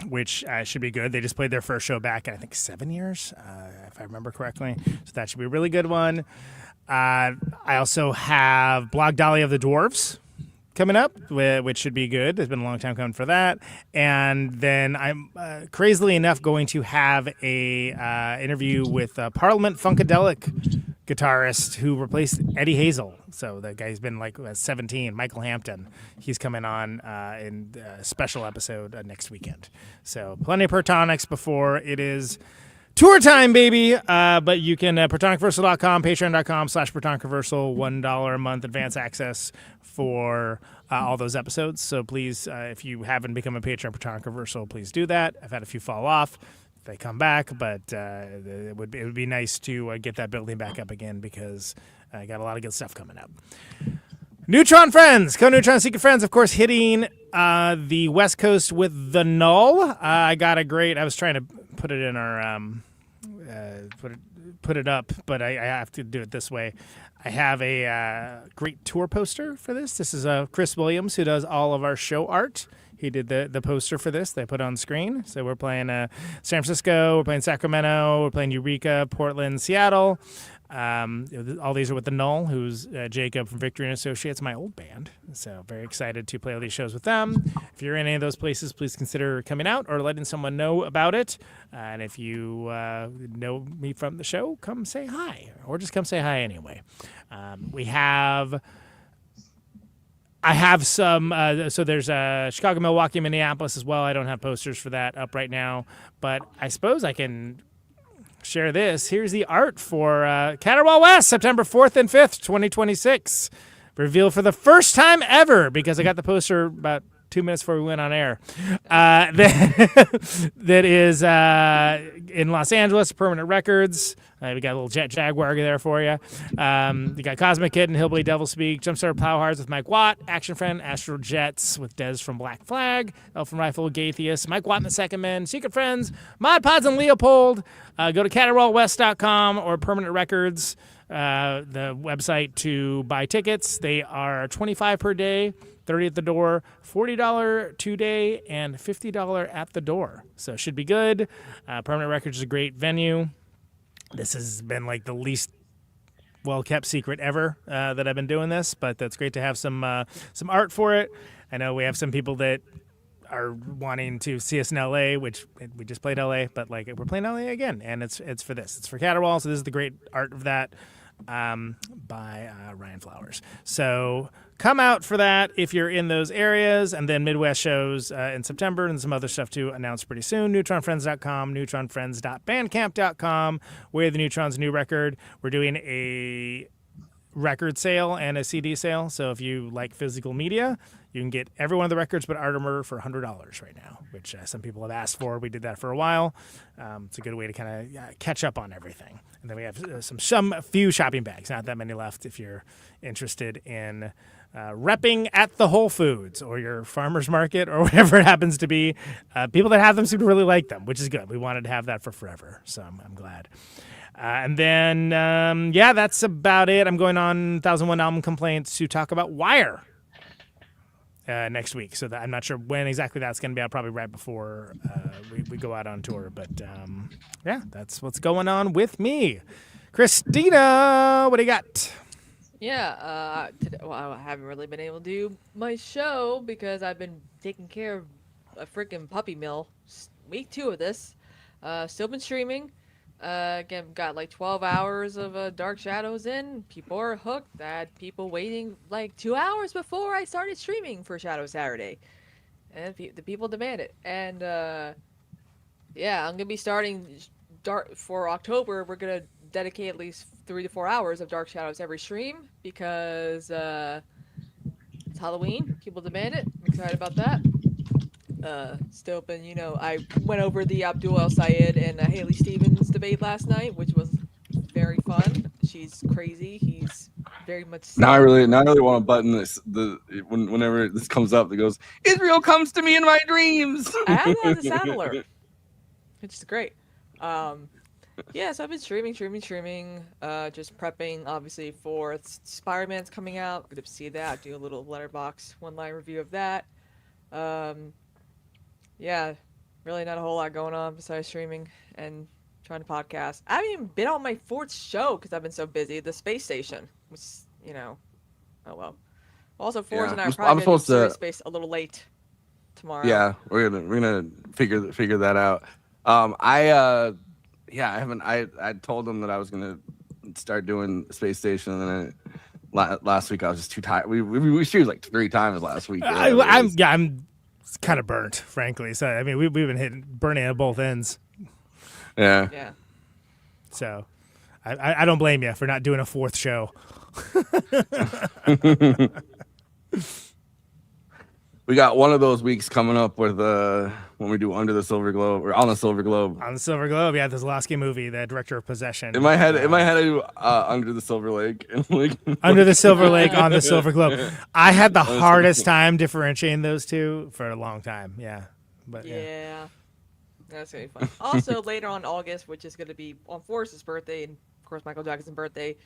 which should be good. They just played their first show back in, I think, 7 years, if I remember correctly. So that should be a really good one. I also have Blog Dolly of the Dwarves coming up, which should be good. It's been a long time coming for that. And then I'm crazily enough going to have a interview with Parliament Funkadelic guitarist who replaced Eddie Hazel. So the guy's been like 17, Michael Hampton. He's coming on in a special episode next weekend. So plenty of Protonics before it is tour time, baby. But you can protonicversal.com, patreon.com/protonicversal, $1 a month advance access for all those episodes. So please, if you haven't become a patron of Protonic Reversal, please do that. I've had a few fall off. They come back, but it would be nice to get that building back up again because I got a lot of good stuff coming up. Neutron Friends, Neutron Secret Friends, of course, hitting the West Coast with The Null. I was trying to put it in our put it up, but I have to do it this way. I have a great tour poster for this. This is Chris Williams, who does all of our show art. He did the poster for this. They put it on screen. So we're playing San Francisco, we're playing Sacramento, we're playing Eureka, Portland, Seattle. All these are with The Null, who's Jacob from Victory and Associates, my old band. So very excited to play all these shows with them. If you're in any of those places, please consider coming out or letting someone know about it. And if you know me from the show, come say hi, or just come say hi anyway. I have some, so there's Chicago, Milwaukee, Minneapolis as well. I don't have posters for that up right now, but I suppose I can share this. Here's the art for Caterwaull West, September 4th and 5th, 2026. Revealed for the first time ever, because I got the poster about 2 minutes before we went on air. That is in Los Angeles, Permanent Records. We got a little Jet Jaguar there for you. You got Cosmic Kid and Hillbilly Devil Speak, Jumpstart Plowhards with Mike Watt, Action Friend, Astral Jets with Dez from Black Flag, Elfin Rifle, Gatheus, Mike Watt and the Second Men, Secret Friends, Mod Pods and Leopold. Go to caterwaullwest.com or Permanent Records, the website, to buy tickets. They are $25 per day, $30 at the door, $40 2-day, and $50 at the door. So it should be good. Permanent Records is a great venue. This has been like the least well-kept secret ever that I've been doing this, but that's great to have some art for it. I know we have some people that are wanting to see us in LA, which we just played LA, but like we're playing LA again, and it's for this. It's for Caterwaull, so this is the great art of that by Ryan Flowers. So come out for that if you're in those areas, and then Midwest shows in September and some other stuff to announce pretty soon. NeutronFriends.com, NeutronFriends.bandcamp.com. Way of the Neutron's new record. We're doing a record sale and a CD sale, so if you like physical media, you can get every one of the records but Artemer for $100 right now, which some people have asked for. We did that for a while. It's a good way to kind of catch up on everything. And then we have some few shopping bags, not that many left, if you're interested in repping at the Whole Foods or your farmer's market or whatever it happens to be. People that have them seem to really like them, which is good. We wanted to have that for forever, so I'm glad. And then, that's about it. I'm going on 1001 Album Complaints to talk about Wire next week. So I'm not sure when exactly that's going to be out, probably right before we go out on tour. But, that's what's going on with me. Kristina, what do you got? Yeah, I haven't really been able to do my show because I've been taking care of a freaking puppy mill. Week 2 of this. Still been streaming. Again, got like 12 hours of Dark Shadows in. People are hooked. I had people waiting like 2 hours before I started streaming for Shadow Saturday. And the people demand it. And I'm going to be starting Dark for October. We're going to dedicate at least 3 to 4 hours of Dark Shadows every stream because it's Halloween. People demand it. I'm excited about that. Still been, I went over the Abdul El Sayed and Haley Stevens debate last night, which was very fun. She's crazy. He's very much. Now I really want to button this. Whenever this comes up, that goes, Israel comes to me in my dreams. I have that as a sound alert. It's great. So I've been streaming. Just prepping, obviously, for Spider-Man's coming out. Good to see that. Do a little Letterboxd one-line review of that. Really not a whole lot going on besides streaming and trying to podcast. I haven't even been on my 4th show because I've been so busy. The space station, which, oh well. Also, Forrest and I are probably going to space a little late tomorrow. Yeah, we're gonna figure that out. I told them that I was gonna start doing Space Station, and then last week I was just too tired. We streamed like 3 times last week. I'm kind of burnt, frankly. So I mean, we've been burning at both ends. Yeah. Yeah. So I don't blame you for not doing a 4th show. We got one of those weeks coming up with when we do Under the Silver Globe or On the Silver Globe. On the Silver Globe, the Zlowski movie, the director of Possession. In my head, I do Under the Silver Lake. Under the Silver Lake, on the Silver Globe. I had the hardest time differentiating those two for a long time. Yeah, but yeah. That's gonna be fun. Also, later on in August, which is gonna be on Forrest's birthday and of course Michael Jackson's birthday.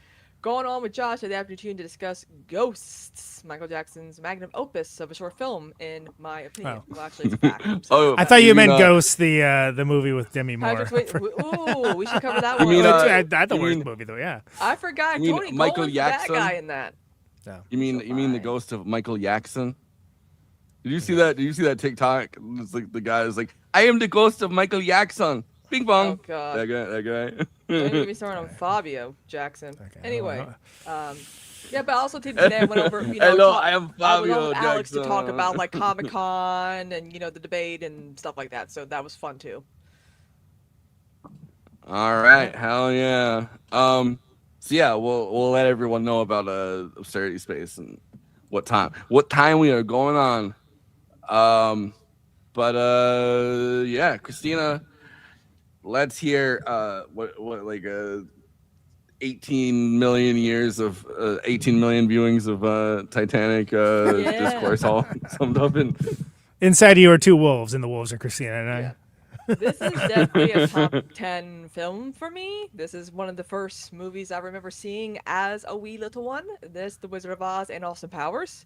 Going on with Josh at the afternoon to discuss Ghosts, Michael Jackson's magnum opus of a short film, in my opinion. Oh. Well, actually, it's a fact. I thought you meant Ghosts, the movie with Demi Moore. Ooh, we should cover that one. That's the worst movie, though. Yeah. I forgot. Tony Michael Gold's that Jackson? guy in that. No. You mean the ghost of Michael Jackson? Did you see that? Did you see that TikTok? It's like the guy is like, I am the ghost of Michael Jackson. Bing bong. Oh God. That guy. Don't get me started on Fabio Jackson. Okay, anyway, but also today went over. Hello, I am Fabio with Alex Jackson. to talk about like Comic-Con and the debate and stuff like that. So that was fun too. All right, hell yeah. So yeah, we'll let everyone know about Absurdity Space and what time we are going on. But yeah, Kristina, let's hear what like 18 million years of 18 million viewings of Titanic discourse all summed up in. Inside you are two wolves, and the wolves are Kristina and I. Yeah. This is definitely a top 10 film for me. This is one of the first movies I remember seeing as a wee little one. This, The Wizard of Oz, and Austin Powers.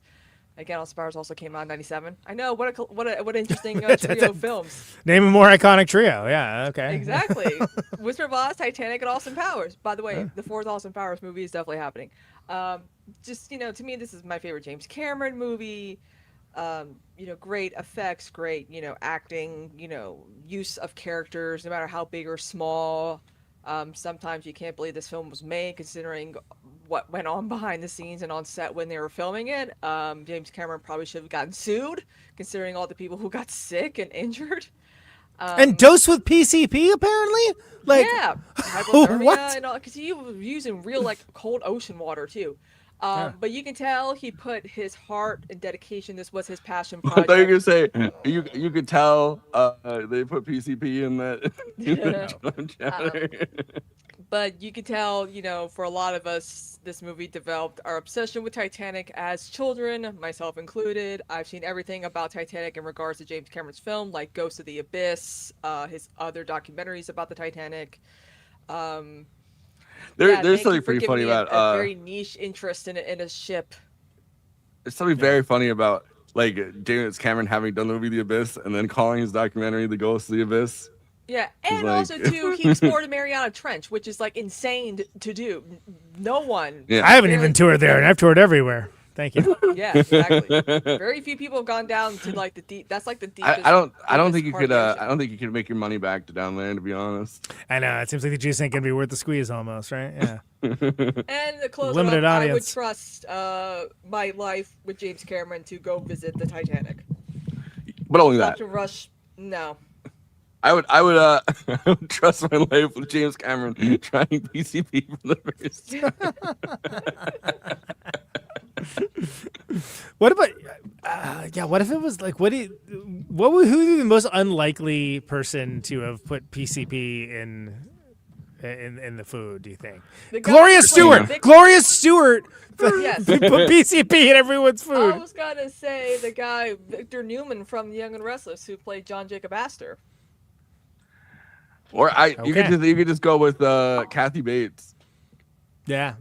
Again, Austin Powers also came out in 97. I know, what an interesting trio of films. Name a more iconic trio. Yeah, okay. Exactly. Wizard of Oz, Titanic, and Austin Powers. By the way, the fourth Austin Powers movie is definitely happening. Just, to me, this is my favorite James Cameron movie. Great effects, great, acting, use of characters, no matter how big or small. Sometimes you can't believe this film was made, considering what went on behind the scenes and on set when they were filming it. James Cameron probably should have gotten sued, considering all the people who got sick and injured. And dosed with PCP, apparently? Like, yeah, hypothermia what? and all, because he was using real, cold ocean water, too. But you can tell he put his heart and dedication. This was his passion I project. thought you were gonna say you could tell they put PCP in that. But you can tell, for a lot of us, this movie developed our obsession with Titanic as children, myself included. I've seen everything about Titanic in regards to James Cameron's film, like Ghost of the Abyss, his other documentaries about the Titanic. There's something pretty funny about a very niche interest in a ship. There's something very funny about James Cameron having done the movie The Abyss and then calling his documentary The Ghost of the Abyss. Yeah, and also too, he explored the Mariana Trench, which is insane to do. No one. Yeah. I haven't even toured there, and I've toured everywhere. Thank you. Yeah, exactly. Very few people have gone down to the deep. That's the deepest. I don't think you could. I don't think you could make your money back down there. To be honest. I know it seems like the juice ain't gonna be worth the squeeze, almost, right? Yeah. And the close Limited up, audience. I would trust my life with James Cameron to go visit the Titanic. But only that. Dr. Rush, no. I would trust my life with James Cameron trying PCP from the first. What about? What if it was who would be the most unlikely person to have put PCP in the food? Do you think? Gloria Stewart. Gloria Stewart. Yes. Put PCP in everyone's food. I was gonna say the guy Victor Newman from The Young and Restless, who played John Jacob Astor. Or you could just go with Kathy Bates. Yeah.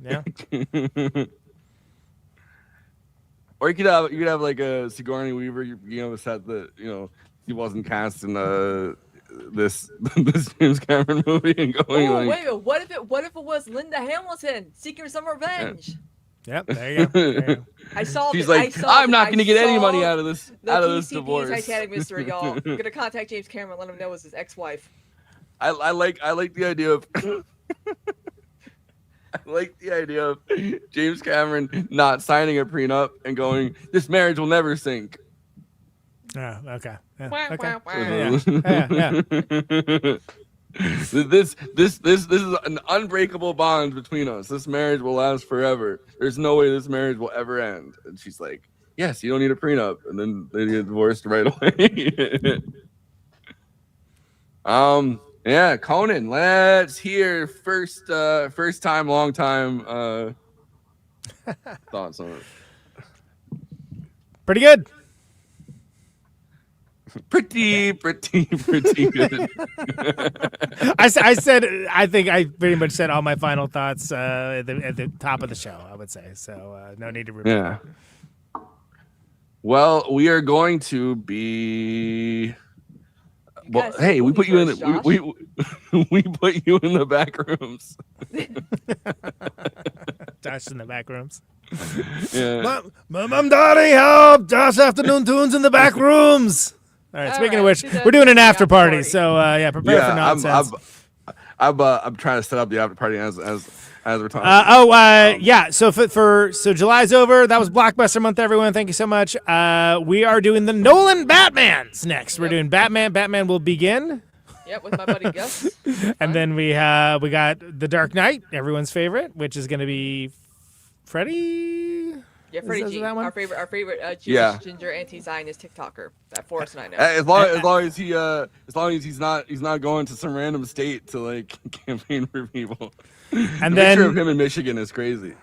Or you could have a Sigourney Weaver, the set that he wasn't cast in this James Cameron movie and going wait, what if it was Linda Hamilton seeking some revenge? Yep, there you go. I saw. She's I'm not going to get any money out of this divorce. Titanic mystery, y'all. I'm gonna contact James Cameron, let him know it was his ex-wife. I like the idea of. I like the idea of James Cameron not signing a prenup and going, "This marriage will never sink." Oh, okay. Yeah. This is an unbreakable bond between us. This marriage will last forever. There's no way this marriage will ever end. And she's like, "Yes, you don't need a prenup." And then they get divorced right away. Yeah, Conan, let's hear first time, long time thoughts on it. Pretty good. Pretty good. I said, I think I pretty much said all my final thoughts at the top of the show, I would say. So no need to repeat. Yeah. Well, we are going to be. Well, hey, we put you in we put you in the back rooms. Josh in the back rooms. Yeah. Mom, Daddy, help! Josh Afternoon Tunes in the back rooms. All right. Speaking of which, we're doing an after party, so prepare for nonsense. I'm trying to set up the after party as we're talking. So July's over. That was Blockbuster month, everyone. Thank you so much. We are doing the Nolan Batmans next. We're doing Batman. Batman will begin. Yep, with my buddy Gus. And then we got The Dark Knight, everyone's favorite, which is going to be Freddy. Yeah, Freddie Is G, that one? our favorite Jewish Yeah. ginger anti-Zionist TikToker that Forrest and I know. As long as he's not going to some random state to like campaign for people. And The picture then of him in Michigan is crazy.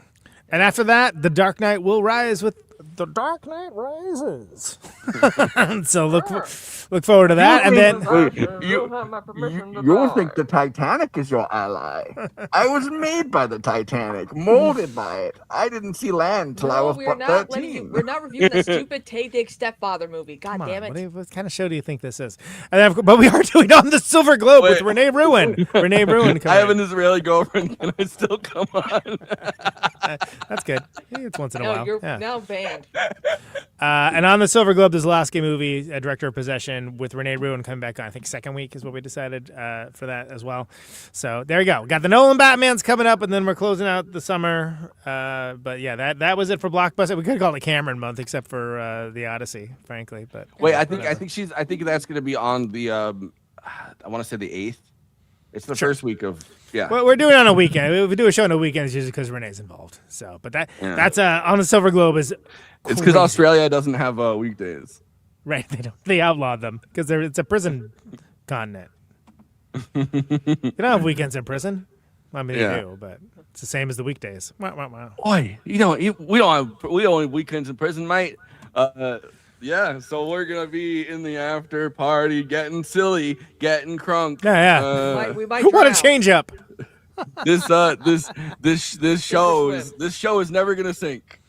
and after that, The Dark Knight will rise with The Dark Knight Rises. So look forward to that. And then You think the Titanic is your ally? I was made by the Titanic, molded by it. I didn't see land till I was we're not letting 13. you. We're not reviewing that stupid Tay Diggs stepfather movie. God come on, damn it! what kind of show do you think this is? And then, but we are doing On the Silver Globe with Wait. Renee Ruin. Renee Ruin. I coming. have an Israeli girlfriend. Can I still come on? That's good. It's once in a No, while. you're Yeah. now banned. And on the Silver Globe, the Zalowski movie, Director of Possession, with Renee Ruin coming back on, I think, second week is what we decided for that as well. So there you go. Got the Nolan Batmans coming up, and then we're closing out the summer. But yeah, that was it for Blockbuster. We could call it Cameron month, except for the Odyssey, frankly. But Wait, I think that's gonna be on the I want to say the 8th. It's the first week of Well, we're doing it on a weekend. If we do a show on a weekend, it's usually because Renee's involved. So, but that's on the Silver Globe is. It's because Australia doesn't have weekdays. Right, they outlawed them because it's a prison continent. You don't have weekends in prison. I mean, Yeah. you do, but it's the same as the weekdays. Wow. Oi, we don't have weekends in prison, mate. Yeah, so we're gonna be in the after party, getting silly, getting crunk. Yeah. We might What a drown. change up. This show is never gonna sink.